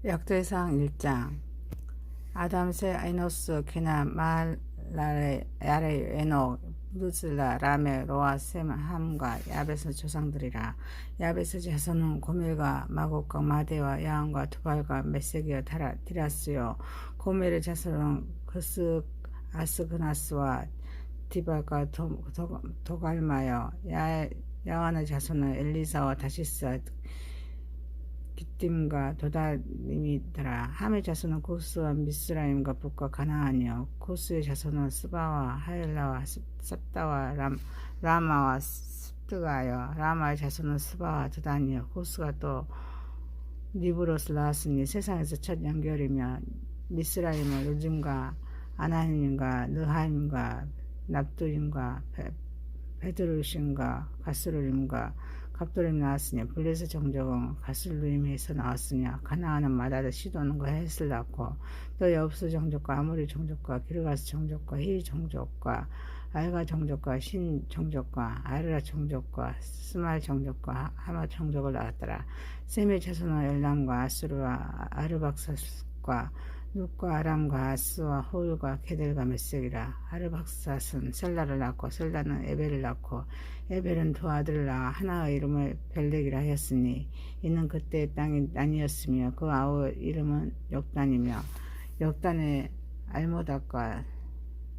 역대상 1장. 아담세 에노스 케나 말라레 야레 에녹 무드슬라 라메 로아 셈 함과 야벳의 조상들이라. 야벳의 자손은 고멜과 마곡과 마대와 야한과 두발과 메세기와 디라스요. 고멜의 자손은 그스 아스그나스와 디발과 도갈마요. 야한의 자손은 엘리사와 다시스 기띔과 도다림이더라. 함의 자손은 코스와 미스라임과 북과 가나안이요. 코스의 자손은 스바와 하일라와 삽다와 라마와 습드가요. 라마의 자손은 스바와 드단이요. 코스가 또 니브롯을 낳았으니 세상에서 첫 연결이며 미스라임은 요즘과 아나님과 느하임과 납두임과 베드루심과 가스루림과 갑돌임 나왔으니 블레셋 정적은 가슬루임에서 나왔으냐. 가나안은 마다드 시도는과 헷을 낳고 또 여브스 정적과 아모리 정적과 기르가스 정적과 히 정적과 알가 정적과 신 정적과 아르라 정적과 스말 정적과 하마 정적을 낳았더라. 셈의 자손은 엘람과 아수르와 아르박사스과 눕과 아람과 아스와 호울과 게델과 메섹이라. 아르박사스는 셀라를 낳고 셀라는 에벨을 낳고 에벨은 두 아들을 낳아 하나의 이름을 벨렉이라 하였으니 이는 그때의 땅이 아니었으며 그 아우 이름은 역단이며 역단의 알모닥과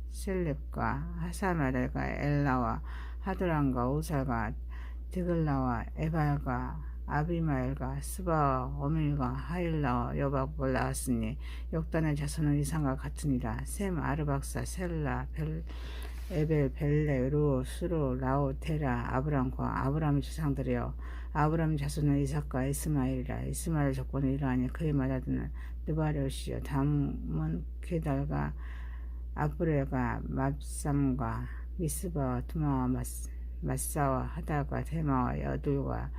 셀렙과 하사마레가 엘라와 하드람과 우살과 드글라와 에발과 아비마엘과 스바와 오밀과 하일라와 여박을 낳았으니 역단의 자손은 이상과 같으니라. 셈 아르박사 셀라 에벨 벨레 루 수루 라오 테라 아브람과 아브람의 조상들이여. 아브람의 자손은 이삭과 이스마엘이라. 이스마엘 조건은 이러하니 그의 맏아들은 느바레오시여. 다음은 게달과 아브레가 맙삼과 미스바와 두마와 마사와 하다과 데마와 여둘과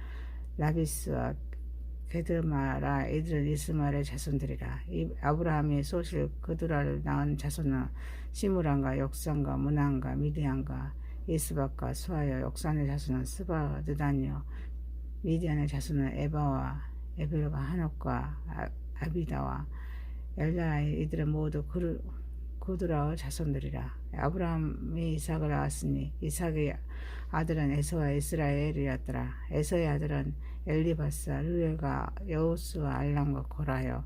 라비스와 게드마라. 이들은 이스마엘의 자손들이라. 아브라함이 소실 그두라를 낳은 자손은 시므란과 역산과 문한과 미디안과 이스박과 수하여. 역산의 자손은 스바와 느단이요. 미디안의 자손은 에바와 에벨과 한옥과 아비다와 엘다이. 이들은 모두 그두라의 자손들이라. 아브라함이 이삭을 낳았으니 이삭의 아들은 에서와 이스라엘이었더라. 에서의 아들은 엘리바스와 르엘과 여우스와 알람과 고라요.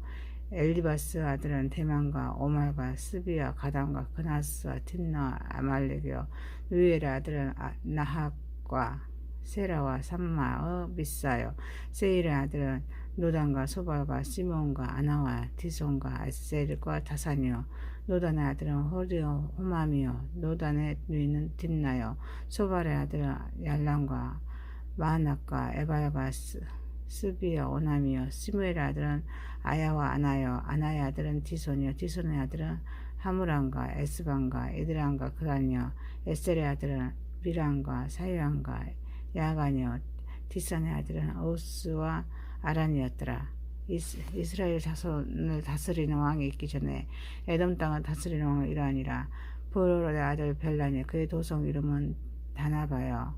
엘리바스 아들은 대만과 오말과 스비와 가담과 그나스와 틴나와 아말렉이요. 르엘의 아들은 나학과 세라와 삼마의 미사요. 세일의 아들은 노단과 소발과 시몬과 아나와 디손과 에셀과 다산이요. 노단의 아들은 호리오 호맘이요. 노단의 누이는 딥나요. 소발의 아들은 얄람과 마하낙과 에발과 스비요 오남이요. 시므엘의 아들은 아야와 아나요. 아나의 아들은 디손이요. 디손의 아들은 하무람과 에스반과 에드람과 그란이요. 에셀의 아들은 비람과 사유안과 야간이요. 디산의 아들은 오스와 아란이었더라. 이스라엘 자손을 다스리는 왕이 있기 전에 에돔 땅을 다스리는 왕은 이러하니라. 보로의 아들 벨라니. 그의 도성 이름은 다나바요.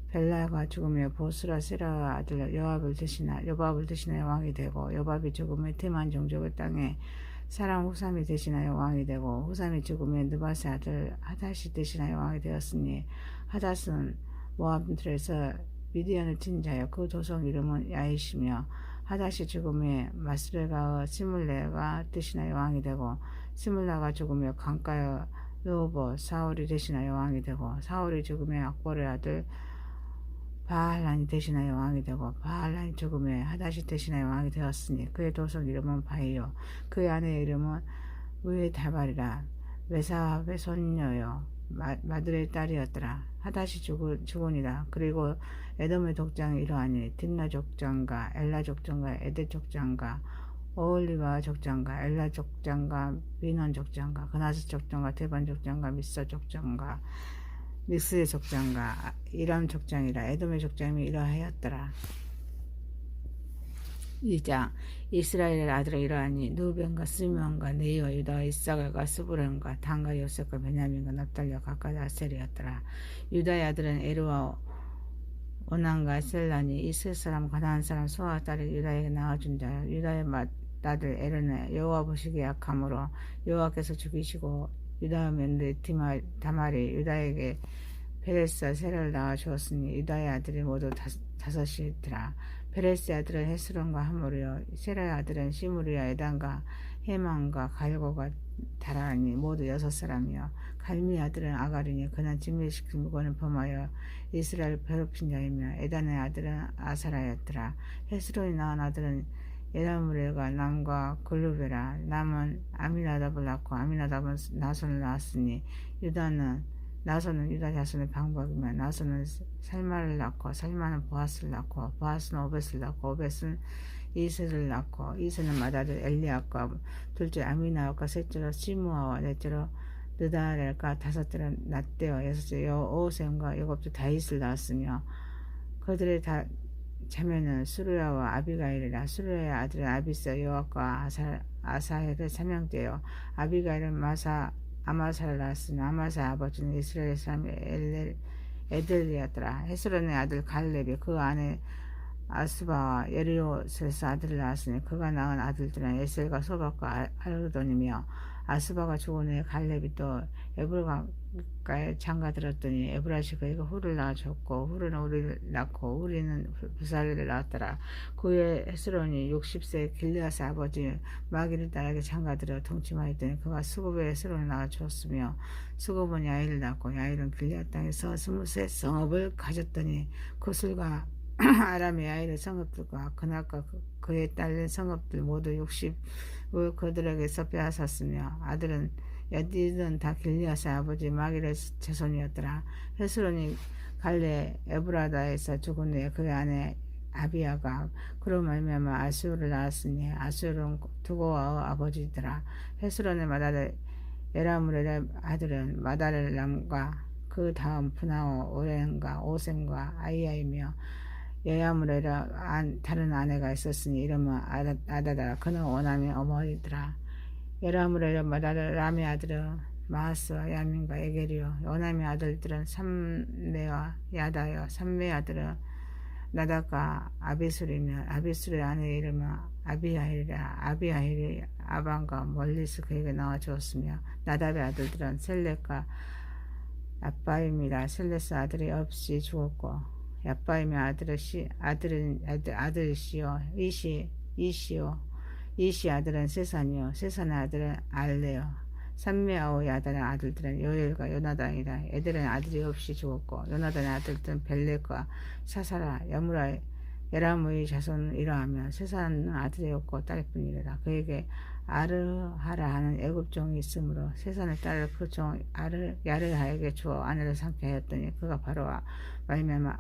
벨라가 죽으며 보스라 세라의 아들 요밥을 대신하여 왕이 되고, 요밥이 죽으며 테만 종족의 땅에 사람 후삼이 대신하여 왕이 되고, 후삼이 죽으며 느바스의 아들 하닷이 대신하여 왕이 되었으니, 하닷은 모압들에서 미디안을 친 자여. 그 도성 이름은 야이시며, 하닷이 죽음에 마스레가의 시물레가 대신하여 왕이 되고, 시물라가 죽으며 강가의 르호보 사울이 대신하여 왕이 되고, 사울이 죽음에 악보의 아들 바알란이 대신하여 왕이 되고, 바알란이 죽음에 하닷이 대신하여 왕이 되었으니 그의 도성 이름은 바이요. 그의 아내의 이름은 무에다발이라. 메사합의 손녀요. 마들의 딸이었더라. 하닷이 죽으니라. 그리고 에돔의 족장이 이러하니 딥나 족장과 엘라 족장과 에데 족장과 오올리바 족장과 엘라 족장과 미논 족장과 그나스 족장과 대반 족장과 미사 족장과 믹스의 족장과 이람 족장이라. 에돔의 족장이 이러하였더라. 2장. 이스라엘의 아들은 이러하니 누벤과 스미온과 네이와 유다와 이사갈과 스브론과 단과 요셉과 베냐민과 납달리와 각각 아셀이었더라. 유다의 아들은 에르와 오난과 셀란이 이스라엘 사람 가나안 사람 소아 딸이 유다에게 낳아준 자요. 유다의 아들 에르네 여호와 보시기에 악함으로 여호와께서 죽이시고 유다 며느리 다말이 유다에게 베레스와 세라를 낳아 주었으니 유다의 아들이 모두 다섯이더라. 베레스의 아들은 헤스론과 하물이요 세라의 아들은 시므리와 에단과 헤만과 갈고가 다라니 모두 6사람이요 갈미의 아들은 아가리니 그는 진멸시킨 무고는 범하여 이스라엘을 괴롭힌 자이며 에단의 아들은 아사라였더라. 헤스론이 낳은 아들은 에라무엘과 남과 글루베라. 남은 아미나답을 낳고 아미나답은 나손을 낳았으니 나손은 유다 자손의 방법이며 나손은 살마를 낳고 살마는 보아스를 낳고 보아스는 오벳을 낳고 오벳은 이세를 낳고 이세는 맏아들 엘리압과 둘째 아미나압과 셋째로 시므아와 넷째로 느다렐과 다섯째로 낫대와 여섯째 여호셈과 일곱째 다윗을 낳았으며 그들의 자매는 수르야와 아비가일이라. 수르야의 아들은 아비스 요압과 아사헬의 3형제요 아비가일은 아마사를 낳았으며 아마사의 아버지는 이스라엘 사람 에델리였더라. 헤스론의 아들 갈렙이 그 아내 아스바와 예리옷에서 아들을 낳았으니 그가 낳은 아들들은 에셀과 소박과 알르돈이며 아스바가 죽은 후에 갈렙이 또 에브라가에 장가들었더니 에브라시 그에게 후를 낳아줬고 후르는 우리를 낳고 우리는 부살리를 낳았더라. 그 후에 헤스론이 60세 길르앗의 아버지 마기를 딸에게 장가들어 동침하였더니 그가 수굽에 헤스론을 낳아주었으며 수굽은 야일을 낳고 야일은 길르앗 땅에서 23 성읍을 가졌더니 구슬과 아람의 야일의 성읍들과 그날과 그의 딸린 성읍들 모두 60을 그들에게서 빼앗았으며 아들은 여디는 다 길리앗의 아버지 마길의 자손이었더라. 헤스론이 갈레 에브라다에서 죽은 후에 그의 아내 아비야가 그로 말미암아 아수르를 낳았으니 아수르는 두고와의 아버지더라. 헤스론의 맏아들 에라무엘의 아들은 마다렐람과 그 다음 푸나오 오렌과 오셈과 아이야이며 여야무엘의 다른 아내가 있었으니 이름은 아다다라. 그는 오남의 어머니더라. 여라무엘의 맏아들 람의 아들은 마하스와 야민과 에게리요 오남의 아들들은 삼메와 야다요 삼메의 아들은 나답과 아비술이며 아비술의 아내의 이름은 아비하일이라. 아비하일이 아반과 멀리서 그에게 낳아주었으며 나답의 아들들은 셀렉과 야빠임이라. 셀레스 아들이 없이 죽었고 야빠임의 아들은 시요 이시 아들은 세산이요 세산의 아들은 알레요 삼메아오의 아들들은 요엘과 요나단이라. 애들은 아들이 없이 죽었고 요나단의 아들들은 벨렉과 사사라 여무라 에라무의 자손은 이러하며 세산은 아들이 없고 딸뿐이라. 그에게 아르하라 하는 애굽종이 있으므로 세산의 딸을 그 종 야르하에게 주어 아내를 삼게 하였더니 그가 바로 말미암아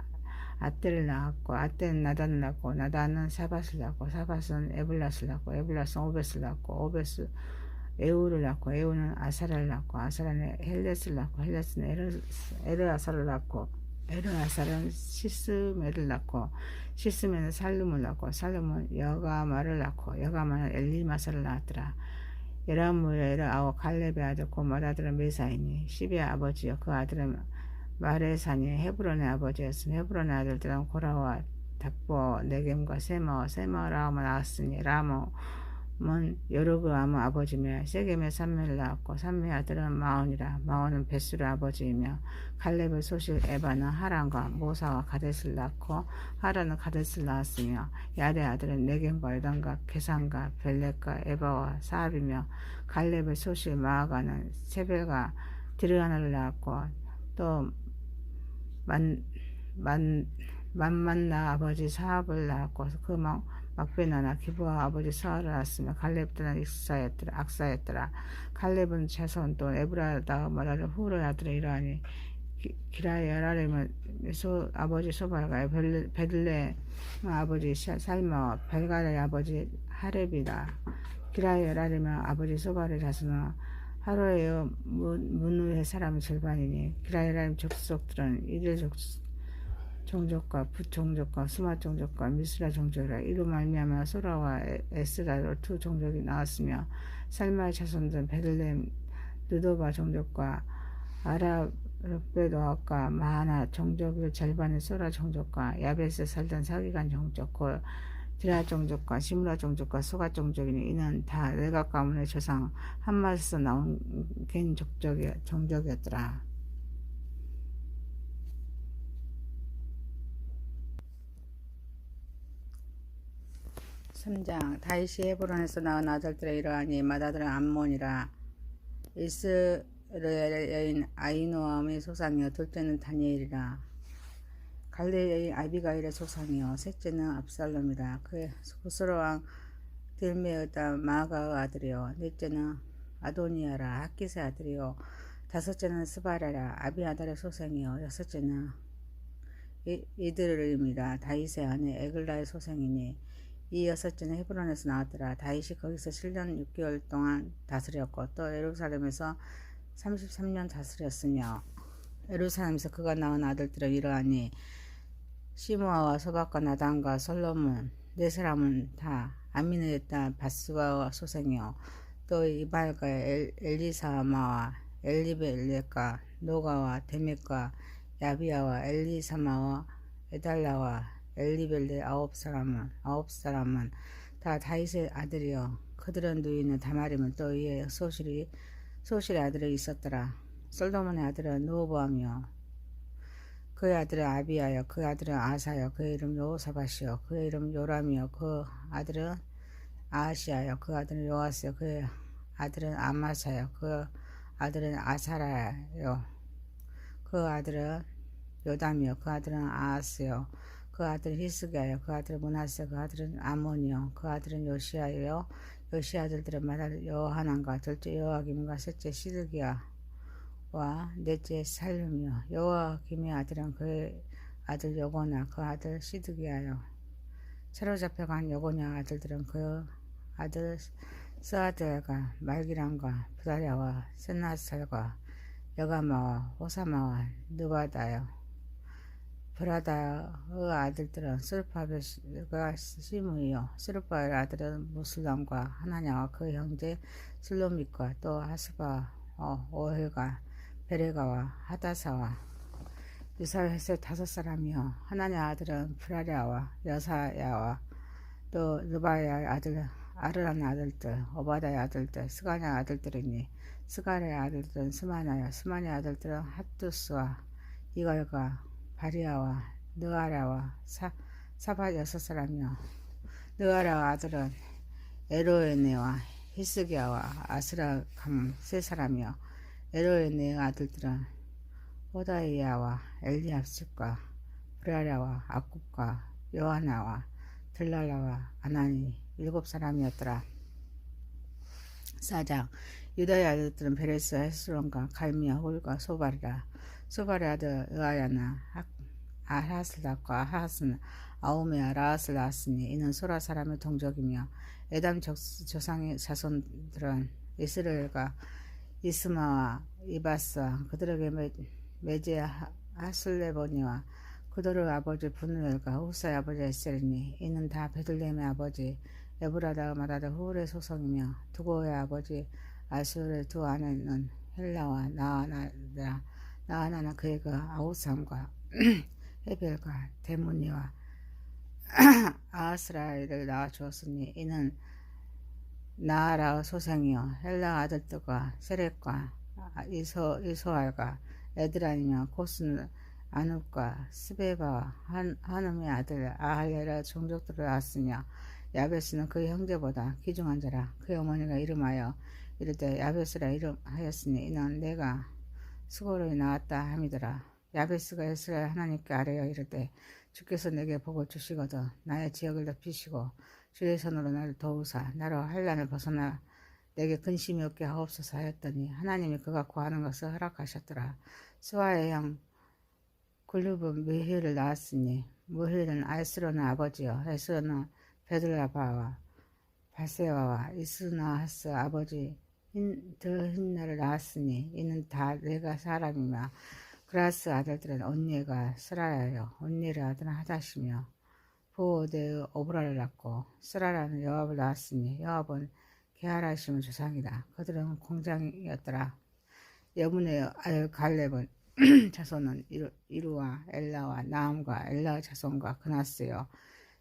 아떼를 낳았고 아떼는 나단을 낳고 나단은 사밧을 낳고 사밧은 에블랏을 낳고 에블랏은 오벳을 낳고 오벳은 에우를 낳고 에우는 아사라를 낳고 아사라는 헬렛을 낳고 헬렛은 에르아사를 낳고 에르아사는 시스메를 낳고 시스메는 살룸을 낳고 살룸은 여가마를 낳고 여가마는 엘리마사를 낳았더라. 여라무엘의 아우 갈렙의 아들 곧 맏아들은 메사이니 시비의 아버지요 그 아들은 마레산이 헤브론의 아버지였으며 헤브론의 아들들은 고라와 답보 네겜과 세마라마 낳았으니 라몬은 여로그암의 아버지며 세겜의 삼메를 낳았고 삼메의 아들은 마온이라. 마온은 벳술의 아버지이며 갈렙의 소실 에바는 하란과 모사와 가데스를 낳고 하란은 가데스를 낳았으며 야레의 아들은 네겜과 요단과 게산과 벨렉과 에바와 사압이며 갈렙의 소실 마아가는 세벨과 디르하나를 낳았고 또 만만나 아버지 사압을 낳았고 그 막베나나 기브아 아버지 사알을 낳았으며 갈렙들은 악사였더라. 갈렙은 자손 또 에브라다 말하는 후르의 아들의 이러하니 기라의 여라림은 아버지 소발과 베들레 아버지 살마와 벨갈의 아버지 하렙이라. 기라의 여라림은 아버지 소발의 자손은 하루에요 문우의 사람의 절반이니 기라의 여라림 족속들은 이들 종족과 붓 종족과 수마 종족과 미스라 종족이라. 이로 말미암아 소라와 에스라로 두 종족이 나왔으며 살마의 자손들은 베들레헴 느도바 종족과 아라르베도아과 마하나 종족의 절반의 소라 종족과 야벳에 살던 사기관 종족 곧 드라 종족과 시므라 종족과 소가 종족이니 이는 다 내각 가문의 조상 한마디에서 나온 겐 종족이었더라. 3장 다윗이 헤브론에서 낳은 아들들의 이러하니 맏아들은 암몬이라 이스라엘 여인 아히노암의 소상이요 둘째는 다니엘이라 갈레 여인 아비가일의 소상이요 셋째는 압살롬이라 그의 구스로 왕 딜메의 딸 마아가의 아들이요 넷째는 아도니아라 학깃의 아들이요 다섯째는 스바라라 아비아달의 소생이요 여섯째는 이드름이라 다윗의 아내 에글라의 소생이니 이 여섯째는 헤브론에서 나왔더라. 다윗이 거기서 7년 6개월 동안 다스렸고 또 예루살렘에서 33년 다스렸으며 예루살렘에서 그가 낳은 아들들은 이러하니 시므아와 소박과 나단과 솔로몬 네 사람은 다 아미네의 딸 바스바와 소생이요 또 이발과 엘리사마와 엘리벨렉과 노가와 데멕과 야비야와 엘리사마와 에달라와 엘리벨레 아홉 사람은 다 다윗의 아들이요 그들은 누이는 다말이면 또 이에 소실의 아들이 있었더라. 솔로몬의 아들은 르호보암이요 그의 아들은 아비야요 그의 아들은 아사요 그의 이름 여호사밧이요 그의 이름 요람이요 그 아들은 아하시야요 그 아들은 요아스요 그의 아들은 아마사요 그 아들은 아사라요 그 아들은 요담이요 그 아들은 아하스요 그 아들은 히스기야요 그 아들은 므낫세 그 아들은 아몬이요 그 아들은 요시야요 요시야 아들들은 맏아들 요하난과 둘째 요아김과 셋째 시드기야와 넷째 살룸이요 요아김의 아들은 그의 아들 요고냐 그 아들 시드기야요 사로잡혀간 요고냐 아들들은 그 아들 스아들과 말기람과 부다랴와 센나살과 여가마와 호사마와 느바다요 브라다의 아들들은 스룹바벨과 시므이요 스룹바의 아들은 무슬람과 하나냐와 그 형제 슬로밋과 또 하스바 오헬과 베레가와 하다사와 유사회세 다섯 사람이요 하나냐 아들은 프라랴와 여사야와 또 르바야 아들 아르란 아들들 오바다의 아들들 스가냐 아들들이니 스가랴의 아들들은 스마냐요 스마냐 아들들은 핫두스와 이갈과 바리아와 느아라와 사밧 여섯 사람이요 느아라 아들은 에로에네와 히스기야와 아스라감 세 사람이요 에로에네의 아들들은 호다이야와 엘리압십과 브라랴와 아굽과 요하나와 들랄라와 아나니 일곱 사람이었더라. 4장 유다의 아들들은 베레스 헤스론과 갈미야 홀과 소발이라 소발의 아들 의아야나 아하슬락과 아하스는 아우메아 라하스를 낳았으니 이는 소라 사람의 동족이며 에담 조상의 자손들은 이스라엘과 이스마와 이바스와 그들에게 메제 하슬레보니와 그들의 아버지 분우엘과 후사의 아버지 에셀이니 이는 다 베들레헴의 아버지 에브라다의 맏아들 후울의 소성이며 두고의 아버지 아수르의 두 아내는 헬라와 나아나는 그의 그 아우삼과 헤벨과 데모니와 아스라엘을 낳아주었으니 이는 나아라의 소생이요 헬라 아들들과 세렉과 이소알과 에드란이며 곧은 아눕과 스베바와 하눔의 아들 아할레라 종족들을 낳았으며 야베스는 그의 형제보다 귀중한 자라. 그의 어머니가 이름하여 이르되 야베스라 이름하였으니 이는 내가 수고로 낳았다 함이더라. 야베스가 이스라엘 하나님께 아뢰어 이르되 주께서 내게 복을 주시거든 나의 지역을 넓히시고 주의 손으로 나를 도우사 나로 환난을 벗어나 내게 근심이 없게 하옵소서 하였더니 하나님이 그가 구하는 것을 허락하셨더라. 스와의 형 굴룹은 무힐을 낳았으니 무힐은 아에스론의 아버지요 에스론은 베들라바와 바세와와 이스나하스 아버지 드힌나를 낳았으니 이는 다 내가 사람이며 그라스 아들들은 언니가 스라야요 언니의 아들은 하다시며 부오데의 오브라를 낳고 스라라는 여압을 낳았으니 여압은 게하라심의 조상이다. 그들은 공장이었더라. 여문의 아들 갈렙은 자손은 이루와 엘라와 나함과 엘라의 자손과 그나스요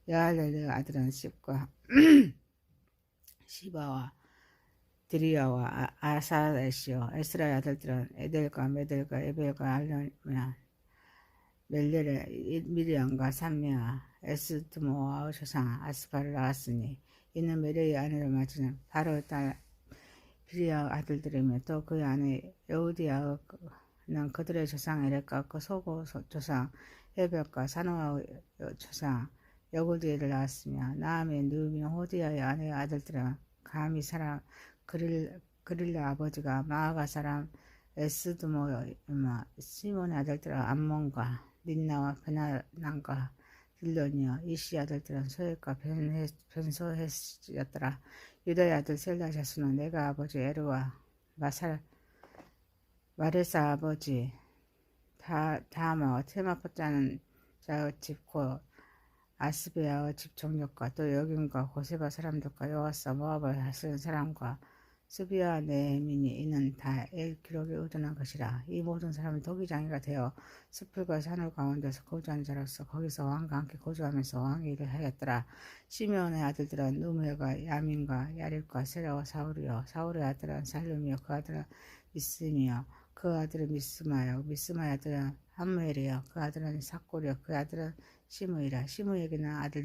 야알렐의 아들은 씹과 시바와 드리야와 아사렛이요 에스라의 아들들은 에델과 메델과 에벨과 알로냐 멜레레 미리암과 삼메아 에스드모와 조상 아스파를 낳았으니 이는 메레의 아내를 맞으는 바로 딸 비리아 아들들이며 또 그의 아내 여우디아는 그들의 조상 에렉과 그 소고 조상 헤벨과 사노아 조상 여구디엘을 낳았으며 나함의 누미 호디아의 아내의 아들들은 감히 사람 그릴라 아버지가 마아가 사람 에스드모 시몬의 아들들은 암몬과 닌나와 베나난과 딜론이요 이시 아들들은 소액과 벤소헷이었더라. 유다의 아들 셀라 자손은 내가 아버지 에르와 마레사 아버지 다마와 테마포자는 자의 집고 아스베아의 집 종족과 또 여김과 고세바 사람들과 여호와사 모압을 하시는 사람과 스비아 네민이 이는 다 기록에 의존한 것이라. 이 모든 사람은 도기장이가 되어 숲을과 산을 가운데서 거주한 자로서 거기서 왕과 함께 거주하면서 왕의 일을 하였더라. 시므온의 아들들은 누무엘과 야민과 야릴과 세라와 사울이요 사울의 아들은 살룸이요 그 아들은 미스미요 그 아들은 미스마요 미스마의 아들은 함무엘이요 그 아들은 삭골이요 그 아들은 시므이라. 시므에게는 아들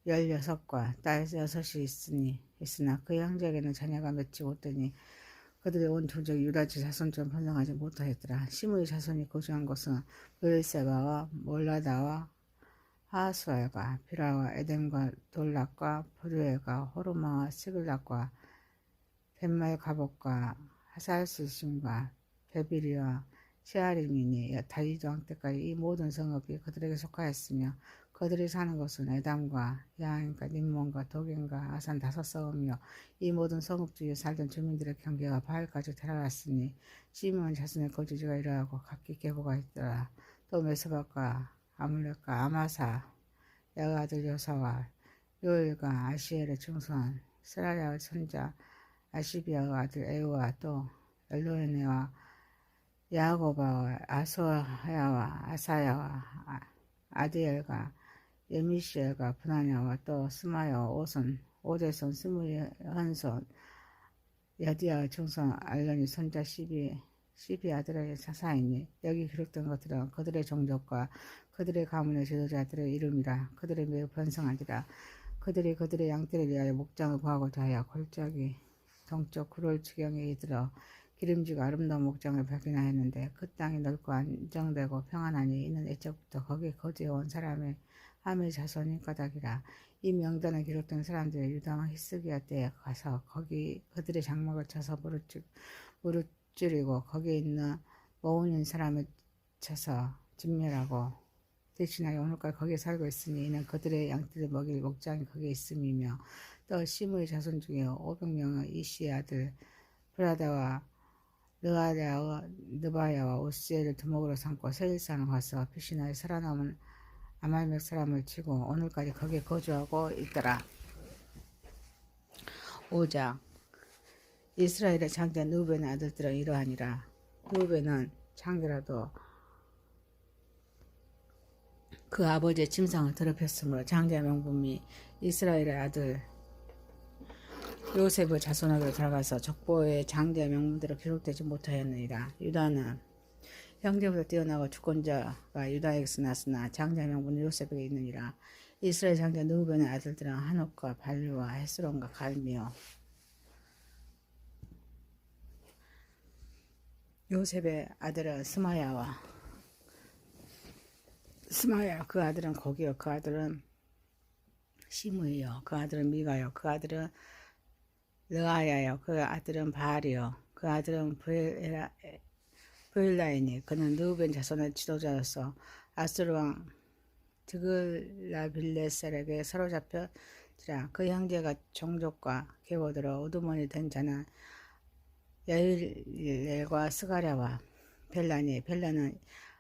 16과 딸 6이 있으나 그 형제에게는 자녀가 맺지 못되니 그들의 온 조적 유다지 자손처럼 번성하지 못하였더라. 시므의 자손이 거주한 곳은 브엘세바와 몰라다와 하수알과 비라와 에덴과 돌락과 부르엘과 호르마와 시글락과 벤말 가복과 하살스심과 베비리와 시아림이니 다윗 왕 때까지 이 모든 성읍이 그들에게 속하였으며 그들이 사는 곳은 에담과 야인과 림몬과 도겐과 아산 5성읍이요 이 모든 성읍 주위에 살던 주민들의 경계가 바알까지 달아났으니 시므온 자손의 거주지가 이러하고 각기 계보가 있더라. 또 메스박과 아물렉과 아마사 야의 아들 요사와 요엘과 아시엘의 증손 스라야의 손자 아시비아의 아들 에우와 또 엘로에네와 야고바와 아소야와 아사야와 아디엘과 예미시엘과 분하냐와 또 스마야 오데손 스무의 한손 야디아의 총선 알론이 손자 시비 아들의 사사이니 여기 기록된 것들은 그들의 종족과 그들의 가문의 지도자들의 이름이라. 그들이 매우 번성하리라. 그들이 그들의 양떼를 위하여 목장을 구하고자 하여 골짜기 동쪽 구롤 지경에 이르러 기름지고 아름다운 목장을 발견하였는데 그 땅이 넓고 안정되고 평안하니 이는 애적부터 거기에 거주해온 사람의 함의 자손인 까닭이라. 이 명단에 기록된 사람들의 유다와 히스기야 때에 가서 거기 그들의 장막을 쳐서 무릎-찌르고 거기에 있는 모은인 사람을 쳐서 진멸하고 대신하여 오늘까지 거기에 살고 있으니 이는 그들의 양떼를 먹일 목장이 거기에 있음이며 또 시므의 자손 중에 500명의 이시의 아들 브라다와 르아랴와 느바야와 오스엘을 두목으로 삼고 세일산을 가서 피시나에 살아남은 아말렉 사람을 치고 오늘까지 거기에 거주하고 있더라. 5장 이스라엘의 장자 누벤의 아들들은 이러하니라. 누벤은 장자라도 그 아버지의 침상을 더럽혔으므로 장자 명분이 이스라엘의 아들 요셉의 자손에게 들어가서 족보의 장자 명문대로 기록되지 못하였느니라. 유다는 형제보다 뛰어나고 주권자가 유다에게서 났으나 장자 명분은 요셉에게 있느니라. 이스라엘 장자 누벤의 아들들은 한옥과 발류와 헤스론과 갈미요 요셉의 아들은 스마야 그 아들은 고기요 그 아들은 시므이요 그 아들은 미가요 그 아들은 르아야요 그 아들은 바알이요 그 아들은 브엘라이니 그는 느우벤 자손의 지도자로서 아수르 왕 드글라빌레셀에게 사로잡혔지라. 그 형제가 종족과 계보대로 우두머니 된 자는 야일렐과 스가랴와 벨라는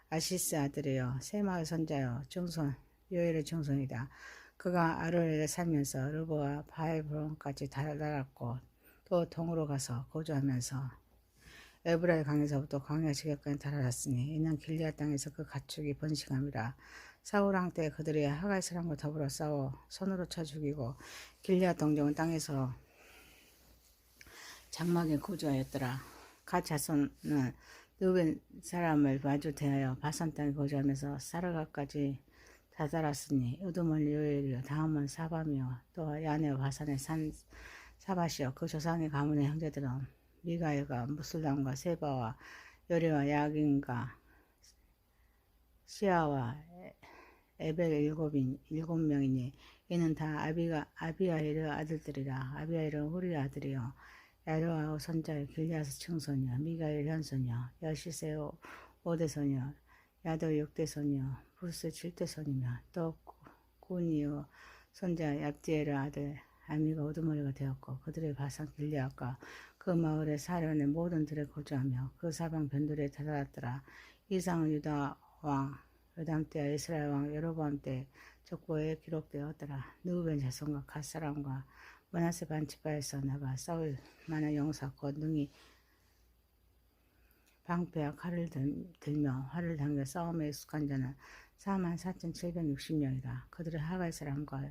아시스 아들이요 세마의 손자요 증손 요엘의 증손이다. 그가 아로엘에 살면서 르보와 바알브론까지 달았고 또 동으로 가서 거주하면서 에브라의 강에서부터 광야 지경까지 달아났으니 이는 길리앗 땅에서 그 가축이 번식함이라. 사울 왕 때 그들이 하갈 사람과 더불어 싸워 손으로 쳐 죽이고 길앗 동정은 땅에서 장막에 거주하였더라. 갓 자손은 르벤 사람을 마주 대하여 바산 땅에 거주하면서 사르가까지 다다랐으니 으두은 요엘이요 다음은 사밤이요 또 야네와 바산의 산 사바시요 그 조상의 가문의 형제들은 미가엘과 무술람과 세바와 요리와 야긴과 시아와 에벨 일곱 명이니 이는 다 아비아일의 아들들이라. 아비아일은 후리의 아들이요 야르아의 손자요 길리앗의 증손이요 미가엘 현손이요 여시세 5대손이요 야도 6대손이요 부스 7대손이며 또 구니요 손자 얍디엘의 아들 아미가 우두머리가 되었고 그들의 바산 길리앗과 그 마을의 사련의 모든 들에 거주하며 그 사방 변두리에 다다랐더라. 이상은 유다 왕 요담 때와 이스라엘 왕 여로보암 때 족보에 기록되었더라. 느우벤 자손과 갓 사람과 므낫세 반지파에서 나가 싸울 만한 용사 곧 능히 방패와 칼을 들며 활을 당겨 싸움에 익숙한 자는 44,760명이라. 그들의 하갈 사람과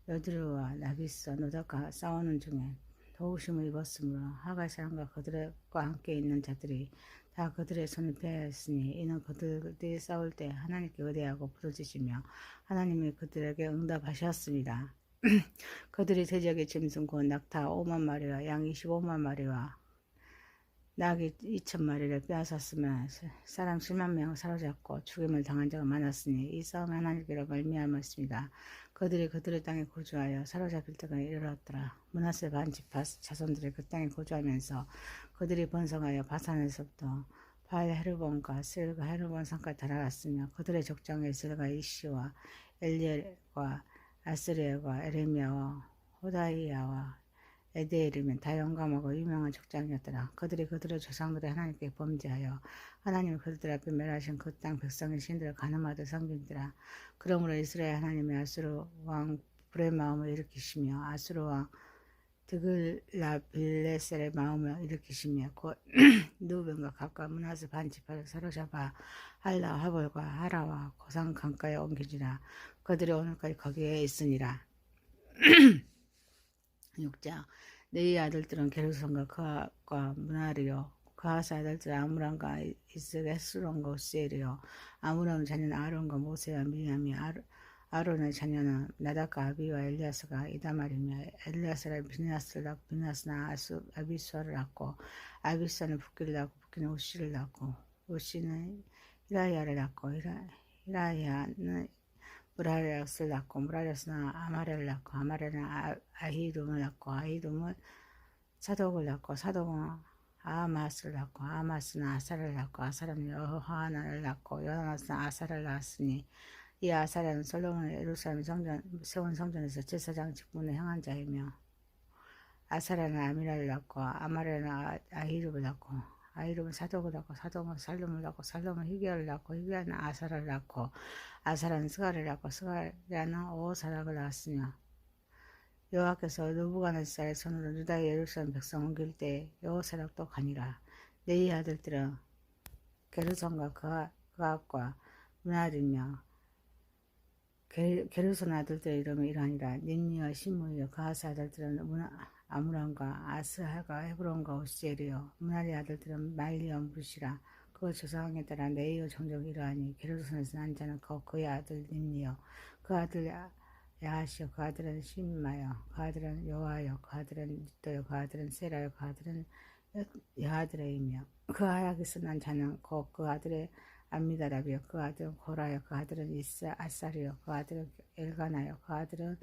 여드르와 나비스 노닥과 싸우는 중에 도우심을 입었으므로 하갈 사람과 그들과 함께 있는 자들이 다 그들의 손을 패하였으니 이는 그들이 싸울 때 하나님께 의뢰하고 부르짖으며 하나님이 그들에게 응답하셨습니다. 그들이 대적의 짐승 곧 낙타 5만 마리와 양 25만 마리와 낙이 2,000마리를 빼앗았으며 사람 7만 명을 사로잡고 죽임을 당한 자가 많았으니 이 싸움이 하나님께로 말미암았습니다. 그들이 그들의 땅에 거주하여 사로잡힐 때가 이르렀더라. 므낫세 반지파 자손들이 그 땅에 거주하면서 그들이 번성하여 바산에서부터 바알 헤르본과 스엘과 헤르본 산까지 달아갔으며 그들의 족장에 스엘과 이시와 엘리엘과 아스리엘과 에레미야와 호다이야와 에데엘이면 다 영감하고 유명한 족장이었더라. 그들이 그들의 조상들의 하나님께 범죄하여 하나님이 그들 앞에 멸하신 그 땅 백성의 신들을 가늠하듯 섬기더라. 그러므로 이스라엘 하나님이 아수르 왕 불의 마음을 일으키시며 아수르 왕 드글라빌레셀의 마음을 일으키시며 곧 누벤과 각과 므낫세 반지파를 사로잡아 할라 하볼과 하라와 고산 강가에 옮기지라. 그들이 오늘까지 거기에 있으니라. 6장 네의 아들들은 게르손과 그아과 므나리요 그아사 아들들은 아므람과 이스가 헤스론과 우시엘이요 아므람의 자녀는 아론과 모세와 미리암이 아론의 자녀는 나답과 아비와 엘리아스가 이다말이며 엘리아스는 비느하스를 낳고 비느하스는 아비수아를 낳고 아비수아는 붓기를 낳고 붓기는 우시를 낳고 우시는 히라야를 낳고 히라야는 무라리아스를 낳고 무라리아스는 아마레를 낳고 아마레는 아히룸을 낳고 아히룸은 사독을 낳고 사독은 아하마스를 낳고 아하마스는 아사를 낳고 아사는 여호하나를 낳고 여호하나는 아사를 낳았으니 이 아사랴는 솔로몬의 예루살렘 세운 성전에서 제사장 직분을 행한 자이며 아사랴는 아미라를 낳고 아마레는 아히룹을 낳고 아히룹은 사독을 낳고 사독은 살룸을 낳고 살룸은 히게를 낳고 히게는 아사를 낳고 아사라는 스가를 낳고 스가랴는 오사락을 낳았으며 여호와께서 느부갓네살의 손으로 유다의 예루살렘 백성 옮길 때 여호사락도 가니라. 네의 아들들은 게르손과 그앗과 므나리며 게르손 아들들의 이름이 이러하니라. 닌니와 시므이요 그앗의 아들들은 아므람과 아스하가 헤브론과 우시엘이요 므나리 아들들은 말리와 무시라. 그 조상에 따라 네이의 종족이 이러하니 게르손에서 난 자는 그의 아들 닌니요 그 아들 야하시요 그 아들은 심마요 그 아들은 요하요 그 아들은 니도요 그 아들은 세라요 그 아들은 여하드레이며 그 아약에서 난 자는 그 아들의 암미다랍이요 그 아들은 고라요 그 아들은 아살이요 그 아들은 엘가나요 그 아들은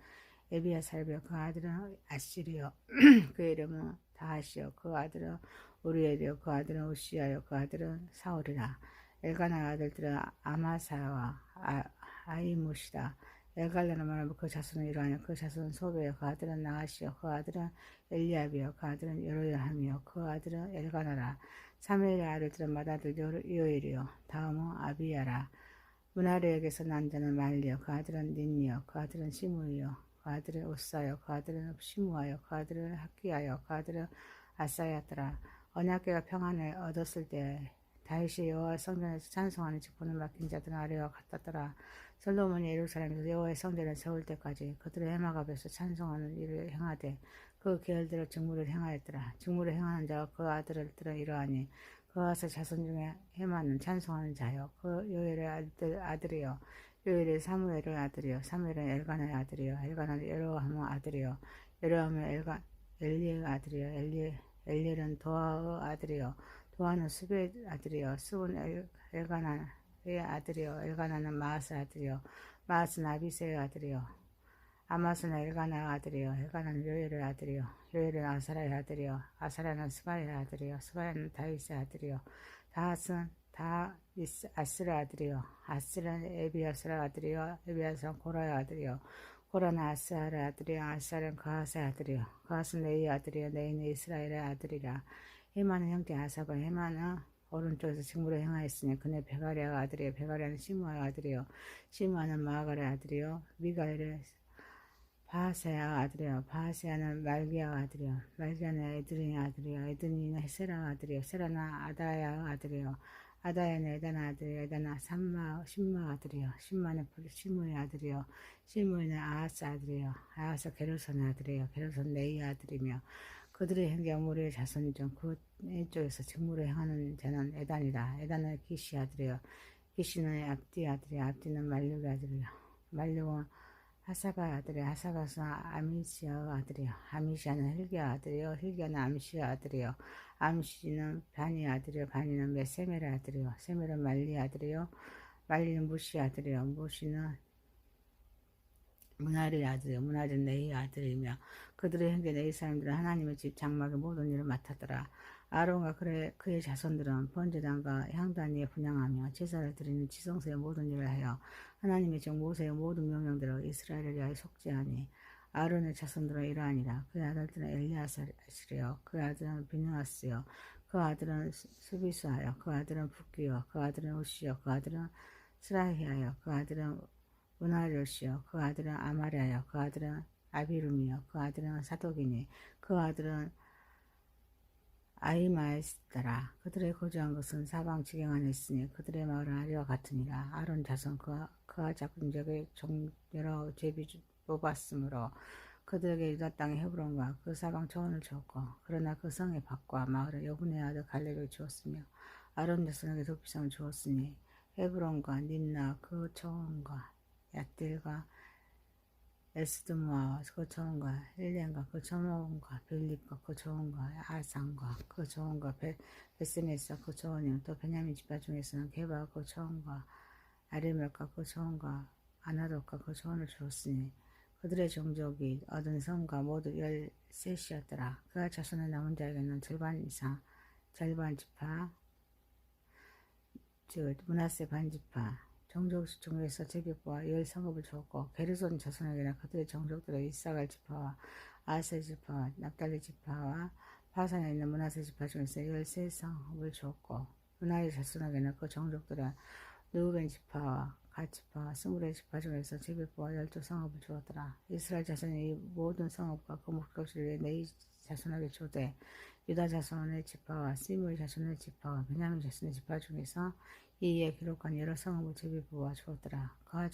에비아살이요 그 아들은 아시리요 그 이름은 다하시요 그 아들은 우리엘이요 그 아들은 우시야요 그 아들은 사울이라. 엘가나의 아들들은 아마사와 아이무시라. 엘갈라는 말하면 그 자손은 이러하냐 그 자손은 소베요 그 아들은 나하시요 그 아들은 엘리압이요 그 아들은 여로야함이요 그 아들은 엘가나라. 사무엘의 아들들은 맏아들 요엘이요 다음은 아비야라. 므나리에게서 난 자는 말리요 그 아들은 닌니요 그 아들은 시므이요 그 아들은 우사요 그 아들은 시므아요 그 아들은 학기야요 그 아들은 아사야더라. 언약궤가 평안을 얻었을 때 다윗이 여호와 성전에서 찬송하는 직분을 맡긴 자들은 아래와 같았더라. 솔로몬이 예루살렘에서 여호와의 성전을 세울 때까지 그들의 해막 앞에서 찬송하는 일을 행하되 그 계열대로 직무를 행하였더라. 직무를 행하는 자와 그 아들들은 이러하니 그아사 자손 중에 해만은 찬송하는 자요. 그 요엘의 아들이요. 요엘이 사무엘의 아들이요. 사무엘은 엘가나의 아들이요. 엘가나는 여로함의 아들이요. 여로함은 엘리의 아들이요. 엘리엘은 도아의 아들이요. 도아는 수베의 아들이요. 수은 엘가나의 아들이요. 엘가나는 마아스의 아들이요. 마아스는 아비새의 아들이요. 아마스는 엘가나의 아들이요. 엘가나는 요엘의 아들이요. 요엘은 아사라의 아들이요. 아사라는 스바의 아들이요. 스바야는 다윗의 아들이요. 다핫은 아스의 아들이요. 아스는 에비아스의 아들이요. 에비아스는 고라의 아들이요. 고라는 아스알의 아들이요. 아스알은 그하스의 아들이요. 그하스는 네이의 아들이요. 네이는 이스라엘의 아들이라. 헤만은 형제 아사바. 헤만은 오른쪽에서 직무를 행하였으니 그네 베가리아의 아들이요. 베가리아는 시므아의 아들이요. 시므아는 마아갈의 아들이요. 미가엘의 바하세야 아들이요. 바하세야는 말기야 아들이요. 말기야는 에드니의 아들이요. 에드니는 세라 아들이요. 세라는 아다야 아들이요. 아다야는 에다나 아들이요. 에다나 신마 아들이요. 신마는 시므의 아들이요. 시므는 아하스 아들이요. 아하스 게르손의 아들이요. 게르손 네이 아들이며 그들의 행계 무리의 자손 중 그 쪽에서 직무를 행하는 자는 에단이라. 에단은 기시 아들이요. 기시는 압디 아들이요. 압디는 말룩의 아들이요. 말룩은 하사바 아들이요. 하사바는 아미시아 아들이요. 아미시아는 힐기야 아들이요. 힐기야는 암시아 아들이요. 암시는 바니 아들이요. 바니는 메세멜의 아들이요. 세멜은 말리 아들이요. 말리는 무시 아들이요. 무시는 문하리 아들이요. 문하리는 네이 아들이며 그들의 형제 네이 사람들은 하나님의 집 장막의 모든 일을 맡았더라. 아론과 그의 자손들은 번제단과 향단 위에 분향하며 제사를 드리는 지성소의 모든 일을 하여 하나님의 종 모세의 모든 명령대로 이스라엘을 위하여 속죄하니 아론의 자손들은 이러하니라. 그의 아들들은 엘리아사리요. 그의 아들은 비느하스요. 그 아들은 수비수하여. 그 아들은 붓기요. 그 아들은 우시요. 그 아들은 스라히하여. 그 아들은 문하리오시요. 그 아들은 아마리아요. 그 아들은 아비룸이요. 그 아들은 사독이니 그 아들은 아이마에스더라. 그들의 거주한 것은 사방 지경 안에 있으니 그들의 마을은 아리와 같으니라. 아론 자손 그와 작은적의 여러 제비 뽑았으므로 그들에게 유다 땅의 헤브론과 그 사방 초원을 주었고 그러나 그 성의 밭과 마을을 여분의 아들 갈렙에게 주었으며 아론 자손에게 도피성을 주었으니 헤브론과 닌나 그 초원과 얏딜과 에스드모아와 그 초원과 힐렌과 그 초원과 빌립과 그 초원과 아산과 그 초원과 베스메스와 그 초원이요. 또 베냐민 지파 중에서는 게바와 그 초원과 아리멜과 그 초원과 아나돗과 그 초원을 주었으니 그들의 종족이 얻은 성과 모두 13이었더라. 그가 자손의 남은 자에게는 절반 이상 절반 지파 즉 므낫세 반지파 종족 중에서 제비부와 열 성읍을 주었고 게르손 자손에게는 그들의 종족들의 이사갈 지파와 아세 지파와 납달리 지파와 바산에 있는 므낫세 지파 중에서 13성읍을 주었고 므낫리 자손에게는 그 종족들의 르우벤 지파와 갓 지파와 스물의 지파 중에서 제비부와 12성읍을 주었더라. 이스라엘 자손이 이 모든 성읍과 그 목적지를 네이 자손에게 주되 유다 자손의 지파와 시므의 자손의 지파와 베냐민 자손의 지파 중에서 이에 기록한 여러 성읍을 제비부와 주었더라. 그와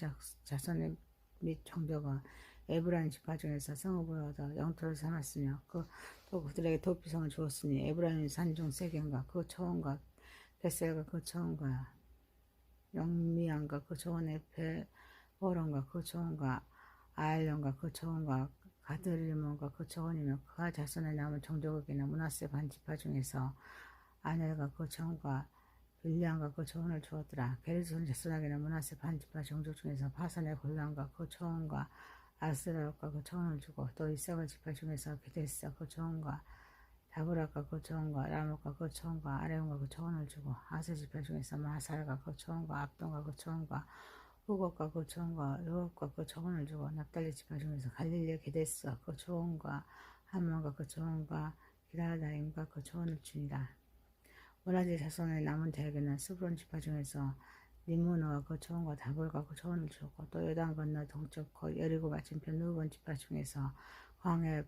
자손의 및 종족은 에브라임 지파 중에서 성읍을 얻어 영토를 삼았으며 또 그들에게 도피성을 주었으니 에브라임 산중 세겜과 그 초원과 베셀과 그 초원과 영미안과 그 초원의 베호론과 그 초원과 아알론과 그 초원과 가드리몬과 그 초원이며 그와 자손의 남은 종족에게는 므낫세 반지파 중에서 아넬과 그 초원과 빌리안과 그 초원을 주었더라. 게르손 자손에게는 므낫세 반지파 종족 중에서 바산의 골란과 그 초원과 아스라롯과 그 초원을 주고 또 이사갈 지파 중에서 게데스와 그 초원과 다브락과 그 초원과 라못과 그 초원과 아레온과 그 초원을 주고 아세 지파 중에서 마살과 그 초원과 압돈과 그 초원과 후곡과 그 초원과 르홉과 그 초원을 주고 납달리 지파 중에서 갈릴리 게데스와 그 초원과 함몬과 그 초원과 기라다임과 그 초원을 주니라. 므낫세 자손의 남은 자에게는 스브론 지파 중에서 니므노와 그 초원과 다볼과 그 초원을 주었고 또 요단 건너 동쪽 여리고 맞은편 르우본 지파 중에서 광야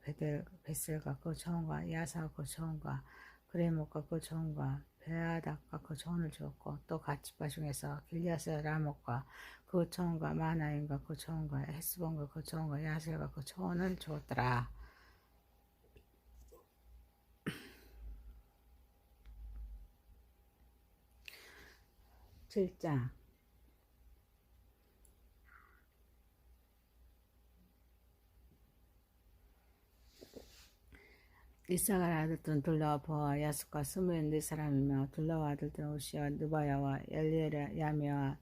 베셀과 그 초원과 야사와 그 초원과 그레못과 그 조원과 베아닥과 그 조원을 주었고 또 갓집과 중에서 길리앗의 라못과 그 조원과 마나임과 그 조원과 헤스본과 그 조원과 야셀과 그 조원을 주었더라. 7장. 이사갈 아들들은 둘라와 보아 야스과 스무의 네 사람이며 둘라와 아들들은 우시와 느바야와 엘리야미와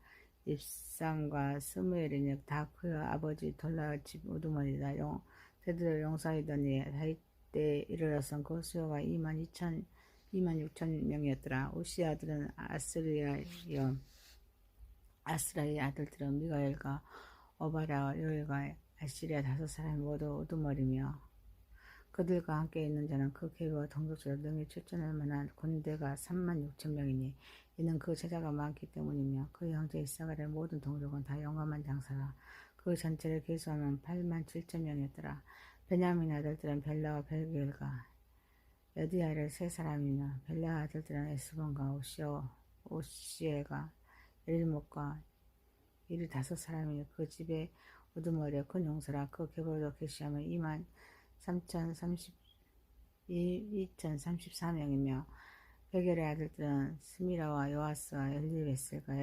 입상과 스무엘이니 다 그의 아버지 둘라의 집 우두머리다. 세대로 용사이더니 다윗 때에 이르러선 그 수요가 2만 6천 명이었더라. 우시의 아들은 아스라의 아들들은 미가엘과 오바랴와 요엘과 아시리아 5사람이 모두 우두머리며 그들과 함께 있는 자는 그 계보와 동족수로 능히 출전할 만한 군대가 3만 6천 명이니 이는 그 제자가 많기 때문이며 그 형제 이사갈의 모든 동족은 다 용감한 장사라. 그 전체를 계수하면 8만 7천 명이었더라. 베냐민 아들들은 벨라와 벨겔과 여디아를 3사람이며 벨라 아들들은 에스본과 오시에가 엘못과 이리 5사람이니 그 집에 우두머리에 큰 용사라. 그 계보로 계시하면 2만 2,034명이며 베겔의 아들들은 스미라와 요아스와 엘리베스가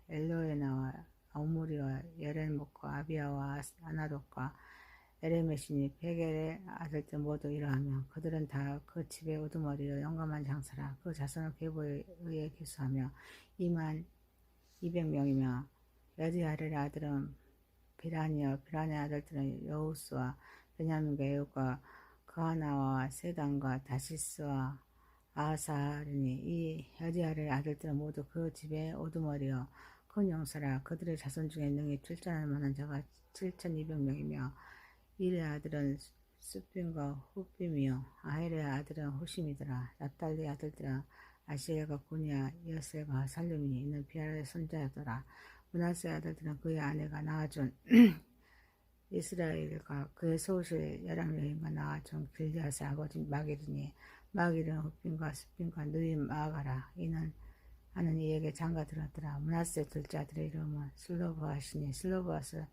엘로에나와 오므리와 예렐목과 아비야와 아나독과 에레메시니 베겔의 아들들 모두 이러하며 그들은 다 그 집의 우두머리로 영감한 장사라. 그 자손을 계보에 의해 계수하며 2만 200명이며 여디아렐의 아들은 비라니와 비라니의 아들들은 여우스와 베냐민과 에웃과 그하나와 세단과 다시스와 아사르니 이 여디아렐의 아들들은 모두 그 집의 우두머리요 큰 용사라. 그들의 자손 중에 능히 출전할 만한 자가 7,200명이며 이레의 아들은 수빔과 후빔이요 아헬의 아들은 후심이더라. 납달리의 아들들은 아시엘과 구니아 여셀과 살룸이니 이는 비알의 손자였더라. 므낫세의 아들들은 그의 아내가 낳아준 이스라엘과 그의 소실 11명과 낳아준 길리앗의 아버지 마길이니 마길은 흑빈과 습빈과 느임 마아가라. 이는 하는 이에게 장가 들었더라. 므낫세 둘째 아들의 이름은 슬로브아시니 슬로브아스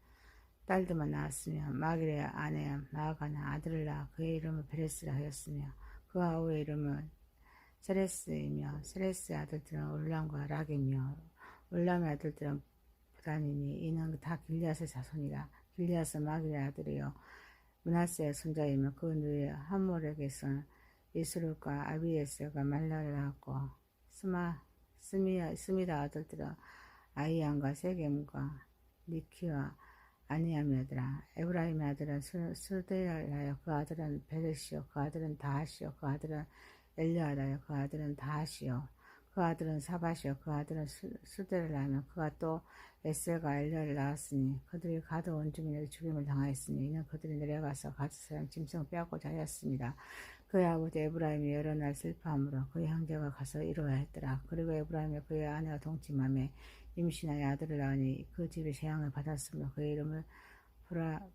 딸들만 낳았으며 마길의 아내 마아가는 아들을 낳아 그의 이름을 베레스라 하였으며 그 아우의 이름은 세레스이며 세레스의 아들들은 울람과 락이며 울람의 아들들은 부단이니 이는 다 길리앗의 자손이라. 길리앗은 마길의 아들이요 므낫세의 손자이며 그 누이 함몰에게서 이스룩과 아비에스가 말라를 낳았고 스미다 아들들은 아이안과 세겜과 니키와 아니암이더라. 에브라임의 아들은 스데라요 그 아들은 베르시요 그 아들은 다하시요 그 아들은 엘리아다요 그 아들은 다하시요 그 아들은 사바시요 그 아들은 수데를 낳으며 그가 또 에셀과 엘리아를 낳았으니 그들이 가드 원주민에게 죽임을 당하였으니 이는 그들이 내려가서 가드 사람 짐승을 빼앗고자 하였습니다. 그의 아버지 에브라임이 여러 날 슬퍼함으로 그의 형제가 가서 이루어야 했더라. 그리고 에브라임이 그의 아내와 동침함에 임신하여 아들을 낳으니 그 집에 재앙을 받았으므로 그의 이름을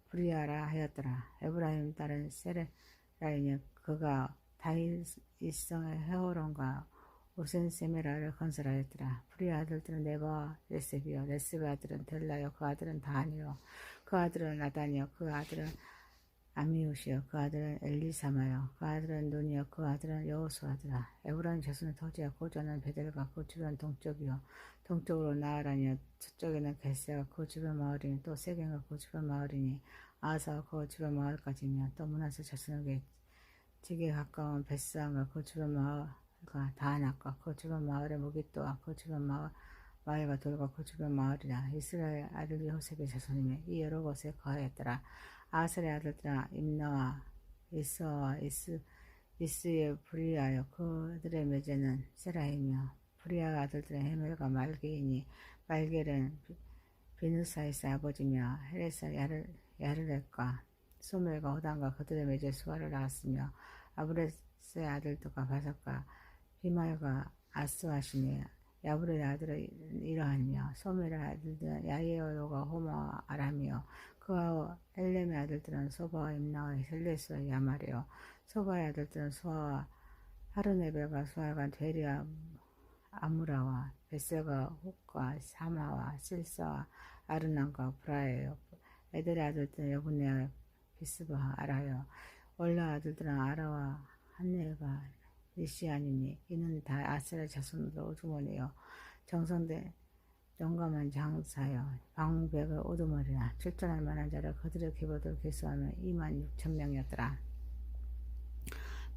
브리아라 하였더라. 에브라임 딸은 세레라이니 그가 다윗 일성의 헤오론과 오센세메라를 건설하였더라. 브리아 아들들은 네바와 레셉이요 레셉의 아들은 델라요 그 아들은 다하니요 그 아들은 나단이요 그 아들은 아미우시요 그 아들은 엘리사마요 그 아들은 눈이요 그 아들은 여호수아더라. 에브라임 자손의 토지와 고전은 베델과 그 주변 동쪽이요 동쪽으로 나아라니요 서쪽에는 겟세가 그 주변 마을이니 또 세겜과 그 주변 마을이니 아사와 그 주변 마을까지며 또 므낫세 자손에게 지게 가까운 베스안과 그 주변 마을과 다낙과 그 주변 마을의 무깃도와 그 주변 마을과 돌과 그 주변 마을이라. 이스라엘 아들 요셉의 자손이며 이 여러 곳에 거하였더라. 아셀의 아들들아 임나와 이스와 이스의 브리아요 그들의 매제는 세라이며 브리아 아들들은 헤멜과 말게이니 말겔은 비누사이스의 아버지며 헤레사 야르렛과 소멜과 호단과 그들의 매제 수아를 낳았으며 아브레스의 아들들과 바삭과 비말과 아스와시니 야브레의 아들은 이러하니며 소멜의 아들들은 야이어요가 호마와 아람이요 그 아우 엘렘의 아들들은 소바와 임나와 셀레스와 야마리요 소바의 아들들은 수아와 하르네벨과 수알과 데리와 아무라와 베셀과 훅과 사마와 실사와 아르난과 브라예요. 에델의 아들들은 여분네와 비스바 아라요. 올라 아들들은 아라와 한네가 리시아니니 이는 다 아셀의 자손으로 우두머리요. 정성된 용감한 장사여 방백을 오두머리나 출전할 만한 자를 그들의 기보들 개수하면 26,000명이었더라.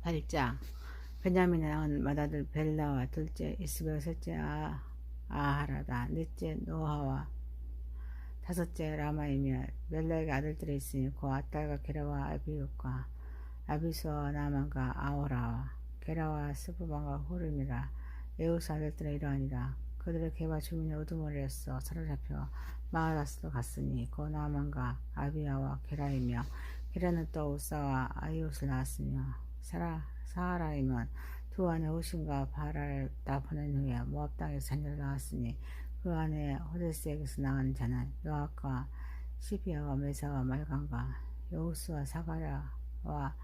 8장 베냐민의 낳은 맏아들 벨라와 둘째 이스벨, 셋째 아하라다, 넷째 노하와 다섯째 라마이며 멜라에게 아들들이 있으니 그 아딸과 게라와 아비웃과 아비수와 나만과 아오라와 게라와 스부반과 호름이라. 에우스 아들들은 이러하니라. 그들의 개와 주민의 우두머리였어 사로잡혀 마하라스로 갔으니 그 나만과 아비야와 게라이며 게라는 또 우사와 아이웃을 낳았으며 사하라임은 두 아내 호신과 바라를 다 보낸 후에 모압 땅에서 자녀를 낳았으니 그 아내 호데스에게서 낳은 자는 요압과 시비야와 메사와 말간과 여우스와 사가랴와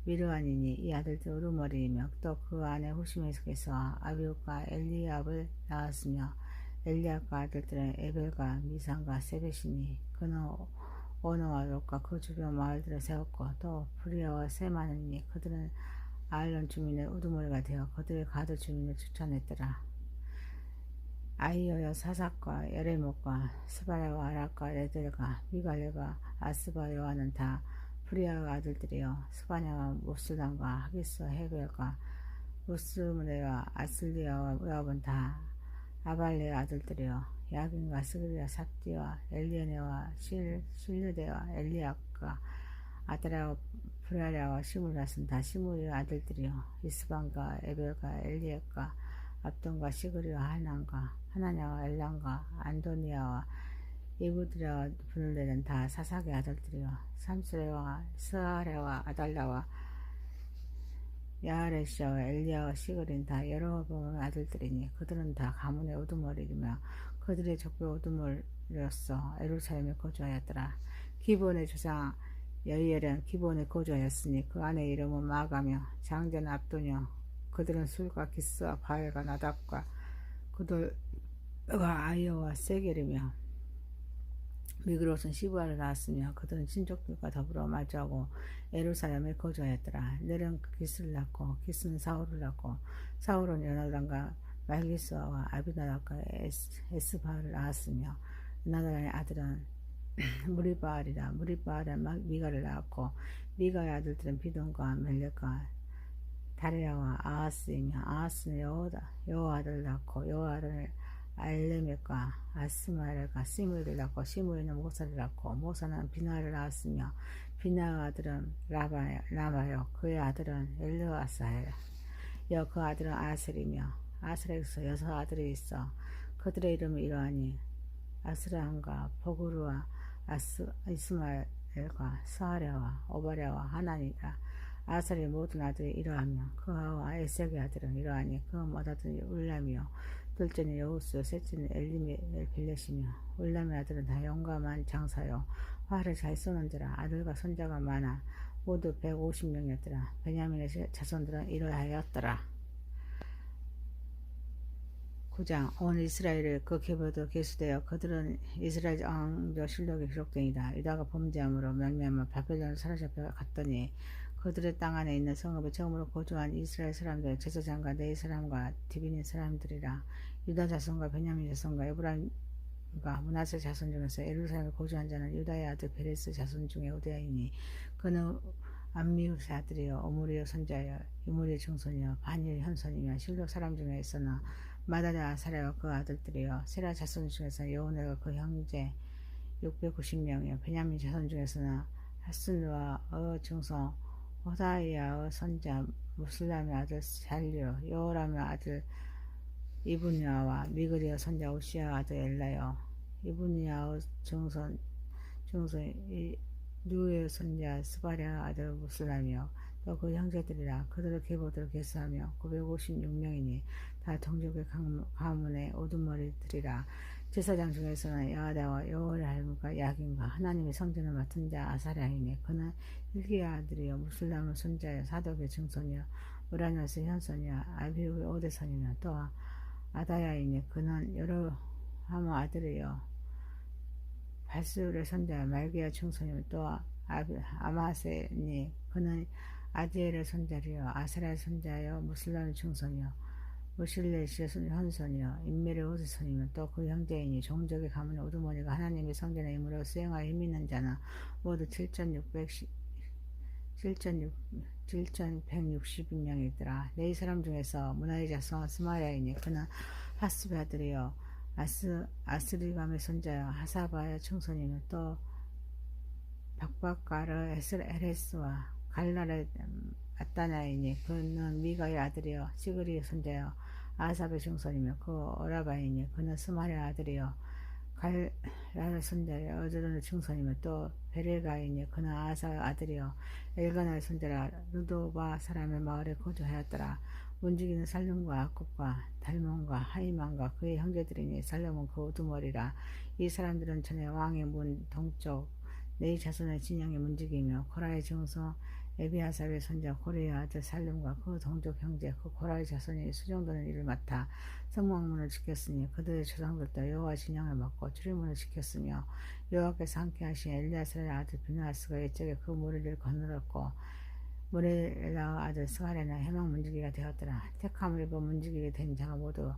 미르안이니 이 아들들 우르머리이며 또 그 아내 후시메스께서 아비웃과 엘리압을 낳았으며 엘리압과 아들들은 에벨과 미산과 세벳이니 그는 오노와 롯과 그 주변 마을들을 세웠고 또 브리아와 세마느니 그들은 아일론 주민의 우두머리가 되어 그들의 가드 주민을 추천했더라. 아이여여 사삭과 여레목과 스바랴와 아락과 레델과 미갈레가 아스바 여와는 다 브리아가 아들들이여. 스바냐와 모스단과 하기스와 헤벨과 모스무레와 아슬리아와 요압은 다 아발레의 아들들이여. 야긴과 스그리와 삽디와 엘리에네와 실르데와 엘리압과 아다랴와 브라랴와 시므라스는 다 시므리의 아들들이여. 이스반과 에벨과 엘리압과 압돈과 시그리와 하나냐와 엘란과 안도니아와 이브드라와 브눌레는 다 사삭의 아들들이여. 삼스레와 스아레와 아달라와 야하레시아와 엘리야와 시그린 다 여로보암의 아들들이니 그들은 다 가문의 우두머리이며 그들의 족보의 우두머리로서 예루살렘에 거주하였더라. 기본의 조상 여이엘은 기본에 거주하였으니 그 아내 이름은 마가며 장자는 압도녀. 그들은 술과 기스와 바알과 나답과 그들과 아이어와 세겔이며 미그롯은 시부아를 낳았으며 그들은 친족들과 더불어 마주하고 예루살렘에 거주하였더라. 넬은 기스를 낳고 기스는 사울을 낳고 사울은 요나단과 말기스와 아비나답과 에스바를 낳았으며 요나단의 아들은 무리바알이라. 무리바알은 미가를 낳았고 미가의 아들들은 비돈과 멜렉과 다레야와 아하스이며 아하스는 여호아를 낳고 여호아를 알레멕과 아스마엘과 시므이를 낳고 시므이는 모사를 낳고 모사는 비나를 낳았으며 비나의 아들은 라마요 그의 아들은 엘르아사엘 그 아들은 아셀이며 아셀에게서 6 아들이 있어 그들의 이름이 이러하니 아스라함과 보그루와 이스마엘과 스아랴와 오바랴와 하나니라. 아셀의 모든 아들이 이러하며 그하와 에색의 아들은 이러하니 그 맏아들은 울람이요 둘째는 여우스, 셋째는 엘리멜 빌렛이며 울람의 아들은 다 용감한 장사요 활을 잘 쏘는 자라. 아들과 손자가 많아 모두 150명이었더라. 베냐민의 자손들은 이러하였더라. 9장 온 이스라엘을 그 계보도 계수되어 그들은 이스라엘 왕조 실록에 기록되니라. 유다가 범죄함으로 말미암아 바벨론을 사로잡혀 갔더니 그들의 땅 안에 있는 성읍에 처음으로 거주한 이스라엘 사람들 제사장과 네이 사람과 디비니 사람들이라. 유다 자손과 베냐민 자손과 에브라임과 므낫세 자손 중에서 예루살렘에 거주한 자는 유다의 아들 베레스 자손 중에 우대하이니 그는 암미우스의 아들이요 오므리의 손자여 이므리의 증손이여 반일 현손이며 실록 사람 중에 있으나 마다냐 아사랴와 그 아들들이여 세라 자손 중에서 여호네가 그 형제 690명이요 베냐민 자손 중에서는 하스누와 증손 호다이야의 손자 무슬람의 아들 살류 여호람의 아들 이브니아와 미그리의 손자 우시아의 아들 엘라요 이브니아의 증손 누의 손자 스바랴의 아들 무슬람이요 또 그 형제들이라. 그들의 계보들을 계수하며 956명이니 다 동족의 가문의 우두머리들이라. 제사장 중에서는 여호다와 여호랄과 야긴과 하나님의 성전을 맡은 자 아사랴이니 그는 hil기야 아들이요 무술람의 손자여 사독의 증손이요 우라냐스의 현손이요 아비후의 오대손이며 또 아다야이니 그는 여로하모 아들이요 발스울의 손자여 말기야 증손이며 또 아마세니 그는 아디엘의 손자리요 아사랴의 손자여 무술람의 증손이요 무실레시의 현손이요 인멜의 오드손이며 또 그 형제이니 종족의 가문의 오두머니가 하나님의 성전에 임으로 수행하여 힘있는 자는 모두 7,160명이더라. 레위 사람 중에서 문하의 자손 스마랴이니 그는 하스베 아들이요 아스리감의 손자여 하사바의 청손이며 또 박박가르 에스레스와 갈날의 아따나이니 그는 미가의 아들이요 시그리의 손자요 아삽의 증손이며 그 오라바이니 그는 스마랴 아들이요 갈랄의 손자요 어즈론의 증손이며 또 베레가이니 그는 아사의 아들이요 엘가나의 손자라 루도바 사람의 마을에 거주하였더라. 움직이는 살룸과 아굽과 달몬과 하이만과 그의 형제들이니 살룸은 그 우두머리라. 이 사람들은 전에 왕의 문 동쪽 네 자손의 진영에 움직이며 코라의 증손 에비아삽의 손자 고레의 아들 살룸과 그 동족 형제 그 고라의 자손이 수정되는 일을 맡아 성막문을 지켰으니 그들의 조상들도 여호와 진영을 맡고 출입문을 지켰으며 여호와께서 함께 하신 엘리야살의 아들 비느하스가 옛적에 그 무리를 거느렸고 무렐라 아들 스가랴는 해막 문지기가 되었더라. 택함을 입어 문지기게 된 자가 모두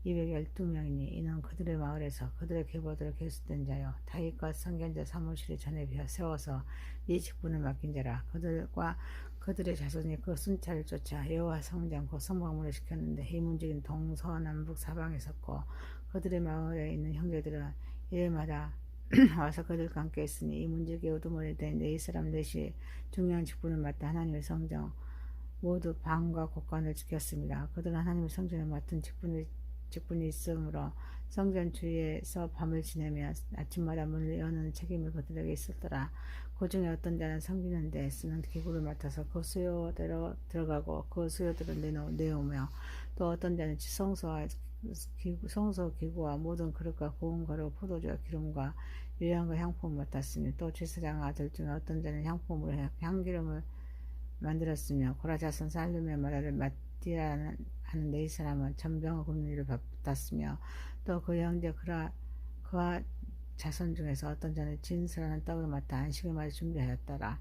212명이니 이는 그들의 마을에서 그들의 계보대로 계수된 자요 다윗과 선견자 사무실이 전에 세워서 이 직분을 맡긴 자라. 그들과 그들의 자손이 그 순찰을 쫓아 여호와 성전 곧 성막문을 지켰는데 이 문지기는 동서남북 사방에 섰고 그들의 마을에 있는 형제들은 일마다 와서 그들과 함께 있으니 이 문지기의 우두머리 된 네 사람 넷이 중요한 직분을 맡아 하나님의 성전 모두 방과 곳간을 지켰습니다. 그들은 하나님의 성전을 맡은 직분이 있으므로 성전 주위에서 밤을 지내며 아침마다 문을 여는 책임이 그들에게 있었더라. 그 중에 어떤 자는 섬기는 데 쓰는 기구를 맡아서 그 수요대로 들어가고 그 수요대로 내오며 또 어떤 자는 성소 기구와 모든 그릇과 고운 가루 포도주와 기름과 유향과 향품을 맡았으며 또 제사장 아들 중에 어떤 자는 향품으로 향기름을 만들었으며 고라 자손 살룸의 마라를 마띠라는 하는 네 사람은 전병을 굽는 일을 맡았으며 또 그 형제 그와 자손 중에서 어떤 자는 진스라는 떡을 맡아 안식을 맞아 준비하였더라.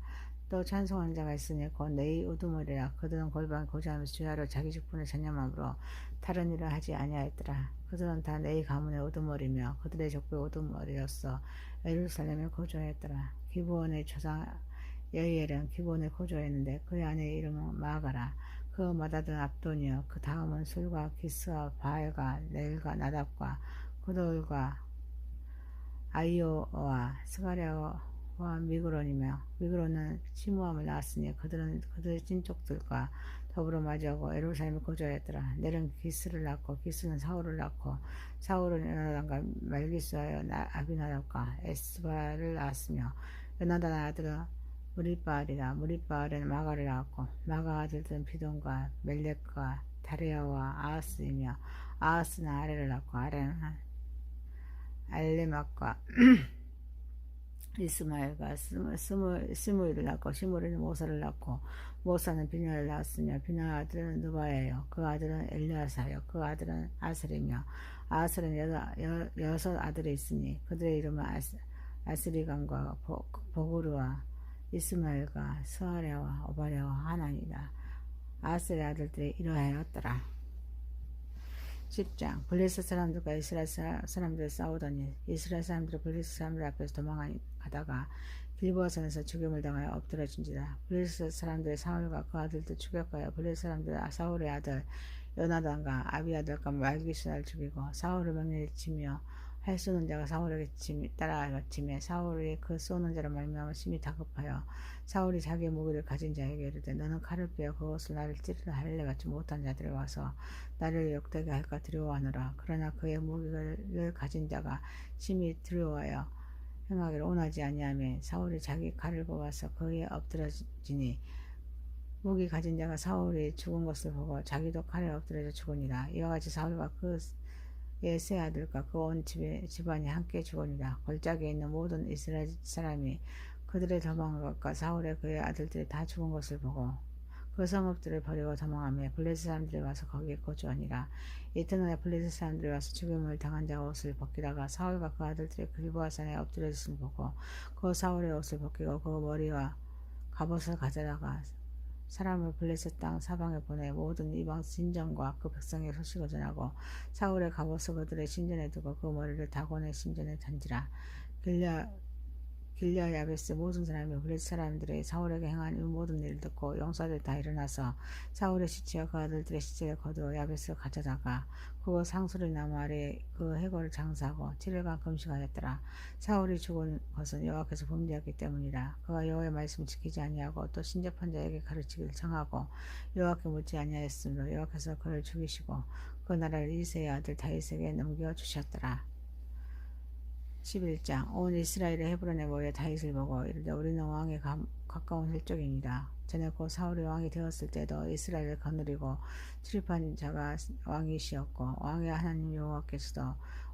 또 찬송하는 자가 있으니 곧 네이 우두머리라. 그들은 골방에 고지하면서 주야로 자기 직분을 전념함으로 다른 일을 하지 아니하였더라. 그들은 다 네이 가문의 우두머리며 그들의 족보의 우두머리였어 예루살렘에 거주하였더라. 기브온의 조상 여이엘은 기브온에 거주하였는데 그의 아내의 이름은 마아가라. 그 맏아들은 압돈이요 그 다음은 술과 기스와 바알과 넬과 나답과 그돌과 아이오와 스가랴와 미그론이며 미그론은 시므함을 낳았으니 그들은 그들의 친족들과 더불어 맞이하고 예루살렘에 거주하였더라. 넬은 기스를 낳고 기스는 사울을 낳고 사울은 요나단과 말기스하여 아비나답과 에스바를 낳았으며 요나단의 아들은 무리바알이라. 무리바알은 마가를 낳았고 마가 아들들은 비돈과 멜렉과 다레아와 아하스이며 아하스는 아레를 낳고 아레는 알레막과 이스마엘과 스무일을 낳고 시므리는 모사를 낳고 모사는 비냐를 낳았으며 비냐 아들은 누바예요 그 아들은 엘리아사요 그 아들은 아슬이며 아슬은 여섯 아들이 있으니 그들의 이름은 아스리감과 보그르와 이스마엘과 스아랴와 오바랴와 하나니라. 아스의 아들들이 이러하였더라. 10장 블레셋 사람들과 이스라엘 사람들이 싸우더니 이스라엘 사람들이 블레셋 사람들 앞에서 도망가다가 길보아산에서 죽임을 당하여 엎드러진지라. 블레셋 사람들의 사울과 그 아들들 추격하여 블레셋 사람들 사울의 아들 요나단과 아비아들과 말기스를 죽이고 사울을 명령에 치며 할 쏘는 자가 사울에게 따라가 치매 사울이 그 쏘는 자로 말미암아 심히 다급하여 사울이 자기의 무기를 가진 자에게 이르되 너는 칼을 빼어 그것을 나를 찌르려 할래 같이 못한 자들이 와서 나를 욕되게 할까 두려워하노라. 그러나 그의 무기를 가진 자가 심히 두려워하여 행하기를 원하지 아니하며 사울이 자기 칼을 뽑아서 그에 엎드러지니 무기 가진 자가 사울이 죽은 것을 보고 자기도 칼에 엎드려져 죽으니라. 이와 같이 사울과 그 그의 세 아들과 그 온 집안이 함께 죽으니라. 골짜기에 있는 모든 이스라엘 사람이 그들의 도망과 사울의 그의 아들들이 다 죽은 것을 보고 그 성읍들을 버리고 도망하며 블레셋 사람들이 와서 거기에 거주하니라. 이튿날에 블레셋 사람들이 와서 죽임을 당한 자 옷을 벗기다가 사울과 그 아들들이 길보아 산에 엎드려있음을 보고 그 사울의 옷을 벗기고 그 머리와 갑옷을 가져다가 사람을 블레셋 땅 사방에 보내 모든 이방 신전과 그 백성의 소식을 전하고 사울의 갑옷을 그들의 신전에 두고 그 머리를 다곤의 신전에 던지라. 길랴 야베스 모든 사람이 블레셋 사람들의 사울에게 행한 이 모든 일을 듣고 용사들이 다 일어나서 사울의 시체와 그 아들들의 시체를 거두어 야베스를 가져다가 그곳 상수리 나무 아래 그 해골을 장사하고 7일간 금식하였더라. 사울이 죽은 것은 여호와께서 범죄했기 때문이라. 그가 여호와의 말씀을 지키지 아니하고 또 신접한 자에게 가르치기를 청하고 여호와께 묻지 아니하였으므로 여호와께서 그를 죽이시고 그 나라를 이새의 아들 다윗에게 넘겨주셨더라. 11장 온 이스라엘의 헤브론에 모여 다윗을 보고 이르되 우리는 왕에 가까운 혈족이니라. 전에 곧 사울이 왕이 되었을 때도 이스라엘을 거느리고 출입한 자가 왕이시었고 왕의 하나님 여호와께서도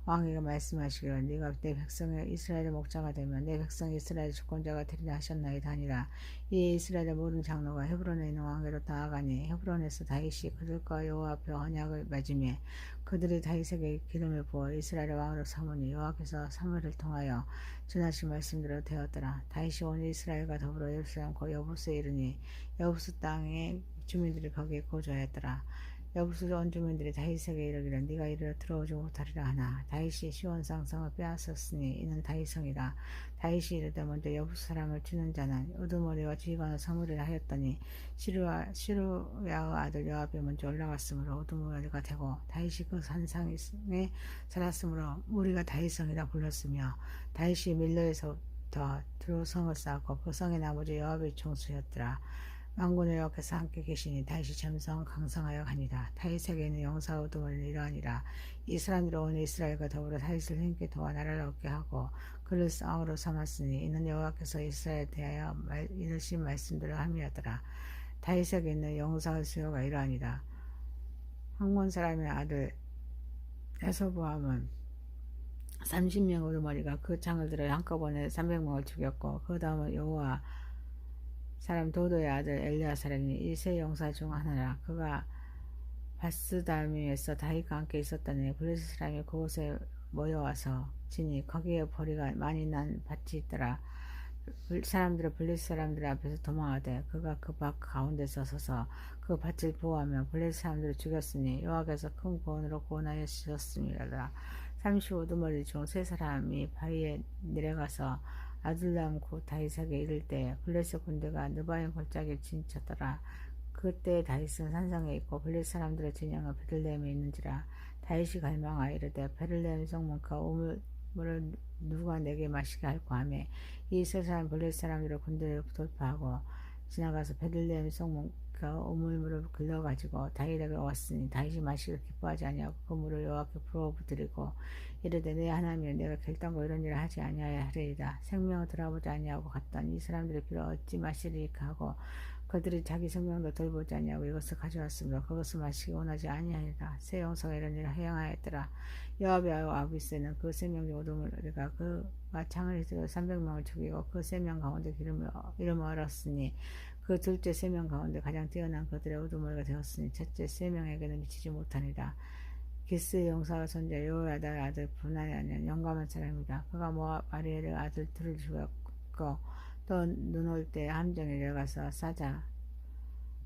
왕에게 말씀하시기를 네가 내 백성의 이스라엘의 목자가 되면 내 백성 이스라엘의 주권자가 되리라 하셨나이다 하니라. 이에 이스라엘의 모든 장로가 헤브론에 있는 왕에로 나아가니 헤브론에서 다윗이 그들과 여호와 앞에 언약을 맺으며 그들이 다윗에게 기름을 부어 이스라엘의 왕으로 삼으니 여호와께서 사무엘을 통하여 전하신 말씀대로 되었더라. 다윗이 온 이스라엘과 더불어 예루살렘 곧 여부스에 이르니 여부스 땅의 주민들이 거기에 거주하였더라. 여부스 온 주민들이 다윗에게 이르기를 네가 이리로 들어오지 못하리라 하나 다윗이 시온 상성을 빼앗았으니 이는 다윗성이라. 다윗이 이르되 먼저 여부스 사람을 치는 자는 우두머리와 지휘관을 사무엘이라 하였더니 시루야의 아들 요압이 먼저 올라갔으므로 우두머리가 되고 다윗이 그 산상에 살았으므로 우리가 다윗성이라 불렀으며 다윗이 밀로에서부터 두로성을 쌓고 그 성의 나머지 요압의 총수였더라. 만군의 여호와께서 함께 계시니 다윗이 점성 강성하여 가니라. 다윗에게 있는 용사 우두머리는 이러하니라. 이 사람들이 온 이스라엘과 더불어 다윗을 힘께 도와 나라를 얻게 하고 그를 왕으로 삼았으니 이는 여호와께서 이스라엘에 대하여 이르신 말씀대로 함이었더라. 다윗에게 있는 용사의 수요가 이러하니라. 항몬 사람의 아들 야소보암은 30명 우두머리가 그 창을 들어 한꺼번에 300명을 죽였고 그 다음은 여호와 사람 도도의 아들 엘리야사람이 이 세 용사 중 하나라. 그가 바스다미에서 다윗과 함께 있었더니 블레셋 사람이 그곳에 모여와서 지니 거기에 보리가 많이 난 밭이 있더라. 사람들은 블레셋 사람들 앞에서 도망하되 그가 그 밭 가운데서 서서 그 밭을 보호하며 블레셋 사람들을 죽였으니 여호와께서 큰 구원으로 구원하여 주셨음이라. 35두머리 중 세 사람이 바위에 내려가서 아둘람 곧 다윗에게 이를 때 블레셋 군대가 느바임 골짜기에 진쳤더라. 그때 다윗은 산성에 있고 블레셋 사람들의 진영은 베들레헴에 있는지라. 다윗이 갈망하여 이르되 베들레헴 성문과 우물을 누가 내게 마시게 할까 하며 이 세 사람 블레셋 사람들의 군대를 돌파하고 지나가서 베들레헴 성문과 우물물을 길러가지고 다윗에게 왔으니 다윗이 마시기를 기뻐하지 아니하고 그 물을 여호와께 부어드리고 이르되 내 하나님이여 내가 결단코 이런 일을 하지 아니하여 하리이다. 생명을 돌아보지 아니하고 갔더니 이 사람들이 비록 어찌 마시리까 하고 그들이 자기 생명도 돌보지 아니하고 이것을 가져왔으므로 그것을 마시기 원하지 아니하리라. 세 용사가 이런 일을 행하였더라. 요압의 아우 아비스는 그 세 명 중 우두머리가 그가 창을 휘두르 300명을 죽이고 그 세 명 가운데 이름을 얻었으니 그 둘째 세 명 가운데 가장 뛰어난 그들의 우두머리가 되었으니 첫째 세 명에게는 미치지 못하니라. 기스의 용사가 손자 여호야다의 아들 분할이 아니라 영감한 사람이다. 그가 모압 아리엘의 아들 둘을 죽였고 또 눈 올 때 함정에 내려가서 사자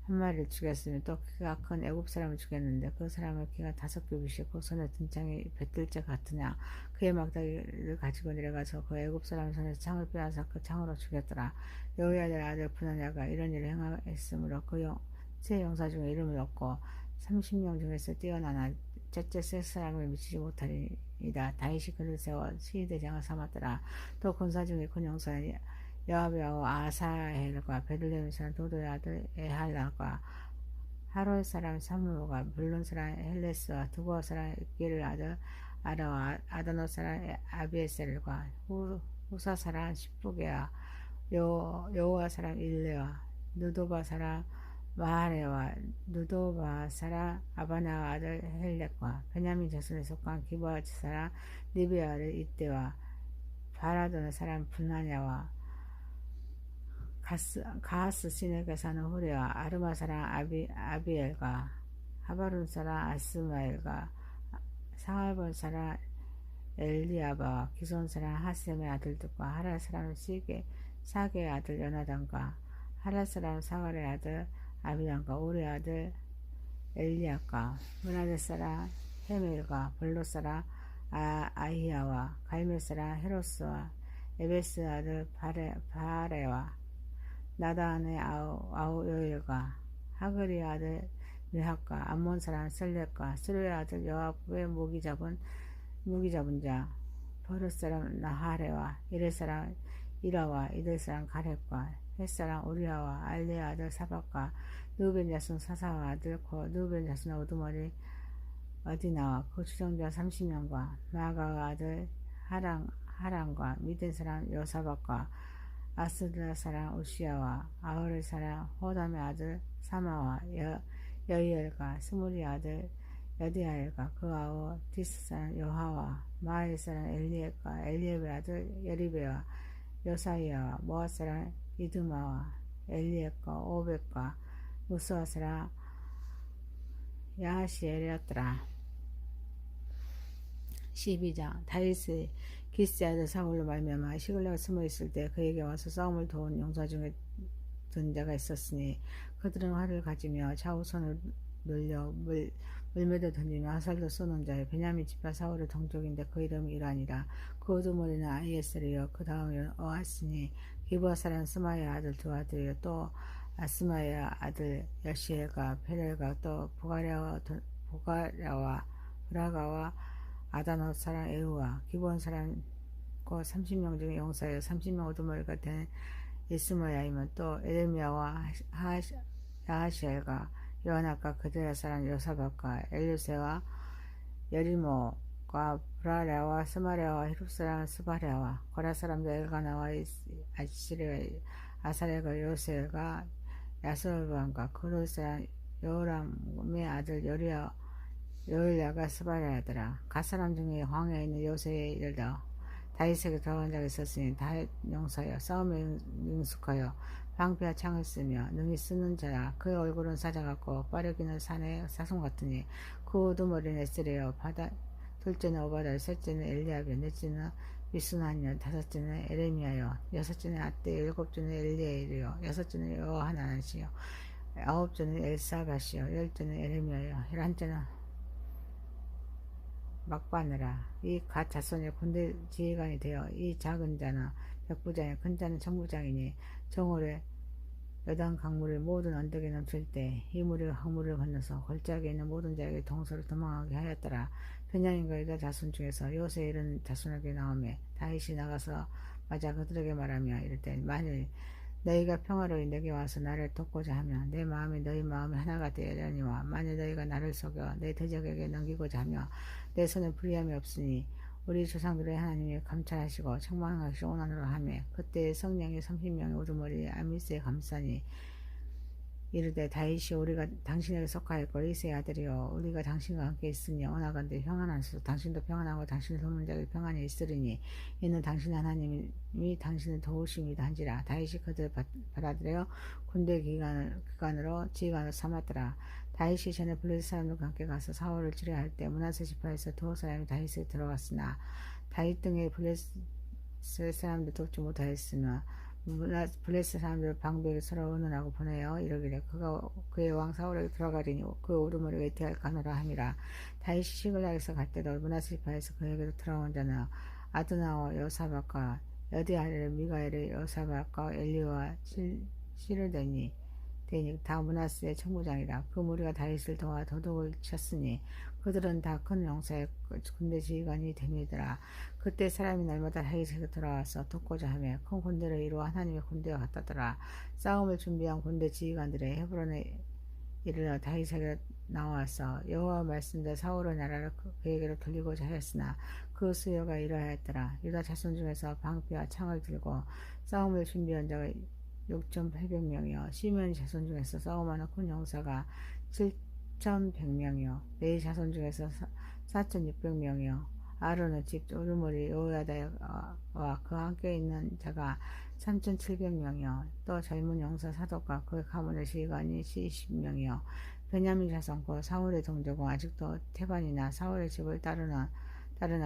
한 마리를 죽였으며 또 키가 큰 애굽 사람을 죽였는데 그 사람의 키가 5규빗이고 손에 든 창이 뱃들째 같으냐. 그의 막다기를 가지고 내려가서 그 애굽 사람의 손에서 창을 빼앗아 그 창으로 죽였더라. 여호야다의 아들 분할야가 이런 일을 행하였으므로 그 세 용사 중에 이름을 얻고 30명 중에서 뛰어나나 첫째 세 사람을 미치지 못하리이다. 다윗이 그를 세워 시위대장을 삼았더라. 또 군사 중에 큰 용사는 요압의 아우 아사헬과 베들레헴 사람 도도의 아들 에할라과 하롤 사람 사무가 물론 사람 헬레스와 두고 사람 입기를 아들 아라와 아다노 사람 아비에셀과 후사 사람 십부게와 여호와 사람 일레와 느도바 사람 마하레와 누도바 사라 아바나 아들 헬렉과 베냐민 자손에 속한 기브아 사라 리비아를 이때와 바라도는 사람 분하냐와 가하스 시내에 사는 후레와 아르마 사람 아비엘과 하바룬 사람 아스마엘과 상할본 사람 엘리아바와 기손 사람 하셈의 아들들과 하랄 사람 사게의 아들 요나단과 하랄 사람 사갈의 아들 아비단과 우리 아들 엘리야과 문하데 사람 헤멜과 볼로 사람 아히야와 갈멜 사람 헤로스와 에베스 아들 바레와 나단의 아우 요엘과 하그리 아들 느학과 암몬 사람 셀렉과 스루의 아들 여압의 무기 잡은 자 버릇 사람 나하레와 이레 사람 이라와 이들 사람 가렙과 헷 사람 우리아와 알레 아들 사박과 누벤 자손 사사와 아들 고 누벤 자손 오두머리 어디나와 그 추종자 30명과 마가의 아들 하랑과 미덴 사람 여사박과 아스드라 사람 우시아와 아흐르 사람 호담의 아들 사마와 여이엘과 스무리 아들 여디아엘과 그 아우 디스 사람 여하와 마엘 사람 엘리에베 아들 여리베와 여사이아와 모아 사람 이드마와 엘리에과 오벳과 무스와 사람 야하시엘이었더라. 12장 다윗의 기스의 아들 사울로 말미암아 시글라가 숨어있을 때 그에게 와서 싸움을 도운 용사 중에 든 자가 있었으니 그들은 활을 가지며 좌우손을 놀려 물매도 던지며 화살도 쏘는 자여 베냐민 지파 사울의 동족인데 그 이름이 이라니라. 그 우두머리는 아이에스리요 그 다음에 어하스니 기브아 사람 스마야 아들 두 아들이요 또 아스마야 아들 여시엘과 페렐과 또 보가랴와 브라가와 아다노 사람 에우와 기브온 사람 그 30명 중에 용사여 30명 우두머리가 된 이스마야이면 또 에레미야와 야하시엘과 요하나과 그들의 사람 요사박과 엘류세와 여리모과 브라랴와 스마랴와 히룹 사람 스바랴와 고라 사람들 엘가나와 아사레가 요셀과 야스르반과 그룹 사람 요람의 아들 요엘야가 스바랴더라. 갓 사람 중에 황해에 있는 요새에 이르러 다윗에게 들어간 자가 있었으니 다윗 용사여 싸움에 능숙하여 방패와 창을 쓰며 능히 쓰는 자라. 그의 얼굴은 사자같고 빠르기는 산의 사슴 같으니 그 우두머리는 에스레요 둘째는 오바달 셋째는 엘리압이요 넷째는 미스나니요 다섯째는 에레미야요 여섯째는 아떼 일곱째는 엘리에일이요 여섯째는 여하나시요 아홉째는 엘사갓이요 열째는 에레미야요 열한째는 막바느라. 이 갓 자손의 군대 지휘관이 되어 이 작은 자는 백부장이요 큰 자는 천부장이니 정월에 여당 강물을 모든 언덕에 넘칠 때 이 무리가 강물을 건너서 골짜기에 있는 모든 자에게 동서로 도망하게 하였더라. 베냐민과 유다 자손 중에서 요새 이른 자손에게 나오매 다윗이 나가서 맞아 그들에게 말하며 이르되 만일 너희가 평화로이 내게 와서 나를 돕고자 하면 내 마음이 너희 마음이 하나가 되려니와 만일 너희가 나를 속여 내 대적에게 넘기고자 하며 내 손에 불리함이 없으니 우리 조상들의 하나님이 감찰하시고 책망하시고 원하노라 하며 그때 성령이 30명의 우두머리 아미스에 감싸니 이르되 다윗이 우리가 당신에게 속하였고 이새의 아들이요 우리가 당신과 함께 있으니 원하건대 평안하소서. 당신도 평안하고 당신을 돕는 자에게 평안이 있으리니 이는 당신 하나님이 당신을 도우심이다 한지라. 다윗이 그들을 받아들여 군대 기관으로 지휘관으로 삼았더라. 다윗이 전에 블레셋 사람들과 함께 가서 사울을 치료할 때 므낫세 지파에서 두어 사람이 다윗에게 들어갔으나 다윗 등의 블레셋 사람들 돕지 못하였으며 블레셋 사람들 방백에 서로 의논하고 보내어 이르기를 그의 왕 사울에게 들어가리니 그 오르머리가 이태할 가노라 함이라. 다윗이 시글락에서 갈 때도 므낫세 지파에서 그에게로 들어온 자는 아드나와 여사박과 여디아엘 미가엘의 여사박과 엘리와 시르데니 다 므낫세의 청부장이라. 그 무리가 다윗을 도와 도둑을 쳤으니 그들은 다 큰 용사의 군대 지휘관이 됨이더라. 그때 사람이 날마다 다윗에게 돌아와서 돕고자 하며 큰 군대를 이루어 하나님의 군대와 같았더라. 싸움을 준비한 군대 지휘관들의 헤브론에 이르러 다윗에게 나와서 여호와 말씀대로 사울의 나라를 그에게로 돌리고자 하였으나 그 수요가 이러하였더라. 유다 자손 중에서 방패와 창을 들고 싸움을 준비한 자가 6,800명이요 시므온 자손 중에서 싸움하는 큰 용사가 7,100명이요 레위 자손 중에서 4,600명이요 아론의 집 우르머리 여호야다와 그 함께 있는 자가 3,700명이요 또 젊은 용사 사독과 그 가문의 지휘관이 20명이요 베냐민 자손 곧 사울의 동족은 아직도 태반이나 사울의 집을 따르나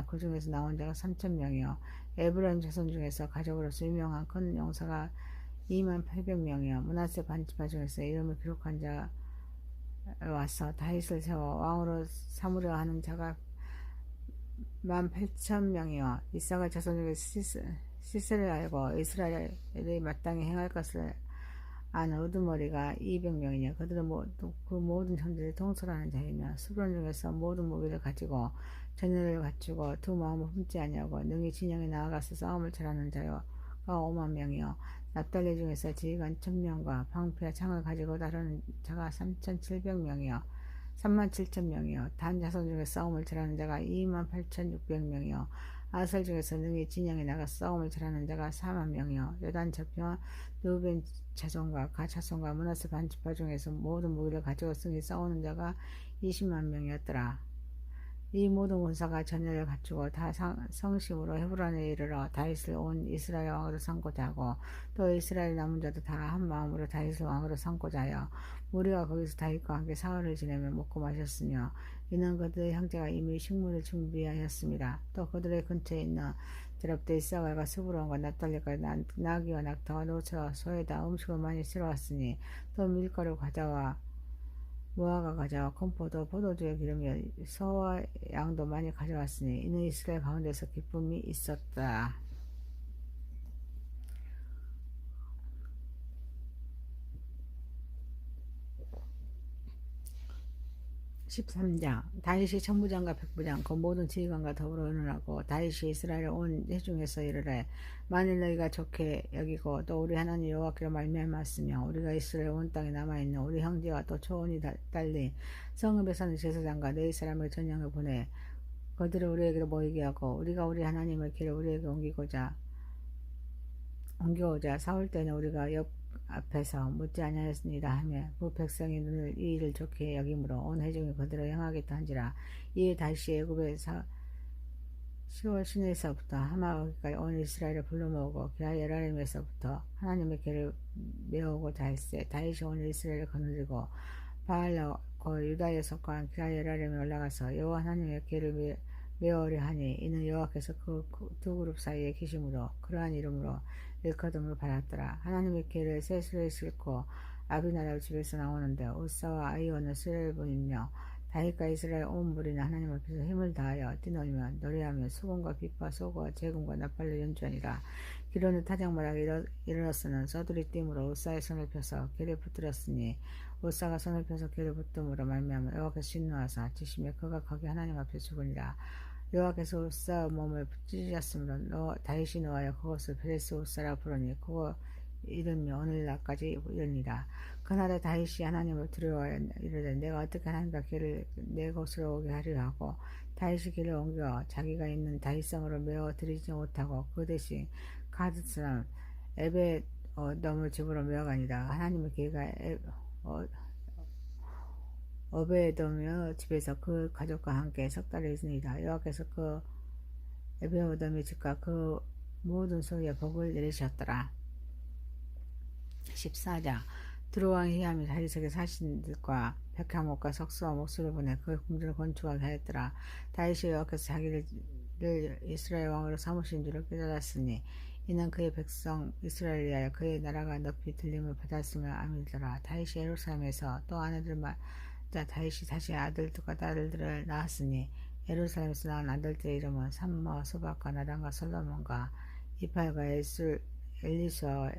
그 중에서 나온 자가 3,000명이요 에브라임 자손 중에서 가족으로서 유명한 큰 용사가 28,000명이요 므낫세 반지파 중에서 이름을 기록한 자 와서 다윗을 세워 왕으로 삼으려 하는 자가 18,000명이요 이사가 자손 중에서 시스를 알고 이스라엘이 마땅히 행할 것을 아는 우두머리가 200명이냐 그들은 그 모든 형제를 통솔하는 자이며 수브론 중에서 모든 무기를 가지고 전열을 갖추고 두 마음을 품지 아니하고 능히 진영에 나아가서 싸움을 잘하는 자가 50,000명이요 납달리 중에서 지휘관 1,000명과 방패와 창을 가지고 다루는 자가 3,700명이요 37,000명이요 단 자손 중에 싸움을 잘하는 자가 28,600명이요 아설 중에서 능히 진영에 나가 싸움을 잘하는 자가 40,000명이요 여단 저편 루벤 자손과 가 자손과 므낫세 반지파 중에서 모든 무기를 가지고 승히 싸우는 자가 200,000 명이었더라. 이 모든 군사가 전열을 갖추고 다 성심으로 헤브론에 이르러 다윗을 온 이스라엘 왕으로 삼고자 하고 또 이스라엘 남은 자도 다 한 마음으로 다윗을 왕으로 삼고자 하여 무리가 거기서 다윗과 함께 사흘을 지내며 먹고 마셨으며 이는 그들의 형제가 이미 식물을 준비하였습니다. 또 그들의 근처에 있는 드랍대 이사갈과 스브론과 납달리까지 나귀와 낙타와 노새와 소에다 음식을 많이 실어왔으니 또 밀가루 과자와 무화과 과자와 컴포도 포도주의 기름이여 소와 양도 많이 가져왔으니 이는 이스라엘 가운데서 기쁨이 있었다. 13장 다윗이 천부장과 백부장 그 모든 지휘관과 더불어 의논하고 다윗이 이스라엘을 온 회중에서 이르되 만일 너희가 좋게 여기고 또 우리 하나님 여호와께로 말미암았으며 우리가 이스라엘 온 땅에 남아있는 우리 형제와 또 초원이 달리 성읍에 사는 제사장과 너희 사람을 전령을 보내 그들을 우리에게로 모이게 하고 우리가 우리 하나님의 길을 우리에게 옮겨오자 사울 때는 우리가 옆 앞에서 묻지 아니하였습니다 하며 그 백성의 눈을 이 일을 좋게 여김으로 온 회중이 그들을 행하겠다 한지라. 이에 다시 애굽의 10월 시내에서부터 하마까지 온 이스라엘을 불러 모으고 기라예라림에서부터 하나님의 길을 메우고자 할세. 다윗이 온 이스라엘을 거느리고 바알라 그 유다에 속한 기라예라림에 올라가서 여호와 하나님의 길을 메우려 하니 이는 여호와께서 그 두 그룹 사이에 계심으로 그러한 이름으로 일컬음을 받았더라. 하나님의 길을 셋을 싣고 아비나답 집에서 나오는데 우사와 아이오는 스레본이며 다윗과 이스라엘 온 무리는 하나님 앞에서 힘을 다하여 뛰놀며 노래하며 수금과 비파 소고와 재금과 나팔로 연주하니라. 기로는 타작마라가 일어났으는 서두리 띠므로 우사의 손을 펴서 길을 붙들었으니 우사가 손을 펴서 길을 붙듦으로 말미암아 여호와께서 진노하사 지시며 그가 거기 하나님 앞에 죽으니라. 여호와께서 우사의 몸을 찢으셨으므로 다윗이 노하여 그것을 베레스 우사라 부르니 그거 이르며 오늘날까지 이르니라. 그날에 다윗이 하나님을 두려워하여 이르되 내가 어떻게 하나님과 길을 내 곳으로 오게 하려 하고 다윗이 길을 옮겨 자기가 있는 다윗성으로 메어 들이지 못하고 그 대신 가드 사람 에베돔을 집으로 메어가니라. 하나님의 길가 오베에돔의 집에서 그 가족과 함께 석 달을 있으니라. 여호와께서 그 에베에돔의 집과 그 모든 소유에 복을 내리셨더라. 14장 두로왕 히람이 다윗에게 사신들과 백향목과 석수와 목수를 보내 그 궁전을 건축하게 하였더라. 다윗이 여호와께서 자기를 이스라엘 왕으로 삼으신 줄을 깨달았으니 이는 그의 백성 이스라엘을 위하여 그의 나라가 높이 들림을 받았으며 아밀더라. 다윗이 예루살렘에서 또 아내들마다 다윗이 다시 아들들과 딸들을 낳았으니 예루살렘에서 낳은 아들들의 이름은 삼마, 수박과 나단과 솔로몬과 이팔과 엘리수와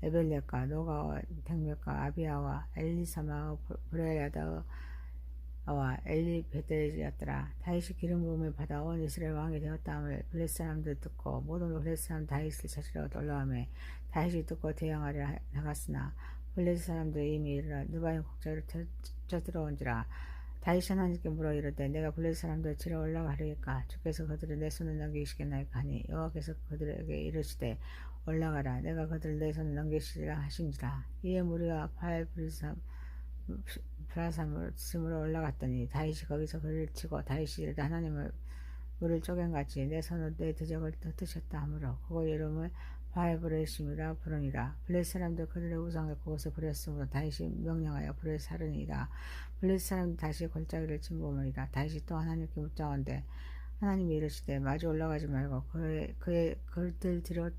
에벨렉과 노가와 댕맥과 아비아와 엘리사마와 브레야다와 엘리베델이었더라. 다윗이 기름 부음을 받아 온 이스라엘 왕이 되었다함을 블레셋 사람들 듣고 모든 블레셋 사람 다윗을 찾으러 올라오매 다윗이 듣고 대항하려 나갔으나 블레셋 사람들이 이미 일어나 느바임 곡장으로 쳐들어온지라. 다윗이 하나님께 물어 이르되 내가 블레셋 사람들을 치러 올라가리까 주께서 그들을 내 손에 넘기시겠나이까 하니 여호와께서 그들에게 이르시되 올라가라. 내가 그들을 내 손에 넘기시리라 하신지라. 이에 무리가 브라삼으로 올라갔더니 다윗이 거기서 그를 치고 다윗이 이르되 하나님을 물을 쪼갠같이 내 손으로 내 대적을 흩으셨다 하므로 그곳 이름을 바알브레심이라 부르니라. 블레셋 사람들 그들의 우상을 그곳에 버렸으므로 다윗이 명령하여 불을 사르니라. 블레셋 사람들 다시 골짜기를 침범하니라. 다윗이 또 하나님께 묻자온대 하나님이 이르시되 마주 올라가지 말고 그들 뒤로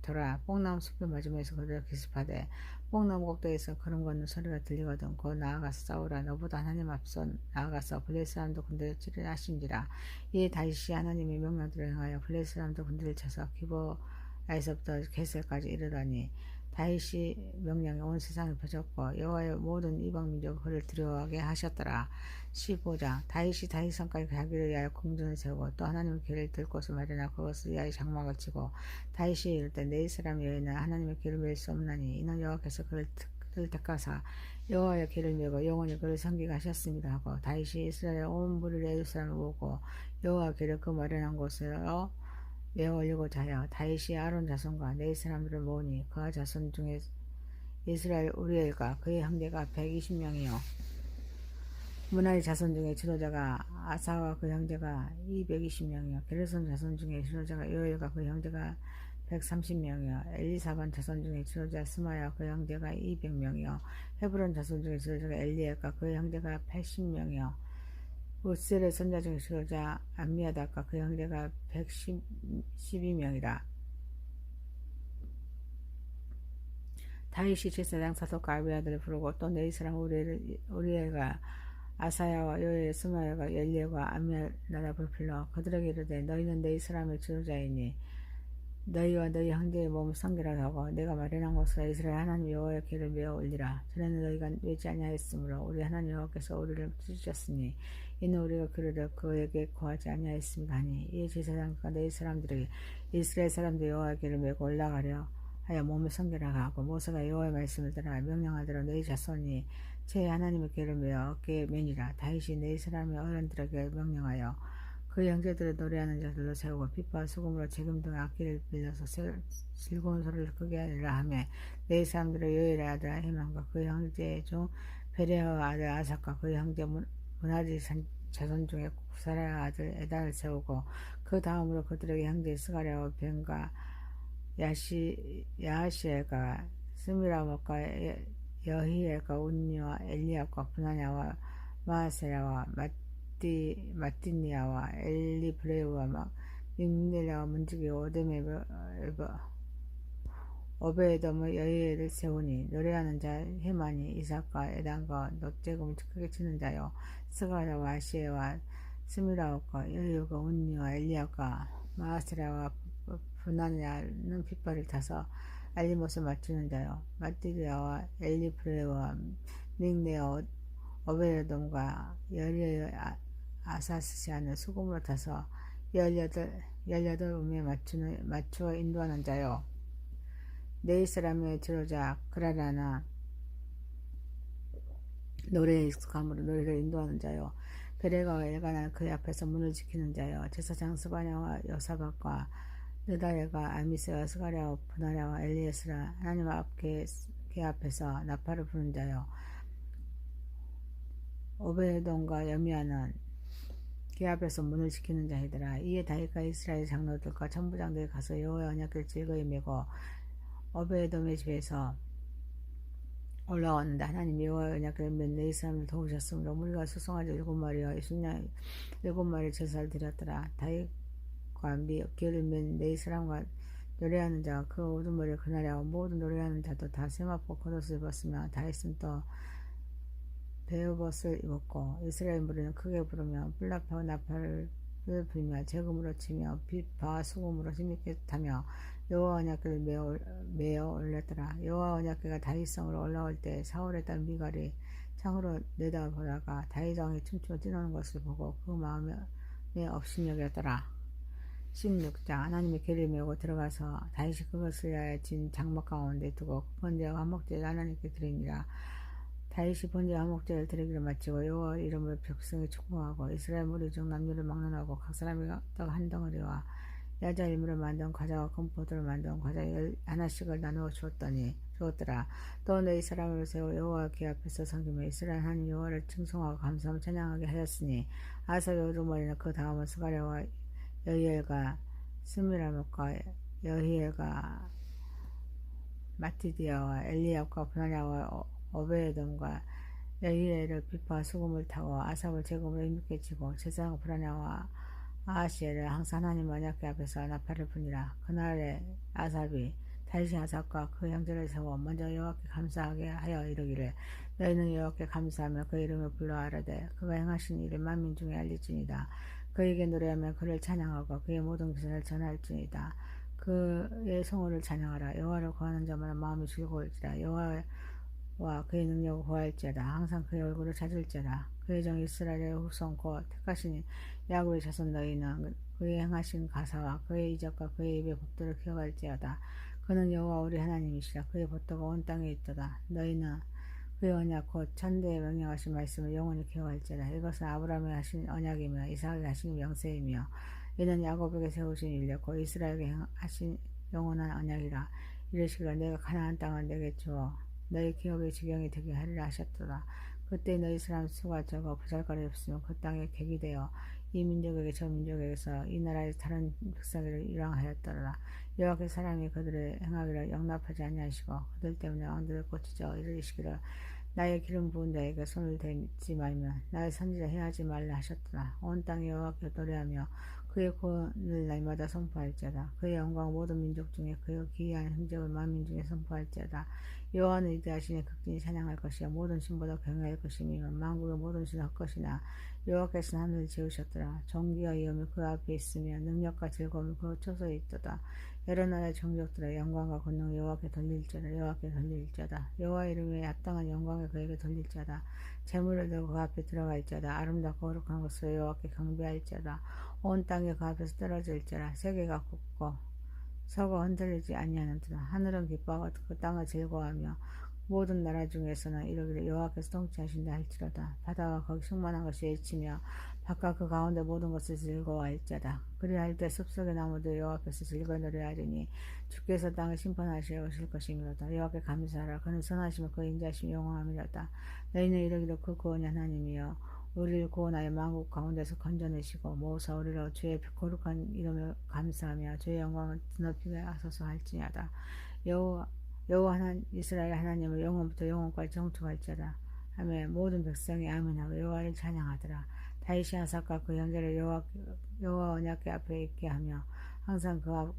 돌아 뽕나무 숲을 맞으면서 그들을 기습하되 뽕나무 꼭대기에서 걸음 걷는 소리가 들리거든 곧 나아가서 싸우라. 너보다 하나님 앞서 나아가서 블레셋 사람들 군대를 치르라 하신지라. 이에 다윗이 하나님의 명령대로 행하여 블레셋 사람들 군대를 쳐서 기브아에서부터 게셀까지 이르더니 다윗이 명령에 온 세상에 퍼졌고 여호와의 모든 이방 민족을 그를 두려워하게 하셨더라. 15장 다윗이 다윗 성까지 가기를 위하여 궁전을 세우고 또 하나님의 길을 들 곳을 마련하고 그것을 위하여 장막을 치고 다윗이 이르되 내 이스라엘 여인은 하나님의 길을 맬 수 없나니 이는 여호와께서 그를 택하사 여호와의 길을 메고 영원히 그를 섬기게 하셨습니다 하고 다윗이 이스라엘 온 무리를 예루살렘을 모으고 여호와 길을 그 마련한 곳으로 메어 올리고자 하여 다윗이 아론 자손과 네 사람들을 모으니 그와 자손 중에 이스라엘 우리엘과 그의 형제가 120명이요 문하리 자손 중에 지도자가 아사와 그 형제가 220명이요 게르손 자손 중에 지도자가 요엘과 그 형제가 130명이요 엘리사반 자손 중에 지도자 스마야 그 형제가 200명이요 헤브론 자손 중에 지도자가 엘리엘과 그 형제가 80명이요 우셀의 손자 중에 지도자 암미아닥과 그 형제가 112명이라. 다윗이 제사장 사독과 아비아들을 부르고 또 네 사람 우리엘과 아사야와 요엘 스마야가 엘리엘과 암미아다답을 불러 그들에게 이르되 너희는 네 사람의 지도자이니 너희와 너희 형제의 몸을 섬기라 하고 내가 마련한 곳으로 이스라엘 하나님 여호와의 길을 메어 올리라. 전에는 너희가 외지 아니하였으므로 우리 하나님 여호와께서 우리를 찢으셨으니 이는 우리가 그를 그에게 구하지 아니하였습니다 하니 이 제사장과 너희 사람들에게 이스라엘 사람들 여호와의 길을 메고 올라가려 하여 몸을 섬기라 하고 모세가 여호와의 말씀을 따라 명령하더라. 너희 자손이 제 하나님의 길을 메어 어깨에 매니라. 다윗이 네 사람의 어른들에게 명령하여 그 형제들을 노래하는 자들로 세우고 빗과 수금으로 재금 등 악기를 빌려서 즐거운 소리를 크게 하리라 하며 네 사람들의 요엘의 아들 헤만과 그 형제 중 베레아의 아들 아삭과 그 형제 문하리 자손 중에 구사라의 아들 에단을 세우고 그 다음으로 그들에게 형제 스가랴와 벤과 야하시엘과 스미라목과 여히엘과 운니와 엘리압과 분하냐와 마하세라와 마띠니아와 엘리브레우와 믹네라와 문지기 오베에돔의 여희엘을 세우니 노래하는 자 헤만이 이삭과 에단과 놋재금을 크게 치는 자요 스가랴와 아시에와 스미라옥과 여희엘과 운니와 엘리압과 마하세라와 분하냐는 핏발을 타서 알리못을 맞추는 자요 마띠니아와 엘리브레우와 믹네와 오베에돔과 여리의 아사스시아는 수금으로 타서 18음에 맞추어 인도하는 자요 네 사람의 지도자 그라라나 노래에 익숙함으로 노래를 인도하는 자요 베레가와 엘가나 그 앞에서 문을 지키는 자요 제사장 스바냐와 여사박과 느다레가 아미스와 스가랴와 분하랴와 엘리에스라 하나님 앞에 앞에서 나팔을 부는 자요 오베에돔과 여미야는 그 앞에서 문을 지키는 자이더라. 이에 다윗과 이스라엘 장로들과 천부장들이 가서 여호와의 언약궤를 즐거이 메고 오베에돔의 집에서 올라왔는데 하나님 여호와의 언약궤를 맨 네 사람을 도우셨으므로 무리가 수송아지 7마리와 순양 7마리 제사를 드렸더라. 다윗과 길을 맨 네 사람과 노래하는 자와 그 우두머리를 그날하고 모든 노래하는 자도 다 세마포 겉옷을 입었으며 다윗은 또 베어벗을 입었고 이스라엘 무리는 크게 부르며 뿔납하고 나팔을 불며 재금으로 치며 빗과 수금으로 힘있게 타며 여호와 언약궤를 메어 올렸더라. 여호와 언약궤가 다윗성으로 올라올 때 사울의 딸 미갈이 창으로 내다보다가 다윗 왕이 춤추어 뛰노는 것을 보고 그 마음에 업신여겼더라. 16장 하나님의 길을 메고 들어가서 다윗이 그것을 위하여 진 장막 가운데 두고 번제와 화목제를 하나님께 드리니라. 다윗이 번제와 화목제를 드리기를 마치고 여호와 이름으로 백성이 축복하고 이스라엘 무리 중 남녀를 막론하고 각 사람이 떡 한 덩어리와 야자임으로 만든 과자와 건포도로 만든 과자 하나씩을 나누어 주었더라. 또 너희 사람을 세워 여호와 궤 앞에서 섬기며 이스라엘 하나님 여호와를 칭송하고 감사하며 찬양하게 하였으니 아삽의 우두머리는 그 다음은 스가랴와 여히엘과 스미라목과 여히엘과 마티디아와 엘리압과 분하냐와 오베에돔과 여히엘을 비파 수금을 타고 아삽을 제금으로 힘있게 치고 제사장 분하냐와 아하시엘을 항상 하나님 언약궤 앞에서 나팔을 부니라. 그날에 아삽이 다시 아삽과 그 형제를 세워 먼저 여호와께 감사하게 하여 이르기를 너희는 여호와께 감사하며 그 이름을 불러 아뢰되 그가 행하신 일을 만민 중에 알릴지니라. 그에게 노래하며 그를 찬양하고 그의 모든 기사를 전할지니라. 그의 성호를 찬양하라. 여호와를 구하는 자마다 마음이 즐거울지라. 여호와와 그의 능력을 구할지어다. 항상 그의 얼굴을 찾을지어다. 그의 종 이스라엘의 후손 곧 택하신 야곱의 자손 너희는 그의 행하신 가사와 그의 이적과 그의 입의 법도를 기억할지어다. 그는 여호와 우리 하나님이시라. 그의 법도가 온 땅에 있도다. 너희는 그의 언약 곧 천대에 명령하신 말씀을 영원히 기억할지어다. 이것은 아브라함에 하신 언약이며 이삭에게 하신 명세이며 이는 야곱에게 세우신 일이었고 이스라엘에게 하신 영원한 언약이라. 이르시기를 내가 가나안 땅을 내게 주어 너희 기업의 지경이 되게 하리라 하셨도다. 그때 너희 사람 수가 적어 보잘것이 없으면 그 땅에 객이 되어 이 민족에게 저 민족에게서 이 나라의 다른 백성을 일왕하였더라. 여호와께 사람이 그들의 행하기를 용납하지 아니하시고 그들 때문에 왕들을 고치져 이르시기를 나의 기름 부은 자에게 손을 대지 말며 나의 선지자 해하지 말라 하셨더라. 온 땅이 여호와께 노래하며 그의 구원을 날마다 선포할지어다. 그의 영광 모든 민족 중에 그의 기이한 행적을 만민 중에 선포할지어다. 여호와는 이대하시니 극진히 찬양할 것이요 모든 신보다 경외할 것이며 만국의 모든 신을 할 것이나 여호와께서 하늘을 지으셨더라. 존귀와 위엄이 그 앞에 있으며 능력과 즐거움이 그 초소에 있도다. 여러 나라의 종족들의 영광과 권능을 여호와께 돌릴지어다. 여호와께 돌릴지어다. 여호와 이름에 합당한 영광을 그에게 돌릴지어다. 재물을 들고 그 앞에 들어갈지어다. 아름답고 거룩한 것으로 여호와께 경배할지어다. 온 땅이 그 앞에서 떨어질지어다. 세계가 굳고 서고 흔들리지 아니하는도다. 하늘은 기뻐하고 그 땅을 즐거워하며 모든 나라 중에서는 이르기를 여호와께서 통치하신다 할지로다. 바다가 거기 충만한 것이 외치며 바깥 그 가운데 모든 것을 즐거워할지어다. 그리할 때 숲속의 나무들 여호와께서 즐거이 노래하리니 주께서 땅을 심판하실 것이미로다. 여호와께 감사하라. 그는 선하시며 그 인자하심이 영원함이로다. 너희는 이르기를 그 구원이 하나님이여 우리를 구원하여 만국 가운데서 건져내시고 모사 우리로 주의 거룩한 이름을 감사하며 주의 영광을 드높이게 하소서 할지니하다. 여호와 이스라엘 하나님을 영원부터 영원까지 정통할지어다 하며 모든 백성이 아멘하고 여호와를 찬양하더라. 다윗이 아삭과 그 형제를 여호와 언약궤 앞에 있게 하며 항상 그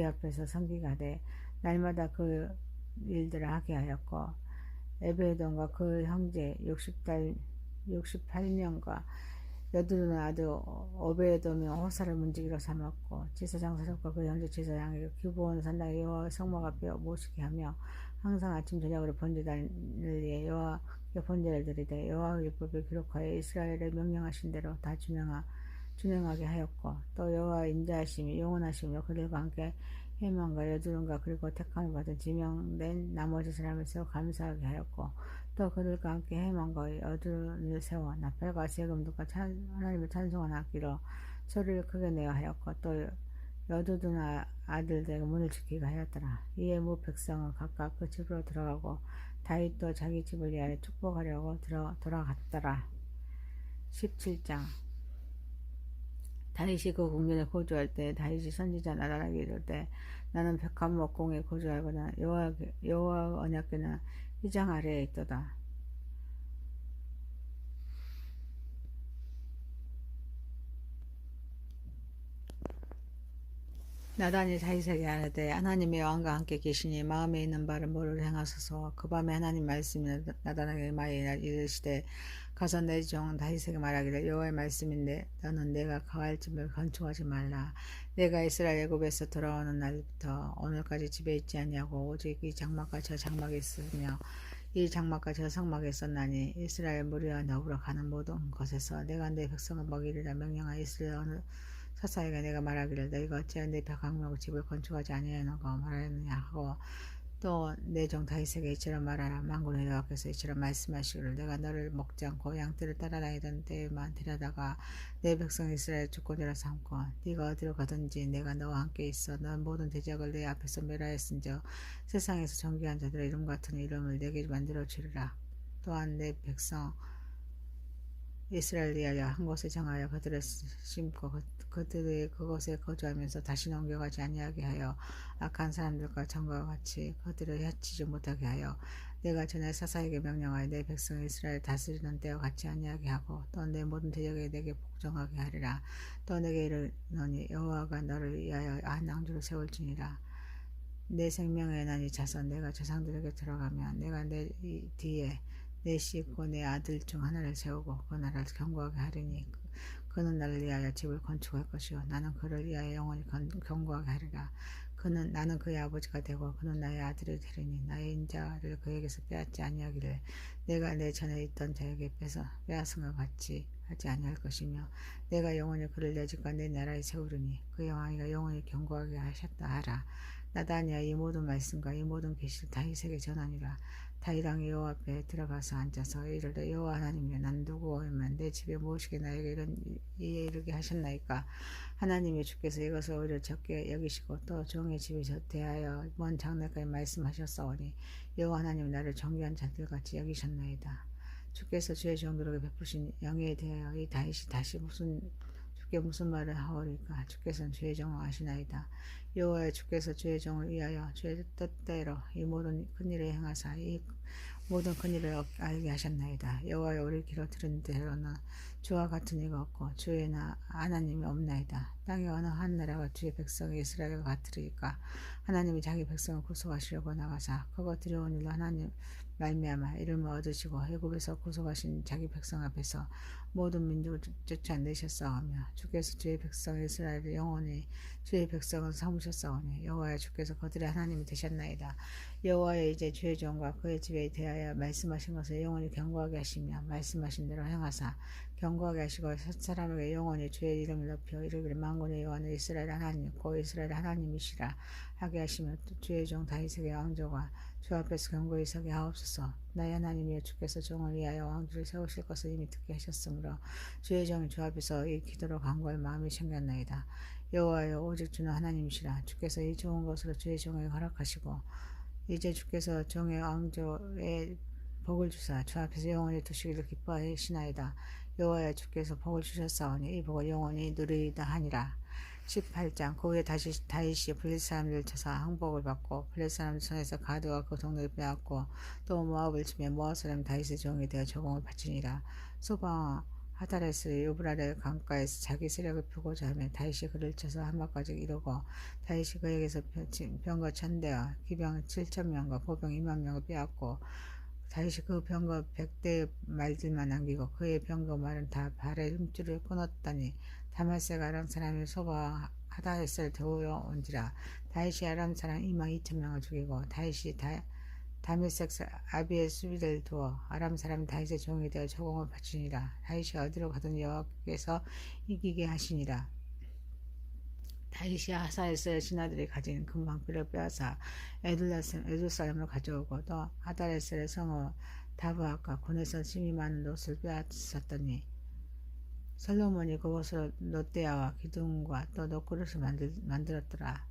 앞에서 섬기게 하되 날마다 그 일들을 하게 하였고 에베돔과 그 형제 68년과 여두둔 아들 오베에돔이 호사를 문지기로 삼았고 제사장 사독과 그 형제 제사장에게 기브온 산당에 여호와 성막 앞에 모시게 하며 항상 아침 저녁으로 번제단을 위해 여호와께 번제를 드리되 여호와의 율법을 기록하여 이스라엘을 명령하신 대로 다 준행하게 하였고 또 여호와의 인자하심이 영원하시며 그들과 함께 해만과 여두둔과 그리고 택함을 받은 지명된 나머지 사람을 세워 감사하게 하였고 또 그들과 함께 해만과 여두둔을 세워 나팔과 세금들과 하나님을 찬송하는 악기로 소리를 크게 내어 하였고 또 여두둔 아들들에게 문을 지키게 하였더라. 이에 무 백성은 각각 그 집으로 들어가고 다윗도 자기 집을 위하여 축복하려고 돌아갔더라. 17장 다윗이 그 궁전에 거주할 때 다윗이 선지자 나단에게 이를 때 나는 백합 목공에 거주하거나 여호와 언약궤는 휘장 아래에 있도다. 나단이 다윗에게 아뢰되 하나님의 왕과 함께 계시니 마음에 있는 바를 뭐를 행하소서. 그 밤에 하나님 말씀이 나단에게 많이 이르시되 가서 내 종 다윗에게 말하기를 여호와의 말씀인데 너는 내가 거할 집을 건축하지 말라. 내가 이스라엘 애굽에서 돌아오는 날부터 오늘까지 집에 있지 아니하고 오직 이 장막과 저 장막에 있으며 이 장막과 저 성막에 있었나니 이스라엘 무리와 더불어 가는 모든 곳에서 내가 내 백성을 먹이리라 명령하여 이스라엘 어느 사사에게 내가 말하기를 너희가 어찌하여 내 백악명 집을 건축하지 아니하는가 말하느냐 하고 또 내 종 다윗에게 이처럼 말하라. 만군의 여호와께서 이처럼 말씀하시기를 내가 너를 먹지 않고 양떼를 따라다니던 때에만 데려다가 내 백성 이스라엘 주권이라 삼고 네가 어디로 가든지 내가 너와 함께 있어 넌 모든 대적을 내 앞에서 멸하였은즉 세상에서 존귀한 자들의 이름 같은 이름을 내게 만들어 주리라. 또한 내 백성 이스라엘 위하여 한 곳에 정하여 그들을 심고 그들이 그곳에 거주하면서 다시 넘겨가지 아니하게 하여 악한 사람들과 전과 같이 그들을 해치지 못하게 하여 내가 전에 사사에게 명령하여 내 백성 이스라엘 다스리는 때와 같이 아니하게 하고 또 내 모든 대적에 내게 복종하게 하리라. 또 내게 이르노니 여호와가 너를 위하여 한 왕조를 세울지니라. 내 생명의 난이 자선 내가 조상들에게 들어가면 내가 내 뒤에 내 씨 있고 내 아들 중 하나를 세우고 그 나라를 견고하게 하리니 그는 나를 위하여 집을 건축할 것이요 나는 그를 위하여 영원히 견고하게 하리라. 나는 그의 아버지가 되고 그는 나의 아들이 되리니 나의 인자를 그에게서 빼앗지 아니하기를 내가 내 전에 있던 자에게 빼앗은 것 같이 하지 아니할 것이며 내가 영원히 그를 내 집과 내 나라에 세우리니 그의 왕위가 영원히 견고하게 하셨다 하라. 나다니아 이 모든 말씀과 이 모든 계시를 다윗에게 전하니라. 다윗 왕이 여호와 앞에 들어가서 앉아서 이르되 여호와 하나님이여 난 누구오면 내 집에 무엇이게 나에게 이런 이에 이르게 하셨나이까. 하나님이 주께서 이것을 오히려 적게 여기시고 또 종의 집에 대하여 먼 장래까지 말씀하셨사오니 여호와 하나님 나를 존귀한 자들같이 여기셨나이다. 주께서 주의 종들에게 베푸신 영예에 대하여 이 다윗이 다시 주께 무슨 말을 하오리까. 주께서는 주의 종을 아시나이다. 여호와여 주께서 주의 종을 위하여 주의 뜻대로 이 모든 큰일을 행하사 이 모든 큰일을 알게 하셨나이다. 여호와여 우리 귀로 들은 대로는 주와 같은 이가 없고 주의 하나님이 없나이다. 땅의 어느 한 나라가 주의 백성 이스라엘과 같으리까. 하나님이 자기 백성을 구속하시려고 나가사 그거 두려운 일로 하나님 말미암아 이름을 얻으시고 애굽에서 구속하신 자기 백성 앞에서 모든 민족을 쫓아내셨사오며 주께서 주의 백성 이스라엘을 영원히 주의 백성을 삼으셨사오니 여호와여 주께서 그들의 하나님이 되셨나이다. 여호와여 이제 주의 종과 그의 집에 대하여 말씀하신 것을 영원히 견고하게 하시며 말씀하신 대로 행하사 견고하게 하시고 사람에게 영원히 주의 이름을 높여 이르기를 만군의 여호와는 이스라엘 하나님 곧 이스라엘 하나님이시라 하게 하시며 주의 종 다윗에게 왕조가 주 앞에서 견고히 서게 하옵소서. 나의 하나님이여 주께서 종을 위하여 왕조를 세우실 것을 이미 듣게 하셨으므로 주의 종이 주 앞에서 이 기도로 간구할 마음이 생겼나이다. 여호와여 오직 주는 하나님이시라. 주께서 이 좋은 것으로 주의 종에게 허락하시고 이제 주께서 종의 왕조에 복을 주사 주 앞에서 영원히 두시기를 기뻐하시나이다. 여호와여 주께서 복을 주셨사오니 이 복을 영원히 누리이다 하니라. 18장 그 후에 다시 다윗이 블레셋 사람들을 쳐서 항복을 받고 블레셋 사람들 손에서 가드와 그 동네를 빼앗고 또 모압을 치며 모압 사람 다윗의 종이 되어 조공을 바치니라. 소방 하다레스 유브라데 강가에서 자기 세력을 펴고자 하며 다윗이 그를 쳐서 한마까지 이르고 다윗이 그에게서 병거 1000대와 기병 7000명과 보병 20000명을 빼앗고 다윗이 그 병거 100대의 말들만 남기고 그의 병거 말은 다 발의 힘줄을 끊었다니 다말색 아람 사람이 소바 하다에스를 도우러 온지라. 다윗이 아람 사람 22,000명을 죽이고 다윗이 다메섹 아비의 수비를 두어 아람 사람 다윗의 종이 되어 조공을 바치니라. 다윗이 어디로 가든 여호와께서 이기게 하시니라. 다윗이 하사에스의 신하들이 가진 금방피를 빼앗아 에둘살렘으로 가져오고 또 하다레셀의 성읍 다브아과 군에서 심이 많은 롯을 빼앗았더니 솔로몬이 그곳으로 롯데야와 기둥과 또 놋그릇을 만들었더라.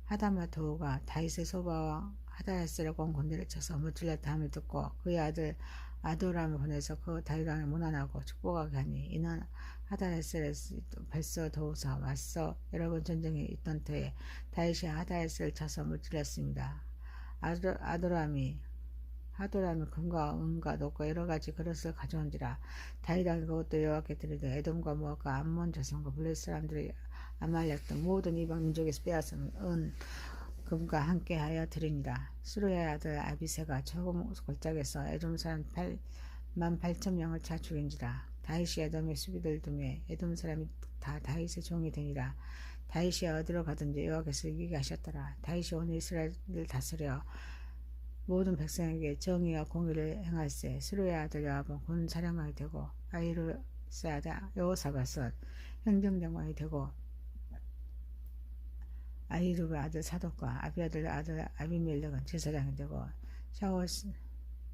하다마 도우가 다윗의 소바왕 하다레셀의 온 군대를 쳐서 무찔러 담을 듣고 그의 아들 아도람을 보내서 그 다윗왕을 문안하고 축복하게 하니 이는 하다레셀에 벌써 도우사 맞서 여러 번 전쟁이 있던 때에 다윗이 하다레셀을 쳐서 무찔렀습니다. 하도람이 금과 은과 녹과 여러 가지 그릇을 가져온지라. 다윗왕이 그것도 여호와께 드리되 에돔과 모압과 암몬 자손과 블레셋 사람들이 아말렉 등 모든 이방 민족에서 빼앗은 은 금과 함께하여 드리니라. 수르의 아들 아비새가 저금 골짜기에서 에돔 사람 18,000명을 차 죽인지라. 다윗이 에돔의 수비들 두매 에돔 사람이 다 다윗의 종이 되니라. 다윗이 어디로 가든지 여호와께서 이기게 하셨더라. 다윗이 온 이스라엘을 다스려 모든 백성에게 정의와 공의를 행할세. 수르의 아들 요압은 군 사령관이 되고 아히루스의 아들 여호사밧은 행정장관이 되고 아히루의 아들 사독과 아비아들의 아들 아비멜렉은 제사장이 되고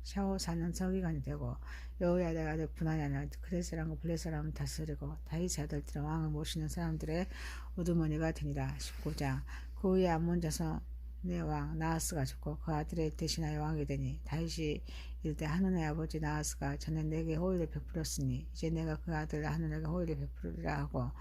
샤오사는 서기관이 되고 여호야다의 아들 분하냐는 그렛 사람과 블렛 사람을 다스리고 다윗의 아들들은 왕을 모시는 사람들의 우두머니가 되니라. 19장. 그 후에 암몬 자손의 왕 나하스가 죽고 그 아들의 대신하여 왕이 되니 다윗이 이르되 하눈의 아버지 나하스가 전에 내게 호의를 베풀었으니 이제 내가 그 아들 하눈에게 호의를 베풀으리라 하고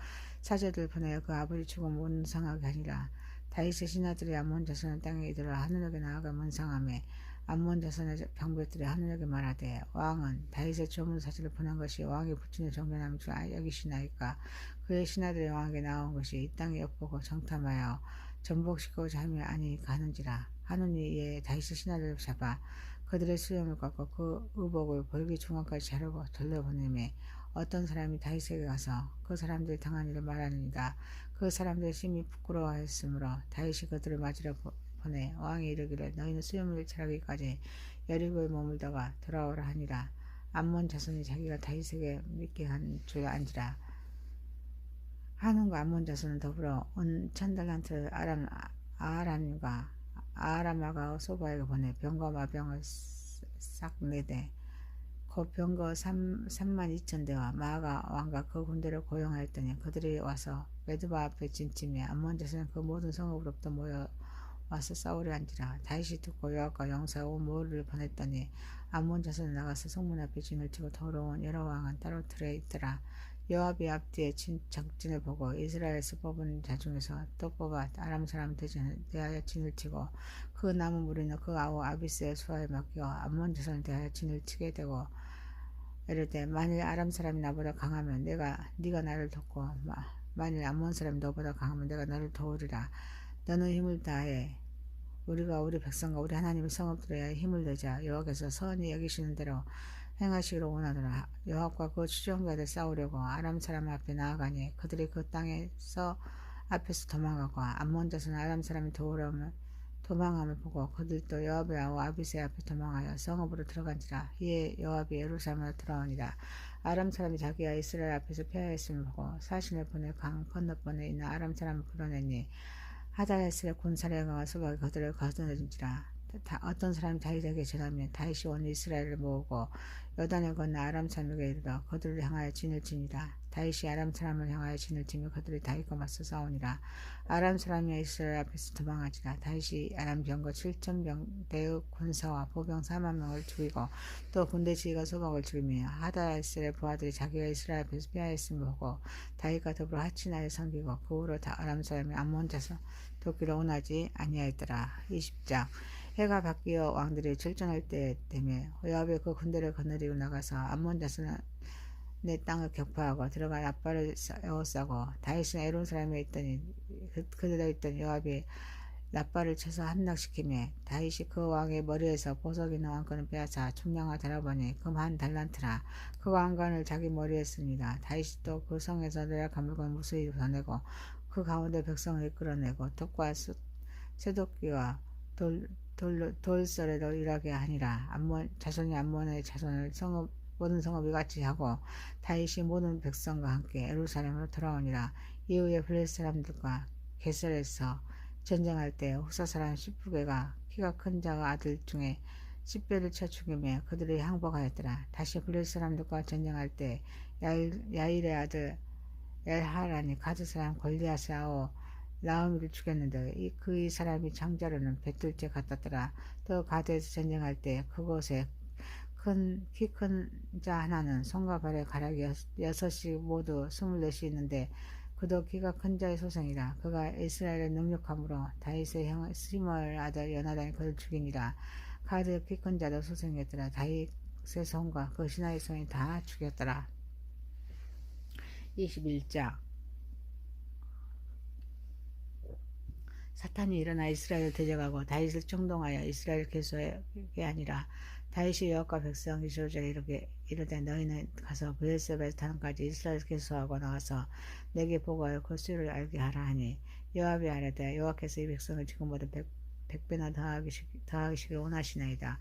사제들 보내어 그 아버지 죽음 문상하게 하니라. 다윗의 신하들이 암몬 자손의 땅에 이르러 하눈에게 나아가 문상하며 암몬 자손의 병부들이 하늘에게 말하되 왕은 다윗의 조문 사실을 보낸 것이 왕이 붙이는 정견함인 줄 여기시나이까. 그의 신하들이 왕에게 나온 것이 이 땅에 엿보고 정탐하여 전복시키고자 하며 아니 가는지라. 하느니 이에 다윗의 신하들을 잡아 그들의 수염을 꺾고 그 의복을 벌기 중간까지 자르고 돌려보내매 어떤 사람이 다윗에게 가서 그 사람들이 당한 일을 말하니이다. 그 사람들이 심히 부끄러워하였으므로 다윗이 그들을 맞으려 보내 왕이 이르기를 너희는 수염을 자라기까지 여리고에 머물다가 돌아오라 하니라. 암몬 자손이 자기가 다윗에게 믿게 한 줄 안지라. 하눈과 암몬 자손은 더불어 온 1000달란트를 아람과 아람아가 소바에게 보내 병과 마병을 싹 내되 곧 병거 32,000대와 마아가 왕과 그 군대를 고용하였더니 그들이 와서 메드바 앞에 진침해 암몬 자손은 그 모든 성읍으로부터 모여 와서 싸우려 한지라. 다윗이 듣고 요압과 용사 온 모을을 보냈더니 암몬 자손이 나가서 성문 앞에 진을 치고 더러운 여러 왕은 따로 틀에 있더라. 요압이 앞뒤에 작진을 보고 이스라엘에서 뽑은 자 중에서 또 뽑아 아람 사람 대하여 진을 치고 그 남은 무리는 그 아우 아비스의 수하에 맡겨 암몬 자손에 대하여 진을 치게 되고 이르되 만일 아람 사람이 나보다 강하면 네가 나를 돕고 만일 암몬 사람이 너보다 강하면 내가 너를 도우리라. 너는 힘을 다해 우리가 우리 백성과 우리 하나님의 성읍들에 힘을 내자. 여호와께서 선히 여기시는 대로 행하시기를 원하노라. 요압과 그 추종자들 싸우려고 아람 사람 앞에 나아가니 그들이 그 땅에서 앞에서 도망가고 암몬 자손 아람 사람이 도망함을 보고 그들도 요압의 아우 아비세 앞에 도망하여 성읍으로 들어간지라. 이에 요압이 예루살렘으로 들어오니라. 아람 사람이 자기가 이스라엘 앞에서 패하였음을 보고 사신을 보내 강 건너편에 있는 아람 사람을 불러내니 하다야스의 군사령관과 소박이 그들을 거두는지라. 어떤 사람이 다윗에게 전하면 다윗이 온 이스라엘을 모으고 요단을 건너 아람 사람에게 이르러 그들을 향하여 진을 치니라. 다윗이 아람 사람을 향하여 진을 치며 그들이 다윗과 맞서 싸우니라. 아람 사람이 이스라엘 앞에서 도망하지라. 다윗이 아람 병거 7,000대의 군사와 보병 40,000명을 죽이고 또 군대 지휘가 소박을 죽이며 하다야스의 부하들이 자기가 이스라엘 앞에서 피하였음을 보고 다윗과 더불어 하친하여 섬기고 그 후로 아람 사람이 암몬 자손 돕기를 원하지 아니하였더라. 20장. 해가 바뀌어 왕들이 출전할 때 되매 요압이 그 군대를 거느리고 나가서 암몬 자손의 땅을 격파하고 들어가 납발을 에워싸고 다윗은 에론 사람에 있더니 그들에 있던 요압이 납발을 쳐서 함락시키며 다윗이 그 왕의 머리에서 보석 있는 왕관을 빼앗아 중량화 달아보니 금 1달란트라. 그 왕관을 자기 머리에 씁니다. 다윗이 또 그 성에서 내락한 물건을 무수히 보내고 그 가운데 백성을 이끌어내고 덕과 쇠도끼와 돌설에도 일하게 하니라. 자손이 암몬의 자손을 모든 성읍이 같이 하고 다윗이 모든 백성과 함께 예루살렘으로 돌아오니라. 이후에 블레셋 사람들과 게셀에서 전쟁할 때 후사 사람 10부개가 키가 큰 자가 아들 중에 10배를 쳐 죽이며 그들이 항복하였더라. 다시 블레셋 사람들과 전쟁할 때 야일의 아들 엘하란이 가드 사람 골리앗을 아오 나오미를 죽였는데 이 사람이 장자로는 백둘째 같았더라. 또 가드에서 전쟁할 때 그곳에 키 큰 자 하나는 손과 발에 가락이 6이 모두 24이 있는데 그도 키가 큰 자의 소생이라. 그가 이스라엘의 능력함으로 다윗의 형 스리멀 아들 요나단이 그를 죽이니라. 가드 키 큰 자도 소생이었더라. 다윗의 손과 그 신하의 손이 다 죽였더라. 21장. 사탄이 일어나 이스라엘을 데려가고 다윗을 총동하여 이스라엘을 괴수하게 하니라. 다윗이 여호와과 백성 이스라엘에게 이르되 너희는 가서 브엘세바에서 다른까지 이스라엘을 괴수하고 나와서 내게 보고하여 그 수를 알게 하라 하니 요압이 아뢰되 여호와께서 이 백성을 지금보다 100배나 더하시기를 원하시나이다.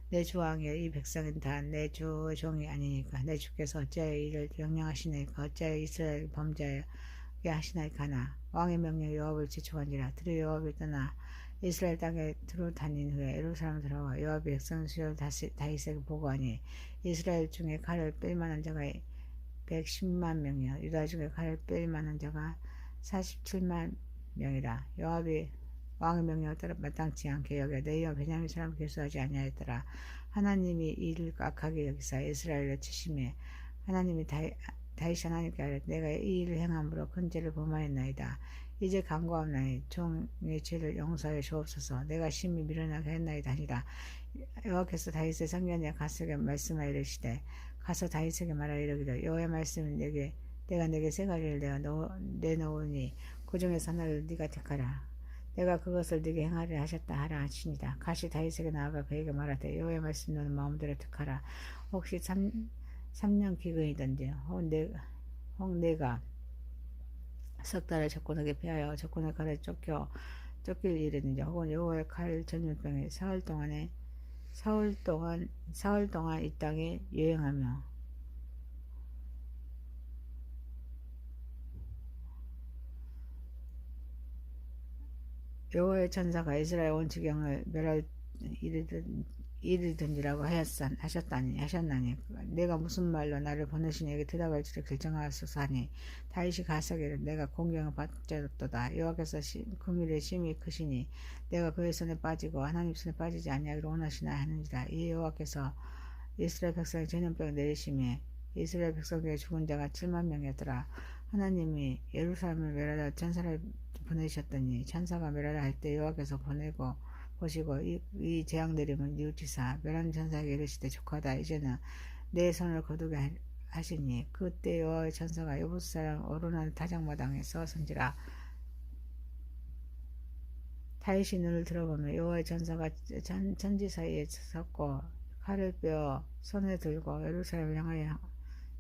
내 주왕이여 이 백성은 다 내 주 종이 아니니까 내 주께서 어찌하여 이를 명령하시나이까. 어찌하여 이스라엘 범죄하게 죽게 하시나이까나 왕의 명령 요압을 지촉한지라. 들여 요압이 떠나 이스라엘 땅에 두루 다닌 후에 예루살렘 들어와 요압이 백성 수요를 다윗에게 보고하니 이스라엘 중에 칼을 뺄 만한 자가 110만 명이요 유다 중에 칼을 뺄 만한 자가 47만 명이라. 요압이 왕의 명령을 따라 마땅치 않게 여겨 레위와 베냐민 사람 계수하지 아니하였더라. 하나님이 이를 악하게 여기사 이스라엘을 치심해 하나님이 다윗 하나님께 아뢰 내가 이 일을 행함으로 큰 죄를 범하였나이다. 이제 간구하옵나니 종의 죄를 용서하여 주옵소서. 내가 심히 미련하게 했나이다 하니라. 여호와께서 다윗의 성전에 가서에게 말씀하여 이르시되 가서 다윗에게 말하여 이르기를 여호와의 말씀은 내가 내게 세 가지를 내놓으니 그 중에서 하나를 네가 택하라. 내가 그것을 네게 행하려 하셨다 하라 하시니라. 가시 다윗에게 나아가 그에게 말하되 여호와의 말씀 너는 마음대로 택하라. 혹시 3년 기근이든지 혹 내가 석 달을 적군에게 패하여 적군의 칼에 쫓길 일이든지 혹은 여호와의 칼 전염병이 사흘 동안 이 땅에 유행하며 여호와의 천사가 이스라엘 온 지경을 멸할 일이든지라고 하셨나니 내가 무슨 말로 나를 보내시니 에게 대답할지를 결정하소서 하니 다윗이 가서기를 내가 공경을 받았도다. 여호와께서 긍휼이 심히 크시니 내가 그의 손에 빠지고 하나님 손에 빠지지 아니하기를 원하시나 하는지라. 이 여호와께서 이스라엘 백성의 전염병을 내리심에 이스라엘 백성 중에 죽은 자가 7만 명이었더라. 하나님이 예루살렘을 멸하려 천사를 보내셨더니 천사가 멸하려 할 때 여호와께서 보시고 이 재앙 내림을 뉘우치사 멸한 천사에게 이르시되 족하다. 이제는 내 손을 거두게 하시니 그때 여호와의 천사가 여부스 사람 어루난 타작마당에 서선지라. 다윗이 눈을 들어보며 여호와의 천사가 천지 사이에 섰고 칼을 빼어 손에 들고 예루살렘을 향하여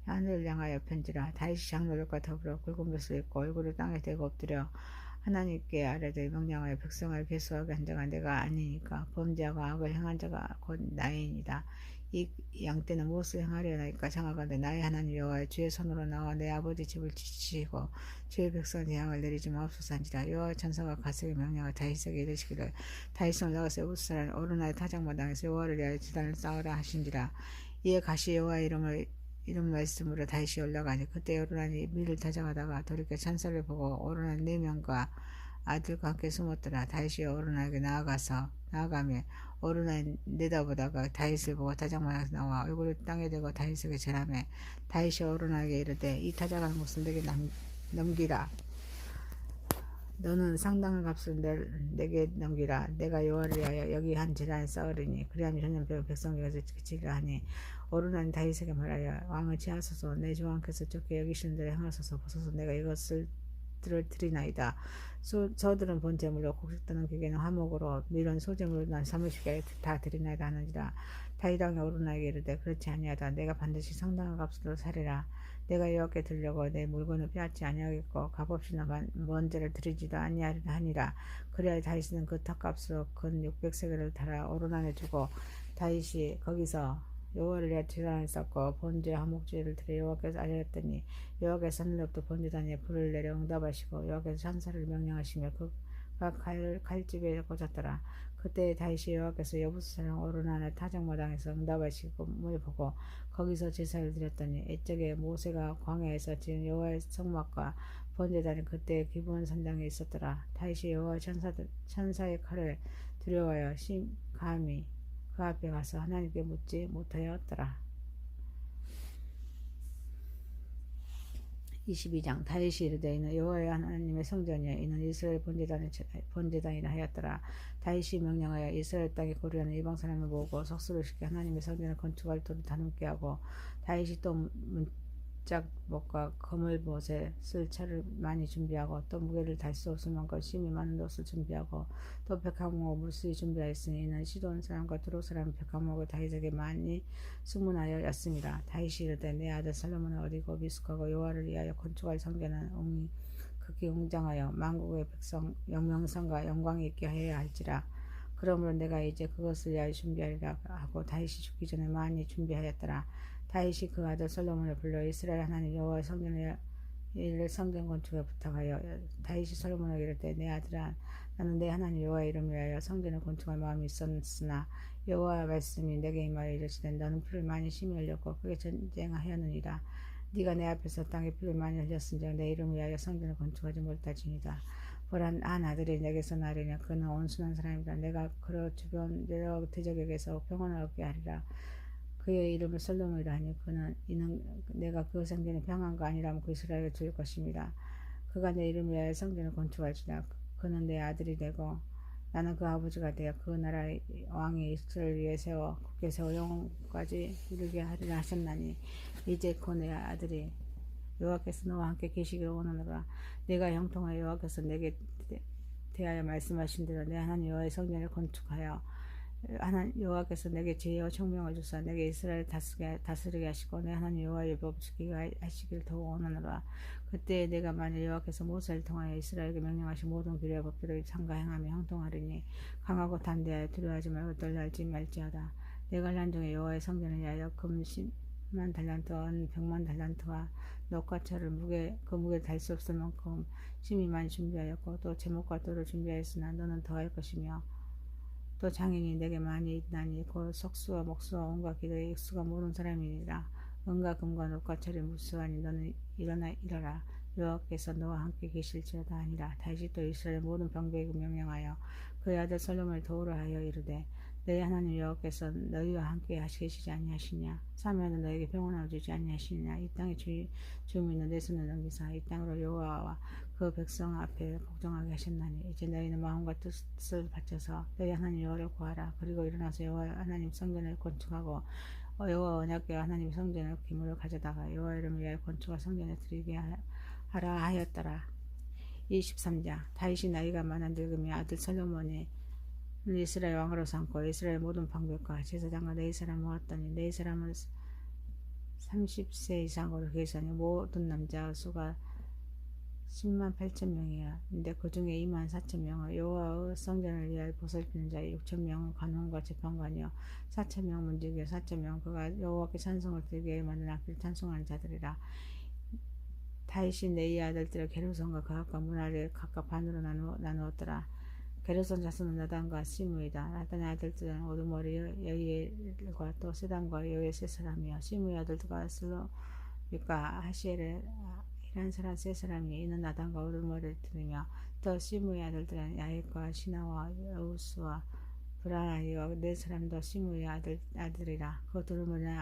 하늘을 향하여 편지라. 다윗이 장로들과 더불어 굵은 돛을 입고 얼굴을 땅에 대고 엎드려 하나님께 아뢰되 명령하여 백성을 계수하게 한 자가 내가 아니니까 범죄하고 악을 행한 자가 곧 나이니이다. 이 양떼는 무엇을 행하려나이까 장하건대 나의 하나님 여호와의 주의 손으로 나와 내 아버지 집을 지치시고 주의 백성 재앙을 내리지 마옵소서 한지라. 여호와의 천사가 가세게 명령하여 다윗에게 이르시기를 다윗은 올라가서 여부스 사람 어루나의 타작마당에서 여호와를 위하여 지단을 쌓으라 하신지라. 이에 가시 여호와의 이름 말씀으로 다윗이 올라가니 그때 어루난이 밀을 타작하다가 돌이켜 천사를 보고 어루난 4명과 아들과 함께 숨었더라. 다윗이 어루난에게 나아가며 어루난이 내다보다가 다윗을 보고 타작마당에서 나와 얼굴을 땅에 대고 다윗에게 절하며 다윗이 어루난에게 이르되 이 타작하는 것을 내게 넘기라. 너는 상당한 값을 내게 넘기라. 내가 여호와를 위하여 여기 한 재단을 쌓으리니 그리하면 전염병 백성 중에서 그치리라 하니 어루난이 다윗에게 말하여 왕을 취하소서. 내 주왕께서 좋게 여기시는 대로 행하소서. 보소서 내가 이것을 드리나이다. 저들은 본제물로 곡식 뜨는 기계는 화목으로 밀은 소제물로 난 30개 다 드리나이다 하는지라. 다윗 왕이 어루나에게 이르되 그렇지 아니하다. 내가 반드시 상당한 값으로 사리라. 내가 여호와께 드리려고 내 물건을 빼앗지 아니하겠고 값없이나 먼저를 드리지도 아니하리라 하니라. 그래야 다윗은 그 턱값으로 근 600세겔을 달아 어루난에 주고 다윗이 거기서 여호와를 위하여 제단을 쌓고 번제 화목제를 드려 여호와께서 아뢰었더니 여호와께서 하늘로부터 번제단에 불을 내려 응답하시고 여호와께서 천사를 명령하시며 그가 칼집에 꽂았더라. 그때 다윗이 여호와께서 여부스 사람 어루난의 타작마당에서 응답하시고 보고 거기서 제사를 드렸더니 이쪽에 모세가 광야에서 지은 여호와의 성막과 번제단이 그때 기브온 산당에 있었더라. 다윗이 여호와의 천사의 칼을 두려워하여 감히 그 앞에 가서 하나님께 묻지 못하였더라. 22장 다윗이 이르되 이는 여호와의 하나님의 성전이여 이는 이스라엘 번제단이라 하였더라. 다윗이 명령하여 이스라엘 땅에 거류하는 이방 사람을 모으고 속수를 시켜 하나님의 성전을 건축할 돌을 다듬게 하고 다윗이 또 문짝봇과 거물봇에 쓸 차를 많이 준비하고 또 무게를 달 수 없을 만큼 심히 많은 옷을 준비하고 또 백합목 물수이 준비하였으니 이는 시돈 사람과 두로 사람 백합목을 다윗에게 많이 수문하였습니다. 다윗이 이르되 내 아들 솔로몬은 어리고 미숙하고 여호와를 위하여 건축할 성전은 극히 웅장하여 만국의 백성 영명성과 영광이 있게 해야 할지라. 그러므로 내가 이제 그것을 위하여 준비하리라 하고 다윗이 죽기 전에 많이 준비하였더라. 다윗이 그 아들 솔로몬을 불러 이스라엘 하나님 여호와의 성전을 이를 성전 건축에 부탁하여 다윗이 솔로몬에게 이르되 내 아들아 나는 내 하나님 여호와의 이름을 위하여 성전을 건축할 마음이 있었으나 여호와의 말씀이 내게 임하여 이르시되 너는 피를 많이 심히 흘렸고 크게 전쟁하였느니라. 네가 내 앞에서 땅에 피를 많이 흘렸은즉 내 이름을 위하여 성전을 건축하지 못할지니라. 보라 한 아들이 내게서 나리냐 그는 온순한 사람이다. 내가 그로 주변 여러 대적에게서 평안을 얻게 하리라. 그의 이름을 솔로몬이라 하니 이는 내가 그 성전이 평안가 아니라면 그 이스라엘을 줄 것입니다. 그가 내 이름을 위하여 성전을 건축할지라. 그는 내 아들이 되고 나는 그 아버지가 되어 그 나라의 왕이 이스라엘을 위해 세워 굳게 세워 영원까지 이르게 하리라 하셨나니 이제 그 내 아들이 여호와께서 너와 함께 계시기를 원하노라. 내가 형통하여 여호와께서 내게 대하여 말씀하신 대로 내 하나님 여호와의 성전을 건축하여 하나님 여호와께서 내게 지혜와 총명을 주사 내게 이스라엘을 다스리게 하시고 내 하나님 여호와의 율법을 지키게 하시기를 더욱 원하노라. 그때 내가 만일 여호와께서 모세를 통하여 이스라엘에게 명령하신 모든 규례와 법들을 삼가 행하며 형통하리니 강하고 담대하여 두려워하지 말고 떨려하지 말지어다. 내가 난중에 여호와의 성전을 위하여 금 10만 달란트와 은 100만 달란트와 녹과 철을 그 무게를 달 수 없을 만큼 심히 많이 준비하였고 또 제목과 돌을 준비하였으나 너는 더할 것이며 또 장인이 내게 많이 있나니 곧 석수와 목수와 온갖 기도에 익수가 모르는 사람이니라. 은과 금과 녹과 철이 무수하니 너는 일어라 여호와께서 너와 함께 계실지어다 하니라. 다시 또 이스라엘 모든 병거에게 명령하여 그의 아들 솔로몬을 도우라 하여 이르되 너희 하나님 여호와께서 너희와 함께 계시지 아니하시냐. 사면은 너에게 평안을 주지 아니하시느냐. 이 땅의 주민은 내 손을 넘기사 이 땅으로 여호와와 그 백성 앞에 복종하게 하셨나니 이제 너희는 마음과 뜻을 바쳐서 너희 하나님 여호와를 구하라. 그리고 일어나서 여호와 하나님 성전을 건축하고 여호와 언약궤 하나님 성전을 기물을 가져다가 여호와 이름을 위하여 건축할 성전에 드리게 하라 하였더라. 23장 다윗이 나이가 많아 늙으며 아들 솔로몬이 이스라엘 왕으로 삼고 이스라엘 모든 방백과 제사장과 네 사람 모았더니 네 사람은 30세 이상으로 계산해 모든 남자 수가 10만 8천 명이야. 근데 그 중에 2만 4천 명은 여호와의 성전을 위하여 보살피는 자 6천 명은 관원과 재판관이요 4천 명 문지기요 4천 명 그가 여호와께 찬송을 들게 만든 악기를 찬송하는 자들이라. 다윗이 네 아들들을 게르손과 그압과 문하를 각각 반으로 나누었더라. 게르손 자손은 나단과 시므이다. 나단의 아들들은 오두머리 여이엘과 또 세단과 여의 세 사람이요 시므의 아들들과 슬로믹과 하시엘의 이란 사람 세 사람이 이는 나단과 오두머리를 들으며 또 시므의 아들들은 야헷과 시나와 여우스와 브라나이와 네 사람도 시므의 아들이라. 그 두루머리는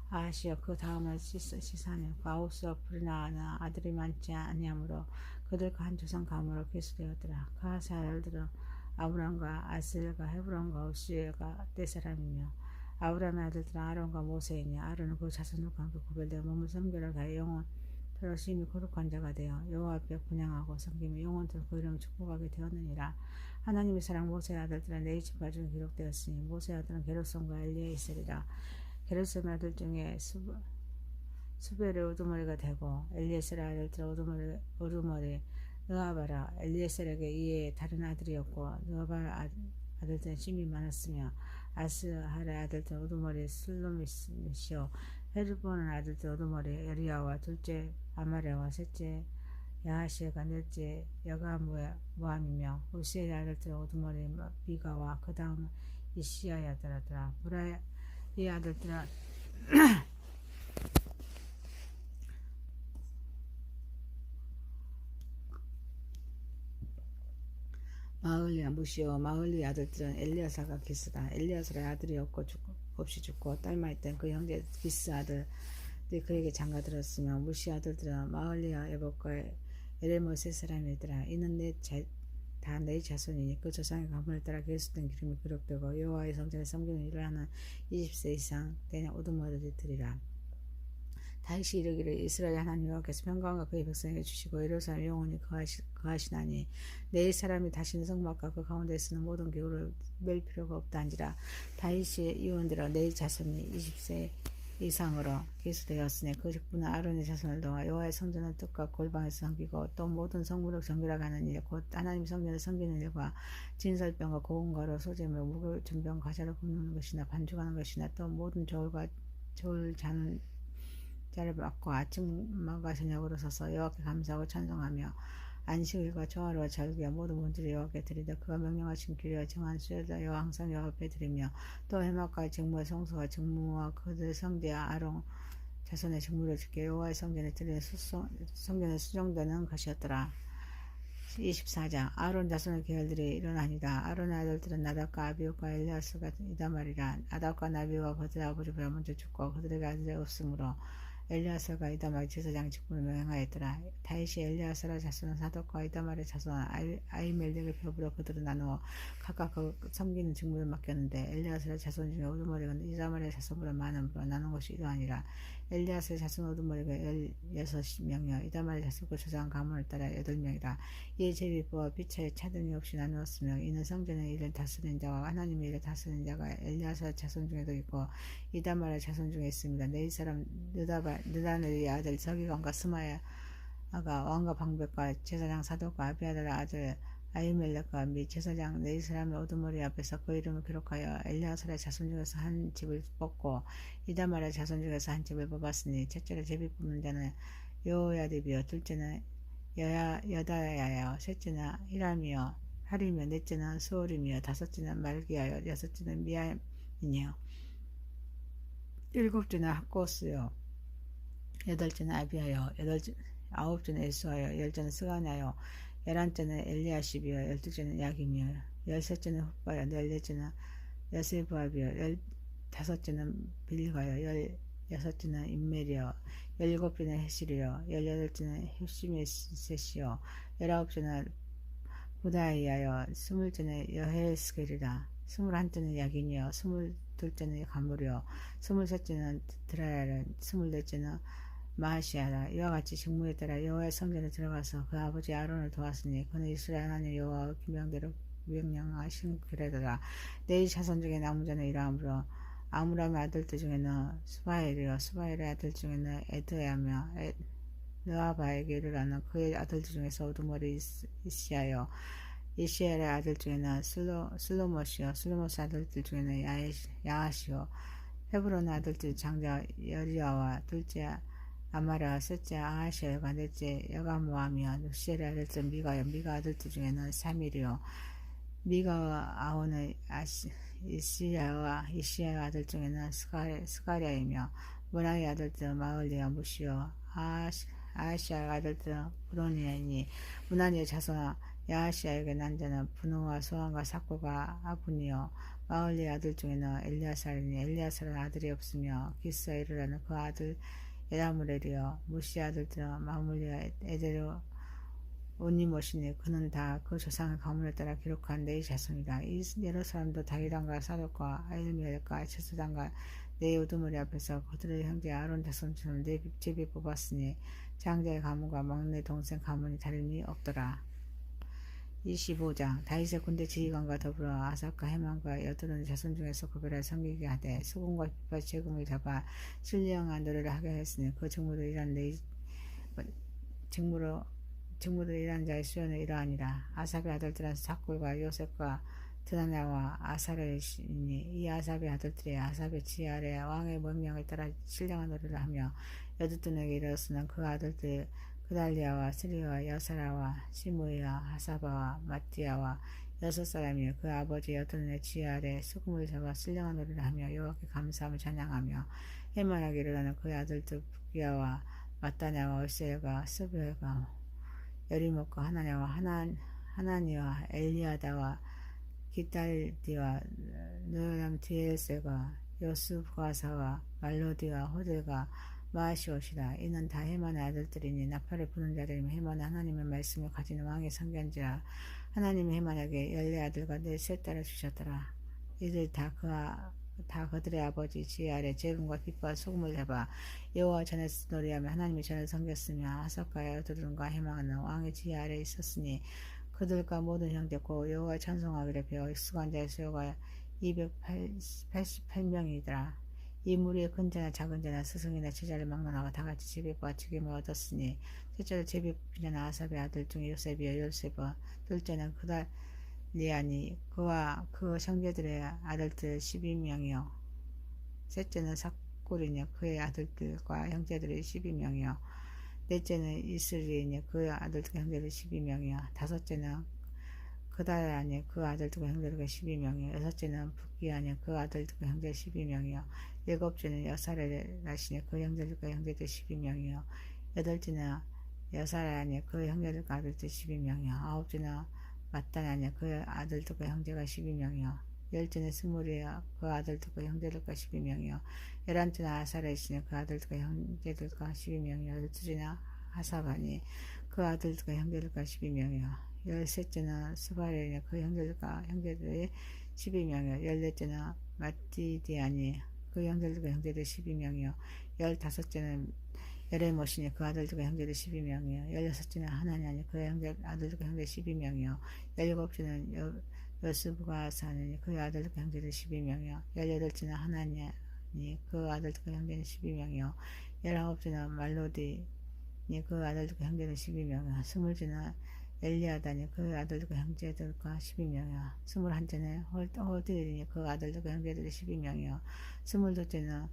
아하시여 그 다음은 시사며 그 아우스와 브리나는 아들이 많지 아니하므로 그들 그 한 조상 가문으로 계수되었더라. 그 아세 아들들은 아브람과 아슬과 헤브론과 우시엘가 네 사람이며 아브람의 아들들은 아론과 모세이니 아론은 그 자손들과 함께 구별되어 몸을 섬기러 가여 영원토록 심히 거룩한 자가 되어 여호와 앞에 분향하고 섬기며 영원토록 그 이름을 축복하게 되었느니라. 하나님의 사랑 모세의 아들들은 네 지파 중에 기록되었으니 모세의 아들은 게르손과 엘리에셀이라. 게르손의 아들 중에 수벨의 우두머리가 되고 엘리에셀의 아들들은 우두머리 느아바라 엘리에셀에게 이에 다른 아들이었고 느아바라 아들들은 심이 많았으며 아스할의 아들들은 우두머리 슬로미시오 헤르본의 아들들 우두머리 에리야와 둘째 아마레와 셋째 야하시엘과 넷째 여가무함이며 우시엘의 아들들은 우두머리 비가와 그 다음 이시야의 아들이더라. 브라의 아들들은 마흘리와 무시오 마흘리 아들들은 엘리아사가 기스다. 엘리아사의 아들이었고 없이 죽고 딸마있던 그 형제 기스 아들들이 그에게 장가들었으며 무시 아들들은 마흘리와 에복과 에레모 세 사람이더라. 이는 다 네 자손이니 그 조상의 가문을 따라 계수된 기름이 기록되고 여호와의 성전에 섬기는 일을 하는 20세 이상 된 우두머리들이라. 다윗이 이르기를 이스라엘 하나님 여호와께서 평강과 그의 백성에게 주시고 예루살렘 영원히 거하시나니 네 사람이 다시는 성막과 그 가운데 쓰는 모든 기구를 맬 필요가 없다한지라. 다윗의 이원들아 네 자손이 20세 이상으로 계수되었으니 그 직분은 아론의 자손을 도와 여호와의 성전을 뜻과 골방에서 섬기고 또 모든 성물을 정결하게 하는 일 곧 하나님 성전을 섬기는 일과 진설병과 고운 가루 소재며 묵을 전병 과자를 굽는 것이나 반죽하는 것이나 또 모든 저울과 저울 자는 자를 받고 아침과 저녁으로 서서 여호와께 감사하고 찬송하며 안식일과 조화로와 절기와 모든 문제를 여호와께 드리되 그가 명령하신 규례와 정한 수요도 여호와 항상 여호와 앞에 드리며 또 해막과 직무와 성소와 직무와 그들 성대와 아론 자손의 직무를 지켜 여호와의 성전에 드리는 성전에 수정되는 것이었더라. 24장 아론 자손의 계열들이 일어나니라. 아론의 아들들은 나답과 아비후과 엘리아스가 이다말이라. 나답과 나비후가 그들의 아버지보다 먼저 죽고 그들에게 아들이 없으므로 엘리아스가 이다말 제사장 직분을 명하였더라. 다윗이 엘리아스라 자손은 사독과 이다말의 자손 아히멜렉의 표부로 그들을 나누어 각각 그 섬기는 직무를 맡겼는데 엘리아스의 자손 중에 우두머리가 이다말의 자손보다 많음으로 나눈 것이 이러하니라. 엘리아스의 자손 우두머리가 16명이요 이다말의 자손과 조상 가문을 따라 8명이라. 이에 제비부와 피차에 차등이 없이 나누었으며 이는 성전의 일을 다스리는 자와 하나님의 일을 다스리는 자가 엘리아스의 자손 중에도 있고 이다말의 자손 중에 있습니다. 네이 사람 느다넬의 아들 서기관과 스마야가 왕과 방백과 제사장 사독과 아비아달의 아들 아히멜렉과 및 제사장 네이 사람의 우두머리 앞에서 그 이름을 기록하여 엘리아스의 자손 중에서 한 집을 뽑고 이다말의 자손 중에서 한 집을 뽑았으니 첫째로 제비 뽑는 자는 여호야립이요 둘째는 여다야요 셋째는 히람이요 하림이요 넷째는 수월임이요 다섯째는 말기야요 여섯째는 미야민이요 일곱째는 학고스요 여덟째는 아비야요 아홉째는 에스와요 열째는 스가냐요 11째는 엘리야십이요 12째는 야김이요 13째는 훗바요 14째는 여세부압이요 15째는 빌가요 16째는 임멜이요 17째는 헤실이요 18째는 힙시메셋이요 19째는 부다이야요 20째는 여헤스겔이라 21째는 야긴이요 22째는 가물이요 23째는 드라야요 24째는 마하시아라. 이와 같이 직무에 따라 여호와의 성전에 들어가서 그 아버지 아론을 도왔으니 그는 이스라엘 하나님 여호와의 기명대로 명령하신 그래더라. 네이 자손 중에 남은 자는 이러하므로 아므람의 아들들 중에는 스바엘이요 스바엘의 아들 중에는 에드야며 느아바에게 이르라는 그의 아들들 중에서 우두머리 이시야요 이시엘의 아들 중에는 슬로못이요 슬로못의 아들들 중에는 야하시요 헤브론의 아들들 장자 여리야와 둘째 아마라 셋째 아하시엘과 넷째 여가모함이요 누시엘의 아들들 미가요 미가 아들들 중에는 사밀이요 미가와 아온의 이시야의 아들 중에는 스가랴이며 문하의 아들들 마을리와 무시요 아하시아의 아들들 브로니아이니 문하니의 자손 야하시아에게 난 자는 분노와 소환과 사코가 아분이요 마을리의 아들 중에는 엘리아살이니 엘리아살은 아들이 없으며 기스아이르라는 그 아들 에라무렐이요 무시 아들들은 마물리와 에데로 오니모시니 그는 다 그 조상의 가문에 따라 기록한 네이 자손이다. 이 여러 사람도 다윗왕과 사독과 아히멜렉과 제사장과 네이 우두머리 앞에서 그들의 형제 아론 자손처럼 네 집이 뽑았으니 장자의 가문과 막내 동생 가문이 다름이 없더라. 25장 다윗의 군대 지휘관과 더불어 아삽과 헤만과 여드론의 자손 중에서 구별하여 섬기게 하되 수금과 비파 제금을 잡아 신령한 노래를 하게 했으니 그 직무로 일한 직무로 일한 자의 수요는 이러하니라. 아삽의 아들들은 사꿀과 요셉과 드나냐와 아사렐이니 이 아삽의 아들들이 아삽의 지휘 아래 왕의 명령을 따라 신령한 노래를 하며 여두둔에게 이르렀으나 그 아들들 그달리아와 스리와 여사라와 시므이와 하사바와 마띠아와 6사람이요 그 아버지 여드론의 지휘 아래 수금을 잡아 신령한 노래를 하며 여호와께 감사하며 찬양하며 해만하게 일어나는 그의 아들들 부기야와 마따냐와 얼셀과 스브엘과 여리목과 하나니와 엘리아다와 기탈디와 느람 디엘세가 요스가사와 말로디와 호들과 마시옷이라. 이는 다 헤만의 아들들이니 나팔을 부는 자들이며 헤만은 하나님의 말씀을 가지는 왕의 선견지라. 하나님이 헤만에게 14아들과 4딸을 주셨더라. 이들 다 그들의 아버지 지휘 아래 재금과 빛과 소금을 잡아 여호와 전에 노래하며 하나님의 전을 섬겼으며 하삭과 여드론과 헤만은 왕의 지휘 아래 있었으니 그들과 모든 형제고 여호와 찬송하기를 배워 익숙한 자의 수요가 288명이더라. 이 무리의 큰 자나 작은 자나 스승이나 제자를 막론하고 다같이 제비와 지금을 얻었으니 첫째로 제비 뽑히는 아삽의 아들 중에 요셉이요 요셉은 둘째는 그달리아니 그와 그 형제들의 아들들 12명이요 셋째는 박굴이니 그의 아들들과 형제들이 12명이요 넷째는 이슬리니 그의 아들들과 형제들이 12명이요 다섯째는 그달라니 그 아들들과 형제들과 12명이요 여섯째는 북기하니 그 아들들과 형제 12명이요 일곱째는 여사레라시니 그 형제들과 형제들 12명이요 여덟째는 여사라니 그 형제들과 아들들 12명이요 아홉째는 마따나니 그 아들들과 형제가 12명이요 열째는 스물이요 그 아들들과 형제들과 12명이요 열한째는 아사레시니 그 아들들과 형제들과 12명이요 열두째는 하사바니 그 아들들과 형제들과 12명이요 열셋째는 스바레니 그 형제들과 형제들이 12명이요 열넷째는 마띠디아니 그 형제들과 형제들 12명이요 열다섯째는 에레모시니 그 아들들과 형제들 12명이요 열여섯째는 하나냐니 그 아들들과 형제 12명이요 열일곱째는 여스부가사니 그 아들들과 형제들 12명이요 열여덟째는 하나냐니 그 아들들과 형제는 12명이요 열아홉째는 말로디니 그 아들들과 형제는 12명이요 스물째는 엘리아다니 그 아들들과 형제들과 12명이요 스물한째는 호딜이니 그 아들들과 형제들이 12명이요 스물둘째는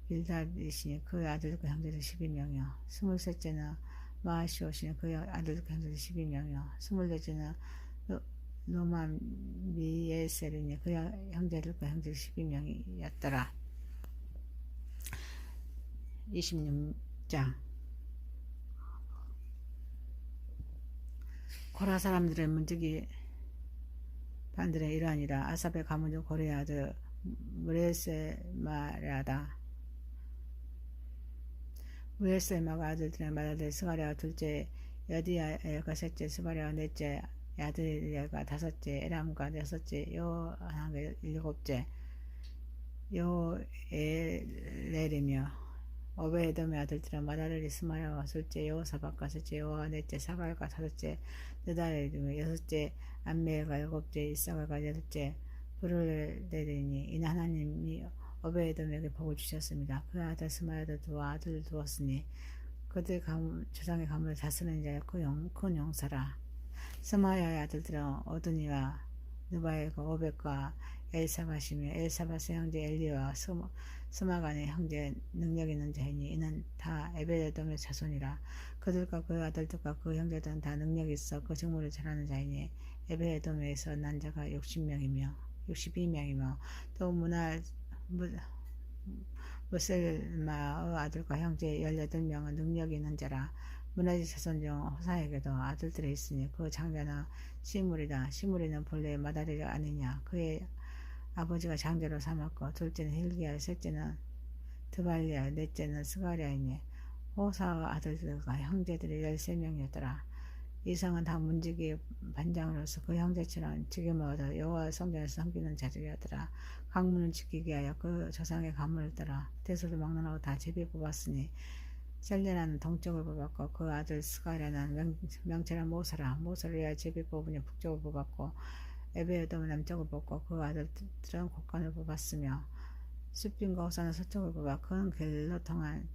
빌다비시니 그 아들들과 형제들 12명이요 스물셋째는 마시오시니 그 아들들과 형제들 12명이요 스물넷째는 노마미에셀이니 그 형제들과 형제들 12명이었더라 26장 고라 사람들의 문지기 반들의 일환이라 아삽의 가문 중 고레의 아들 무레세마라다 무레세마가 아들들의 맏아들 스가랴가 둘째 여디야가 셋째 스바랴가 넷째 야드리야가 다섯째 에람가 여섯째 요하나가 일곱째 요엘렐이며 오베에돔의 아들들은 마다렐이 스마랴가 둘째 여호사박과 셋째 여호와 넷째 사갈과 다섯째 느다렐이며 여섯째 암메엘과 일곱째 이사갈과 여덟째 브르레리니 이는 하나님이 오베에돔에게 복을 주셨습니다. 그 아들 스마랴도 두어 아들을 두었으니 그들 조상의 가문을 다스리는 자여 큰 용사라. 스마야의 아들들은 어드니와 느바엘과 오벳과 엘사밧이며 엘사밧의 형제 엘리와 스마간의 형제 능력 있는 자이니 이는 다 에베레돔의 자손이라. 그들과 그 아들들과 그 형제들은 다 능력 있어 그 직무를 잘하는 자이니 에베레돔에서 난 자가 62명이며 또 무셀마의 아들과 형제 18명은 능력 있는 자라. 문하지 자손 중 호사에게도 아들들이 있으니 그 장자는 시므리다. 시므리는 본래 마다리가 아니냐. 그의 아버지가 장자로 삼았고 둘째는 힐기야 셋째는 드발리야 넷째는 스가랴이니 호사의 아들들과 형제들이 13명이었더라. 이상은 다 문지기 반장으로서 그 형제처럼 지금을 얻어 여호와 성전에서 섬기는 자들이었더라. 강문을 지키게 하여 그 조상의 가문을 따라 대소를 막론하고 다 제비 뽑았으니 셀레나는 동쪽을 뽑았고 그 아들 스가랴는 명철한 모사를 제비 뽑으니 북쪽을 뽑았고 에베에돔은 남쪽을 뽑고 그 아들들은 곡간을 뽑았으며 숫빈과 호사는 서쪽을 뽑아 그는 길로 통한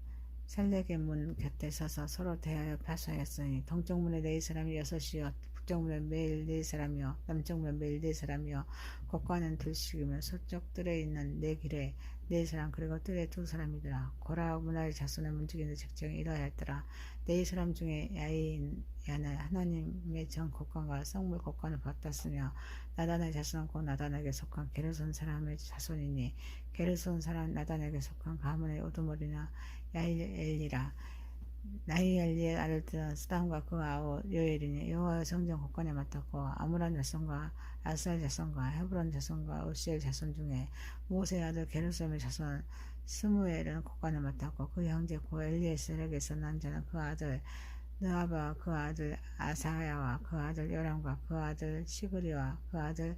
셀렉의 문 곁에 서서 서로 대하여 파수하였으니 동쪽문에 4사람이 6이요 북쪽문에 매일 4사람이요 남쪽문에 매일 4사람이요 곡간은 둘씩이며 서쪽 뜰에 있는 4길에 4사람 그리고 뜰에 2사람이더라. 고라 문화의 자손의 문지기는 직정이 이러하였더라. 4사람 중에 야는 하나님의 전 곡간과 성물 곡간을 받았으며 나단의 자손은 곧 나단에게 속한 게르손 사람의 자손이니 게르손 사람 나단에게 속한 가문의 우두머리나 야일엘이라. 나이엘리의 아들들은 스담과 그 아우 요엘이니 여호와의 성전 곡간에 맡았고 아므란 자손과 아스알 자손과 헤브론 자손과 우시엘 자손 중에 모세의 아들 게르솜의 자손 스무엘은 곡간을 맡았고 그 형제 고 엘리에셀에게서 난 자는 그 아들 느아바와 그 아들 아사야와 그 아들 요람과 그 아들 시그리와 그 아들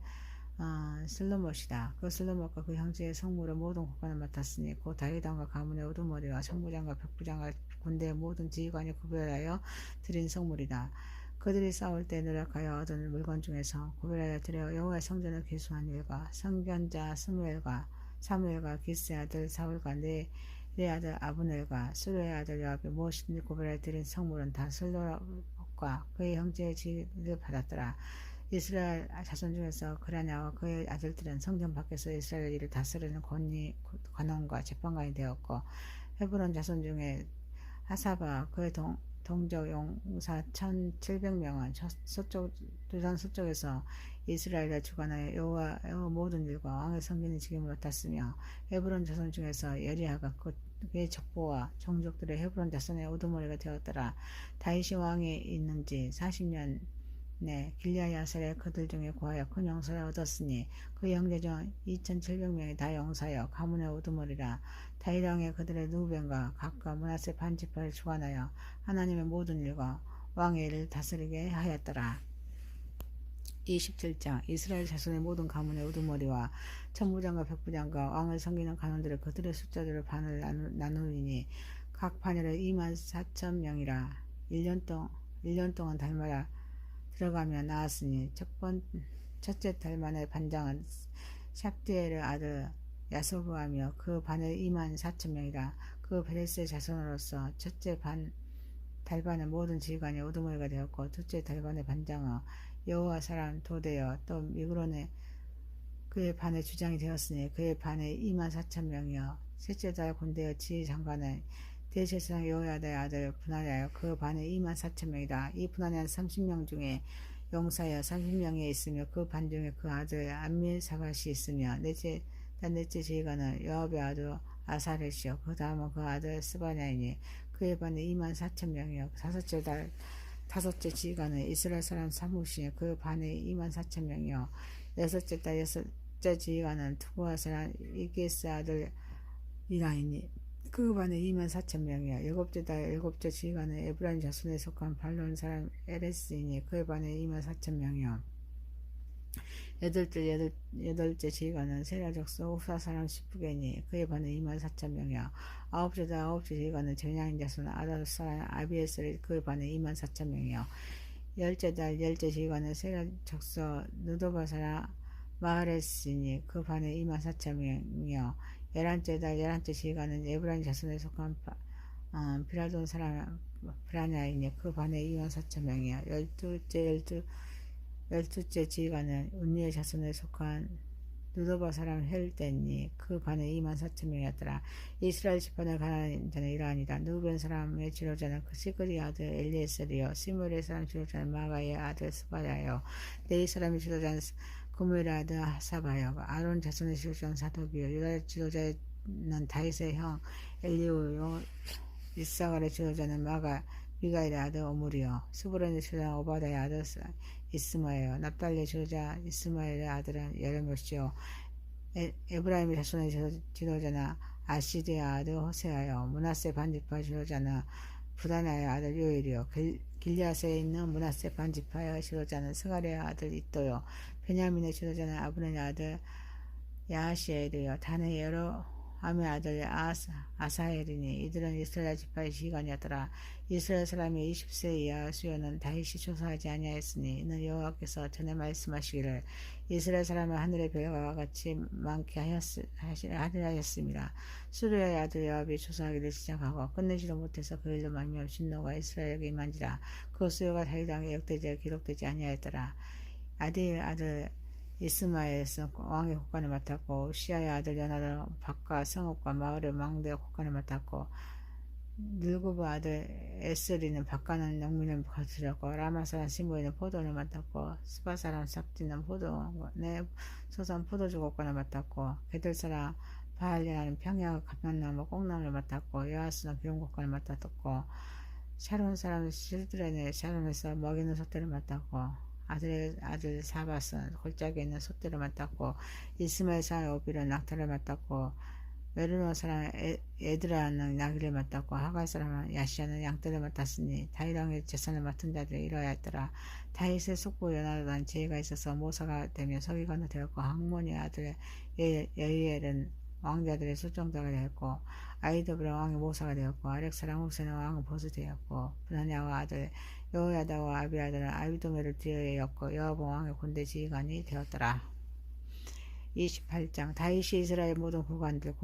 슬로못이다. 그 슬로못과 그 형제의 성물의 모든 곡간을 맡았으니 곧 다윗왕과 가문의 우두머리와 천부장과 백부장과 군대의 모든 지휘관이 구별하여 드린 성물이다. 그들이 싸울 때 노력하여 얻은 물건 중에서 구별하여 드려 여호와의 성전을 기수한 일과 성견자 사무엘과 기스의 아들 사울과 네 아들 아브넬과 수르의 아들 요압이 무엇이든지 구별하여 드린 성물은 다 슬로못과 그의 형제의 지휘를 받았더라. 이스라엘 자손 중에서 그라냐와 그의 아들들은 성전 밖에서 이스라엘 일을 다스리는 관원과 재판관이 되었고, 헤브론 자손 중에 하사바 그의 동족 용사 1700명은 두산 서쪽에서 이스라엘의 주관하여 여호와 모든 일과 왕의 섬기는 직임을 맡았으며, 헤브론 자손 중에서 여리야가 그의 족보와 종족들의 헤브론 자손의 우두머리가 되었더라. 다윗이 왕이 있는지 40년 내 길리앗 야셀에 그들 중에 구하여 큰 용사를 얻었으니 그 형제 중 2700명이 다 용사여 가문의 우두머리라. 다윗 왕의 그들의 누벤과 각과 므낫세 반지파를 주관하여 하나님의 모든 일과 왕의 일을 다스리게 하였더라. 27장 이스라엘 자손의 모든 가문의 우두머리와 천부장과 백부장과 왕을 섬기는 간원들을 그들의 숫자대로 반을 나누리니 각 반열에 24,000명이라. 1년 동안 달마다 들어가며 나왔으니 첫째 달만의 반장은 샵디엘의 아들 야소부하며 그 반에 24,000명이라. 그 베레스의 자손으로서 첫째 달반의 모든 지휘관이 우두머리가 되었고, 둘째 달반의 반장은 여호와 사람 도대여 또 미그론의 그의 반의 주장이 되었으니 그의 반에 24,000명이요 셋째 달 군대의 지휘장관은 대제사장 여호야다의 아들 분하랴여 그 반에 24,000명이다. 이 분하냐는 30명 중에 용사여 30명에 있으며 그 반 중에 그 아들 암미사밧이 있으며, 넷째 지휘관은 요압의 아들 아사렛이요 그 다음은 그 아들 스바냐이니 그의 반에 24,000명이요 다섯째 지휘관은 이스라엘 사람 사무시니 그 반에 24,000명이요 여섯째 지휘관은 투구아 사람 이게스 아들 이라이니 그 반에 24,000명이요 일곱째 지휘관은 에브라임 자손에 속한 발론 사람 에레스이니 그의 반에 24,000명이요 여덟째 지휘관은 세라 족속 후사 사람 시프게니 그의 반에 24,000명이요 아홉째 지휘관은 제냐인 자손 아다스 사람 아비에셀 그의 반에 24,000명이요 열째 지휘관은 세라 족속 느도바 사람 마하레스니 그 반에 24,000명이요 열한째 지휘관은 에브라임 자손에 속한 비라돈 사람 브라냐이니 그 반에 24,000명이요 열두째 지휘관은 운니의 자손에 속한 누도바 사람 헬덴이 그 반에 24,000명이었더라. 이스라엘 지파를 가난한 자는 이러하니라. 누벤 사람의 지도자는 그 시그리 아들 엘리에셀이요 시므리의 사람 지도자는 마가의 아들 스바야요 네이 사람의 지도자는 구므의 아들 하사바요 아론 자손의 지도자는 사도비요 유다 지도자는 다윗의 형 엘리우요 이사갈의 지도자는 미가엘의 아들 오므리요 스브론의 지도자는 오바다의 아들 이스마예요 납달리의 지도자 이스마엘의 아들은 여레못이요 에브라임의 자손의 지도자는 아시리의 아들 호세아요 므낫세 반지파 지도자는 부다나의 아들 요엘이요 길리앗에 있는 므낫세 반지파의 지도자는 스가랴의 아들 이또요 베냐민의 지도자는 아브넬의 아들 야하시엘이요 단의 여로함의 아들 아사엘이니 이들은 이스라엘 지파의 지휘관이었더라. 이스라엘 사람이 20세 이하 수요는 다윗이 조사하지 아니하였으니 이는 여호와께서 전에 말씀하시기를 이스라엘 사람은 하늘의 별과 같이 많게 하리하였습니다. 수르야의 아들 요압이 조사하기를 시작하고 끝내지도 못해서 그 일로 말미암아 진노가 이스라엘에게 임한지라. 그 수요가 다윗 왕의 역대기에 기록되지 아니하였더라. 아디의 아들 이스마엘은 왕의 국관을 맡았고 시아의 아들 연하는 밭과 성읍과 마을의 망대의 국관을 맡았고 늘구브 아들 에스리는 밭가는 농민을 거스렸고 라마 사람 시므이는 포도를 맡았고 스바 사람 삽디는 포도원에 소산 포도주 국관을 맡았고 게들 사람 바알리아는 평야 감람나무 꽁나무를 맡았고 여하스는 기름 국관을 맡았고 샤론 사람 실드렌의 샤론에서 먹이는 소떼를 맡았고 아들 사밧은 골짜기에 있는 솥대를 맡았고 이스마엘 사람 오빌은 낙타를 맡았고 메르노 사람 에드라는 나귀를 맡았고 하갈 사람 야시아는 양떼를 맡았으니 다윗 왕의 재산을 맡은 자들이 이러하였더라. 다윗의 속부 연하단 지혜가 있어서 모사가 되며 서기관도 되었고 학몬의 아들 여이엘은 왕자들의 수종자가 되었고 아이도브라 왕의 모사가 되었고 아렉 사람 후세는 왕의 보수 되었고 분하냐와 아들 여호야다와 아비아들은 아비도메를 뒤에였고 여호보 왕의 군대 지휘관이 되었더라. 28장 다윗이 이스라엘 모든 구관들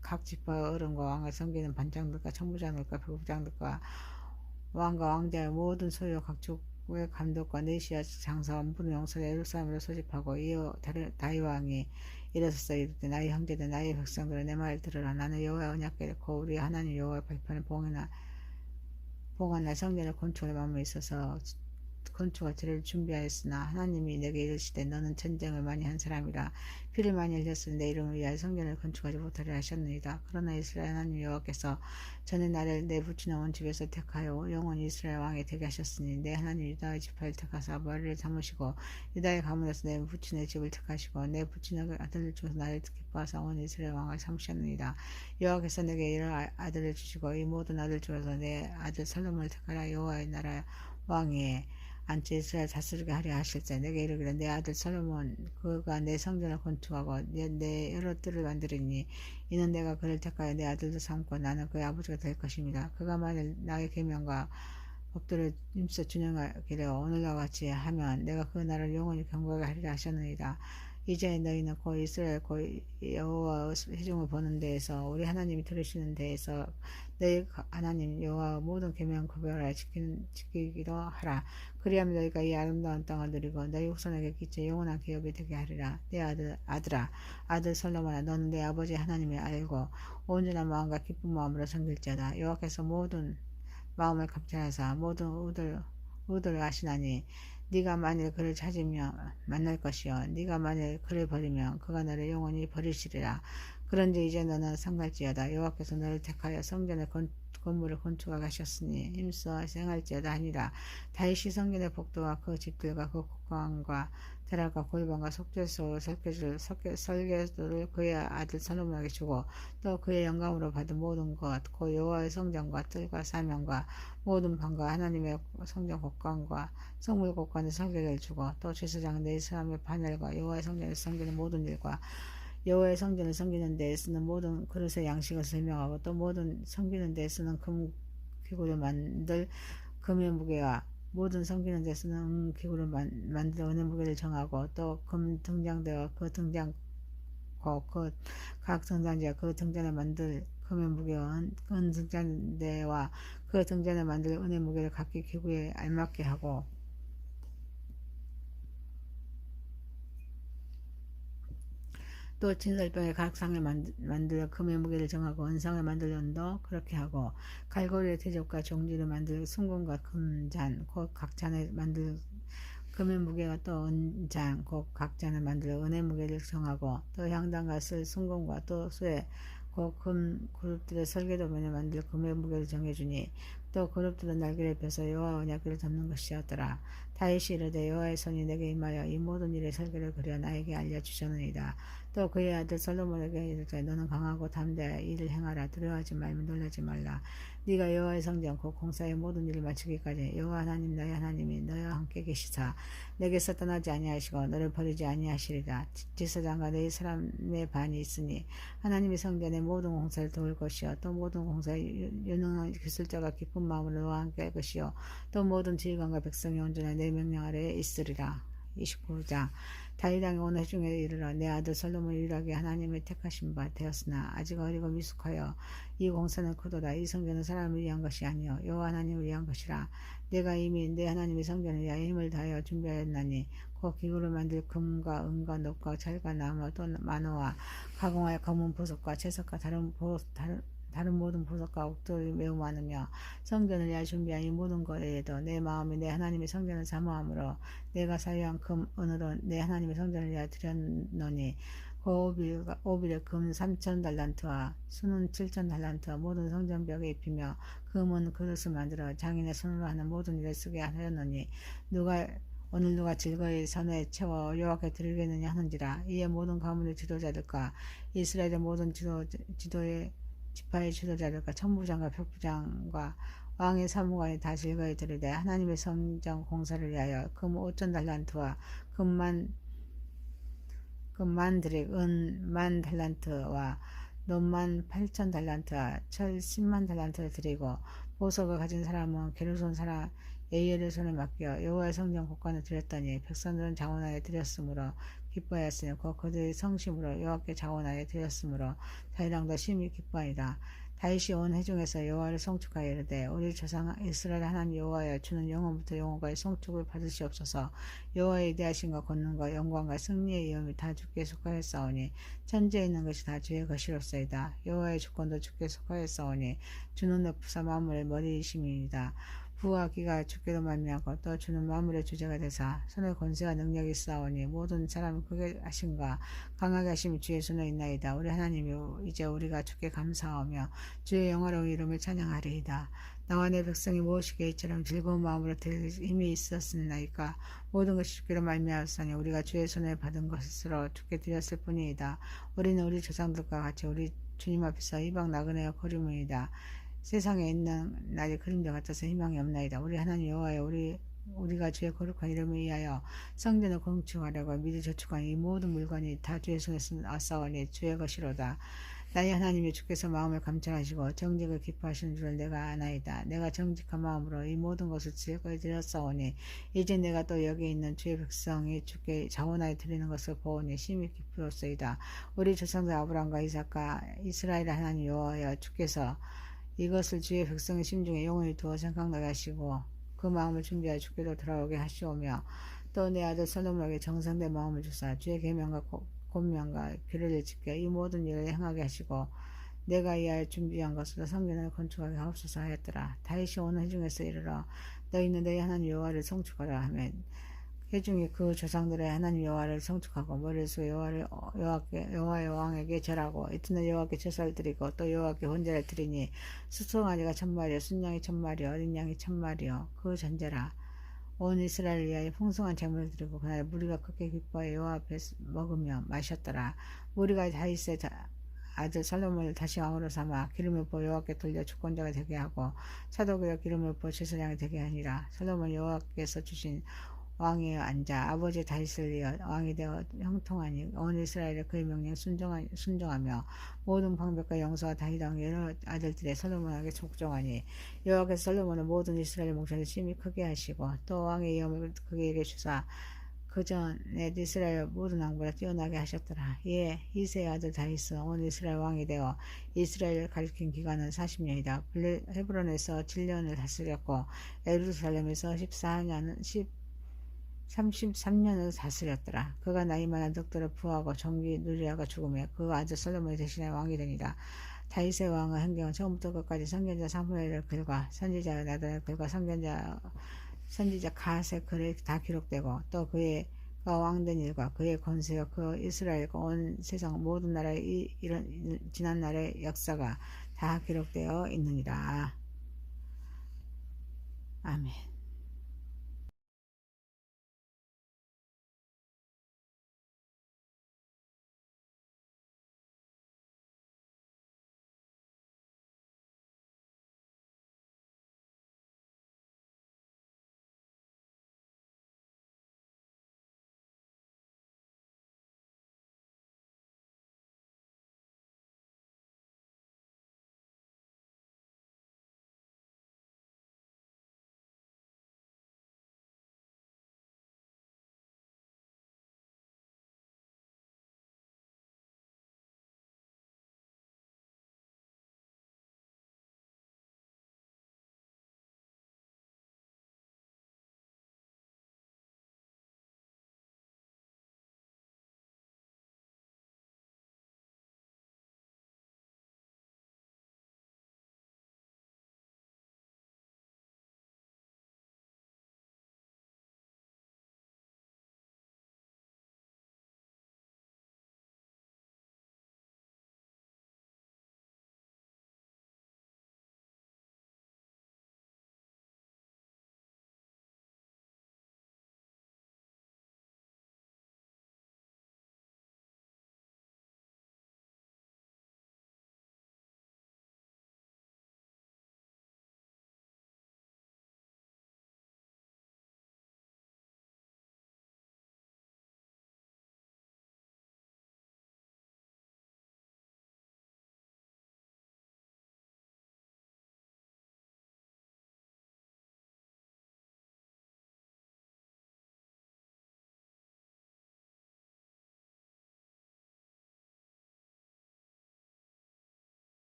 각 지파 어른과 왕을 섬기는 반장들과 천부장들과 백부장들과 왕과 왕자의 모든 소유 각 의 감독과 네시아 장사와 모든 용사를 예루살렘으로 소집하고 이어 다윗 왕이 일어서서 이르되 나의 형제들 나의 백성들아 내 말을 들으라. 나는 여호와의 언약궤를 곧 우리 하나님 여호와의 발판을 봉헌할 성전의 건축을 마음에 있어서 건축할 재료를 준비하였으나 하나님이 내게 이르시되 너는 전쟁을 많이 한 사람이라 피를 많이 흘렸으니 내 이름을 위하여 성전을 건축하지 못하려 하셨느니라. 그러나 이스라엘 하나님 여호와께서 전에 나를 내 부친의 온 집에서 택하여 영원히 이스라엘 왕이 되게 하셨으니 내 하나님 유다의 지파를 택하사 머리를 삼으시고 유다의 가문에서 내 부친의 집을 택하시고 내 부친의 아들을 주어서 나를 기뻐하사 온 이스라엘 왕을 삼으셨느니라. 여호와께서 내게 이런 아들을 주시고 이 모든 아들 중에서 내 아들 솔로몬을 택하라. 여호와의 나라 왕이 안지 이스라엘 다스리게 하려 하실 때 내게 이르기를 내 아들 솔로몬 그가 내 성전을 건축하고 내 여러 뜰을 만들으니 이는 내가 그를 택하여 내 아들도 삼고 나는 그의 아버지가 될 것입니다. 그가 만일 나의 계명과 법도를 힘써 준행하기를 오늘과 같이 하면 내가 그 나라를 영원히 경고하게 하리라 하셨느니라. 이제 너희는 곧 이스라엘 곧 여호와 회중을 보는 데에서 우리 하나님이 들으시는 데에서 너희 하나님 여호와 모든 계명 구별하여 지키기로 하라. 그리하면 너희가 이 아름다운 땅을 누리고 너희 후손에게 끼쳐 영원한 기업이 되게 하리라. 내 아들 솔로몬아 너는 내 아버지 하나님을 알고 온전한 마음과 기쁜 마음으로 섬길지어다. 여호와께서 모든 마음을 감찰하사 모든 의도를 아시나니 네가 만일 그를 찾으면 만날 것이요 네가 만일 그를 버리면 그가 너를 영원히 버리시리라. 그런데 이제 너는 상갈지어다. 여호와께서 너를 택하여 성전의 건물을 건축하게 하셨으니 힘써 행할지어다 하니라. 다윗이 성전의 복도와 그 집들과 그 곡관과 대락과 골방과 속죄소 설계도를 그의 아들 솔로몬에게 주고 또 그의 영감으로 받은 모든 것 곧 여호와의 성전과 뜰과 사명과 모든 방과 하나님의 성전 곡관과 성물 곡관의 설계를 주고 또 제사장 네 사람의 반열과 여호와의 성전의 모든 일과 여호와의 성전을 섬기는 데에 쓰는 모든 그릇의 양식을 설명하고 또 모든 섬기는 데에 쓰는 금 기구를 만들 금의 무게와 모든 섬기는 데 쓰는 기구를 만들 은의 무게를 정하고 또 금 등잔대와 그 등잔고 그 각 등잔대와 그 등잔을 만들 금의 무게와 은 등잔대와 그 등잔을 만들 은의 무게를 각기 기구에 알맞게 하고 또 진설병에 각 상을 만들어 금의 무게를 정하고 은상을 만들어 은도 그렇게 하고 갈고리의 대접과 종지를 만들 순금과 금잔 곧 각 잔을 만들 금의 무게가 또 은잔 곧 각 잔을 만들어 은의 무게를 정하고 또 향단과 쓸 순금과 또 쇠 곧 금 그룹들의 설계도면에 만들 금의 무게를 정해주니 또 그룹들은 날개를 펴서 여호와 언약궤를 잡는 것이었더라. 다윗이 이르되 여호와의 손이 내게 임하여 이 모든 일의 설계를 그려 나에게 알려주셨느니라. 또 그의 아들 솔로몬에게 이르되 너는 강하고 담대하여 일을 행하라. 두려워하지 말며 놀라지 말라. 네가 여호와의 성전 곧 공사의 모든 일을 마치기까지 여호와 하나님 너희 하나님이 너희와 함께 계시사 내게서 떠나지 아니하시고 너를 버리지 아니하시리라. 제사장과 네 사람의 반이 있으니 하나님의 성전의 모든 공사를 도울 것이요 또 모든 공사에 유능한 기술자가 기쁜 마음으로 너와 함께 할 것이요 또 모든 지휘관과 백성이 온전한 내 명령 아래에 있으리라. 29장 다윗 왕이 온 회중에 이르러 내 아들 솔로몬이 유일하게 하나님의 택하신 바 되었으나 아직 어리고 미숙하여 이 공사는 크도다. 이 성전은 사람을 위한 것이 아니요 여호와 하나님을 위한 것이라. 내가 이미 내 하나님의 성전을 위하여 힘을 다하여 준비하였나니 곧 기구를 만들 금과 은과 녹과 철과 나무 또 만호와 가공하여 검은 보석과 채석과 다른 모든 보석과 옥돌이 매우 많으며 성전을 위하여 준비한 이 모든 것에도 내 마음이 내 하나님의 성전을 사모함으로 내가 사유한 금 은으로 내 하나님의 성전을 위하여 드렸노니 오빌의 금 3,000달란트와 수는 7,000달란트와 모든 성전벽에 입히며 금은 그릇을 만들어 장인의 손으로 하는 모든 일을 쓰게 하였노니 오늘 누가 즐거이 선에 채워 여호와께 드리겠느냐 하는지라. 이에 모든 가문의 지도자들과 이스라엘의 모든 지파의 지도자들과 천부장과 백부장과 왕의 사무관이 다 즐거이 들으되 하나님의 성전 공사를 위하여 금 5,000달란트와 금만 드릭 은 10,000달란트와 논만 8,000달란트와 철 100,000달란트를 드리고 보석을 가진 사람은 게르손 사람 에이엘의 손에 맡겨 여호와의 성전 곡관을 드렸더니 백성들은 자원하여 드렸으므로 기뻐하였으니 곧 그들의 성심으로 여호와께 자원하여 드렸으므로 다윗 왕도 심히 기뻐하니라. 다윗이 온 회중에서 여호와를 송축하여 이르되 우리 조상 이스라엘 하나님 여호와여 주는 영원부터 영원까지 송축을 받으시옵소서. 여호와의 위대하심과 권능과 영광과 승리의 이름이 다 주께 속하였사오니 천지에 있는 것이 다 주의 것이로소이다. 여호와의 주권도 주께 속하였사오니 주는 높으사 만물의 머리이심이니이다. 부와 기가 주께로 말미암고 또 주는 만물의 주제가 되사 손에 권세와 능력이 있사오니 모든 사람을 크게 하심과 강하게 하심이 주의 손에 있나이다. 우리 하나님이여 이제 우리가 주께 감사하며 주의 영화로운 이름을 찬양하리이다. 나와 내 백성이 무엇이기에 이처럼 즐거운 마음으로 들 힘이 있었으나이까. 모든 것이 주께로 말미암았으니 우리가 주의 손에 받은 것으로 주께 드렸을 뿐이이다. 우리는 우리 조상들과 같이 우리 주님 앞에서 이방 나그네와 거류문이다. 세상에 있는 날이 그림자 같아서 희망이 없나이다. 우리 하나님 여호와여 우리가 주의 거룩한 이름을 위하여 성전을 건축하려고 미리 저축한 이 모든 물건이 다 주의 손에서 왔사오니 주의 것이로다. 나의 하나님이 주께서 마음을 감찰하시고 정직을 기뻐하시는 줄을 내가 아나이다. 내가 정직한 마음으로 이 모든 것을 주의 거에 드렸사오니 이제 내가 또 여기 있는 주의 백성이 주께 자원하여 드리는 것을 보오니 심히 기쁘로소이다. 우리 조상들 아브라함과 이삭과 이스라엘 하나님 여호와여 주께서 이것을 주의 백성의 심중에 영원히 두어 생각나게 하시고 그 마음을 준비하여 주께로 돌아오게 하시오며 또 내 아들 솔로몬에게 정성된 마음을 주사 주의 계명과 권면과 규례를 지켜 이 모든 일을 행하게 하시고 내가 이하여 준비한 것으로 성전을 건축하게 하옵소서 하였더라. 다윗이 온 회중에서 이르러 너희는 너희 하나님 여호와를 송축하라 하며 회중이 그 조상들의 하나님 여호와를 송축하고 머리를 숙여 여호와의 왕에게 절하고 이튿날 여호와께 제사를 드리고 또 여호와께 헌제를 드리니 수송아지가 1000마리요 순양이 1000마리요 어린 양이 1000마리요 그 전제라. 온 이스라엘을 위하여 풍성한 제물을 드리고 그날 무리가 크게 기뻐하여 여호와 앞에 먹으며 마셨더라. 무리가 다윗의 아들 살로몬을 다시 왕으로 삼아 기름을 부어 여호와께 돌려 주권자가 되게 하고 사독이여 기름을 부어 제사장이 되게 하니라. 살로몬 여호와께서 주신 왕위에 앉아 아버지 다윗을 이어 왕이 되어 형통하니 온 이스라엘의 그의 명령 순종하며 모든 방백과 영서와 다윗 왕의 여러 아들들의 솔로몬에게 복종하니 여호와께서 솔로몬을 모든 이스라엘 목전에 심히 크게 하시고 또 왕의 위엄을 그에게 주사 그 전에 이스라엘 모든 왕보다 뛰어나게 하셨더라. 이에 이새의 아들 다윗은 온 이스라엘 왕이 되어 이스라엘을 가리킨 기간은 40년이다. 헤브론에서 7년을 다스렸고 예루살렘에서 33년을 다스렸더라. 그가 나이 많은 덕들을 부하고 정기 누리아가 죽음에 그 아들 솔로몬이 대신하여 왕이 되니라. 다윗의 왕의 행경은 처음부터 끝까지 선견자 사무엘의 글과 선지자 나단의 글과 선지자 갓의 글에 다 기록되고 또 그가 왕된 일과 그의 권세와 그 이스라엘과 온 세상 모든 나라의 이런 지난 날의 역사가 다 기록되어 있느니라.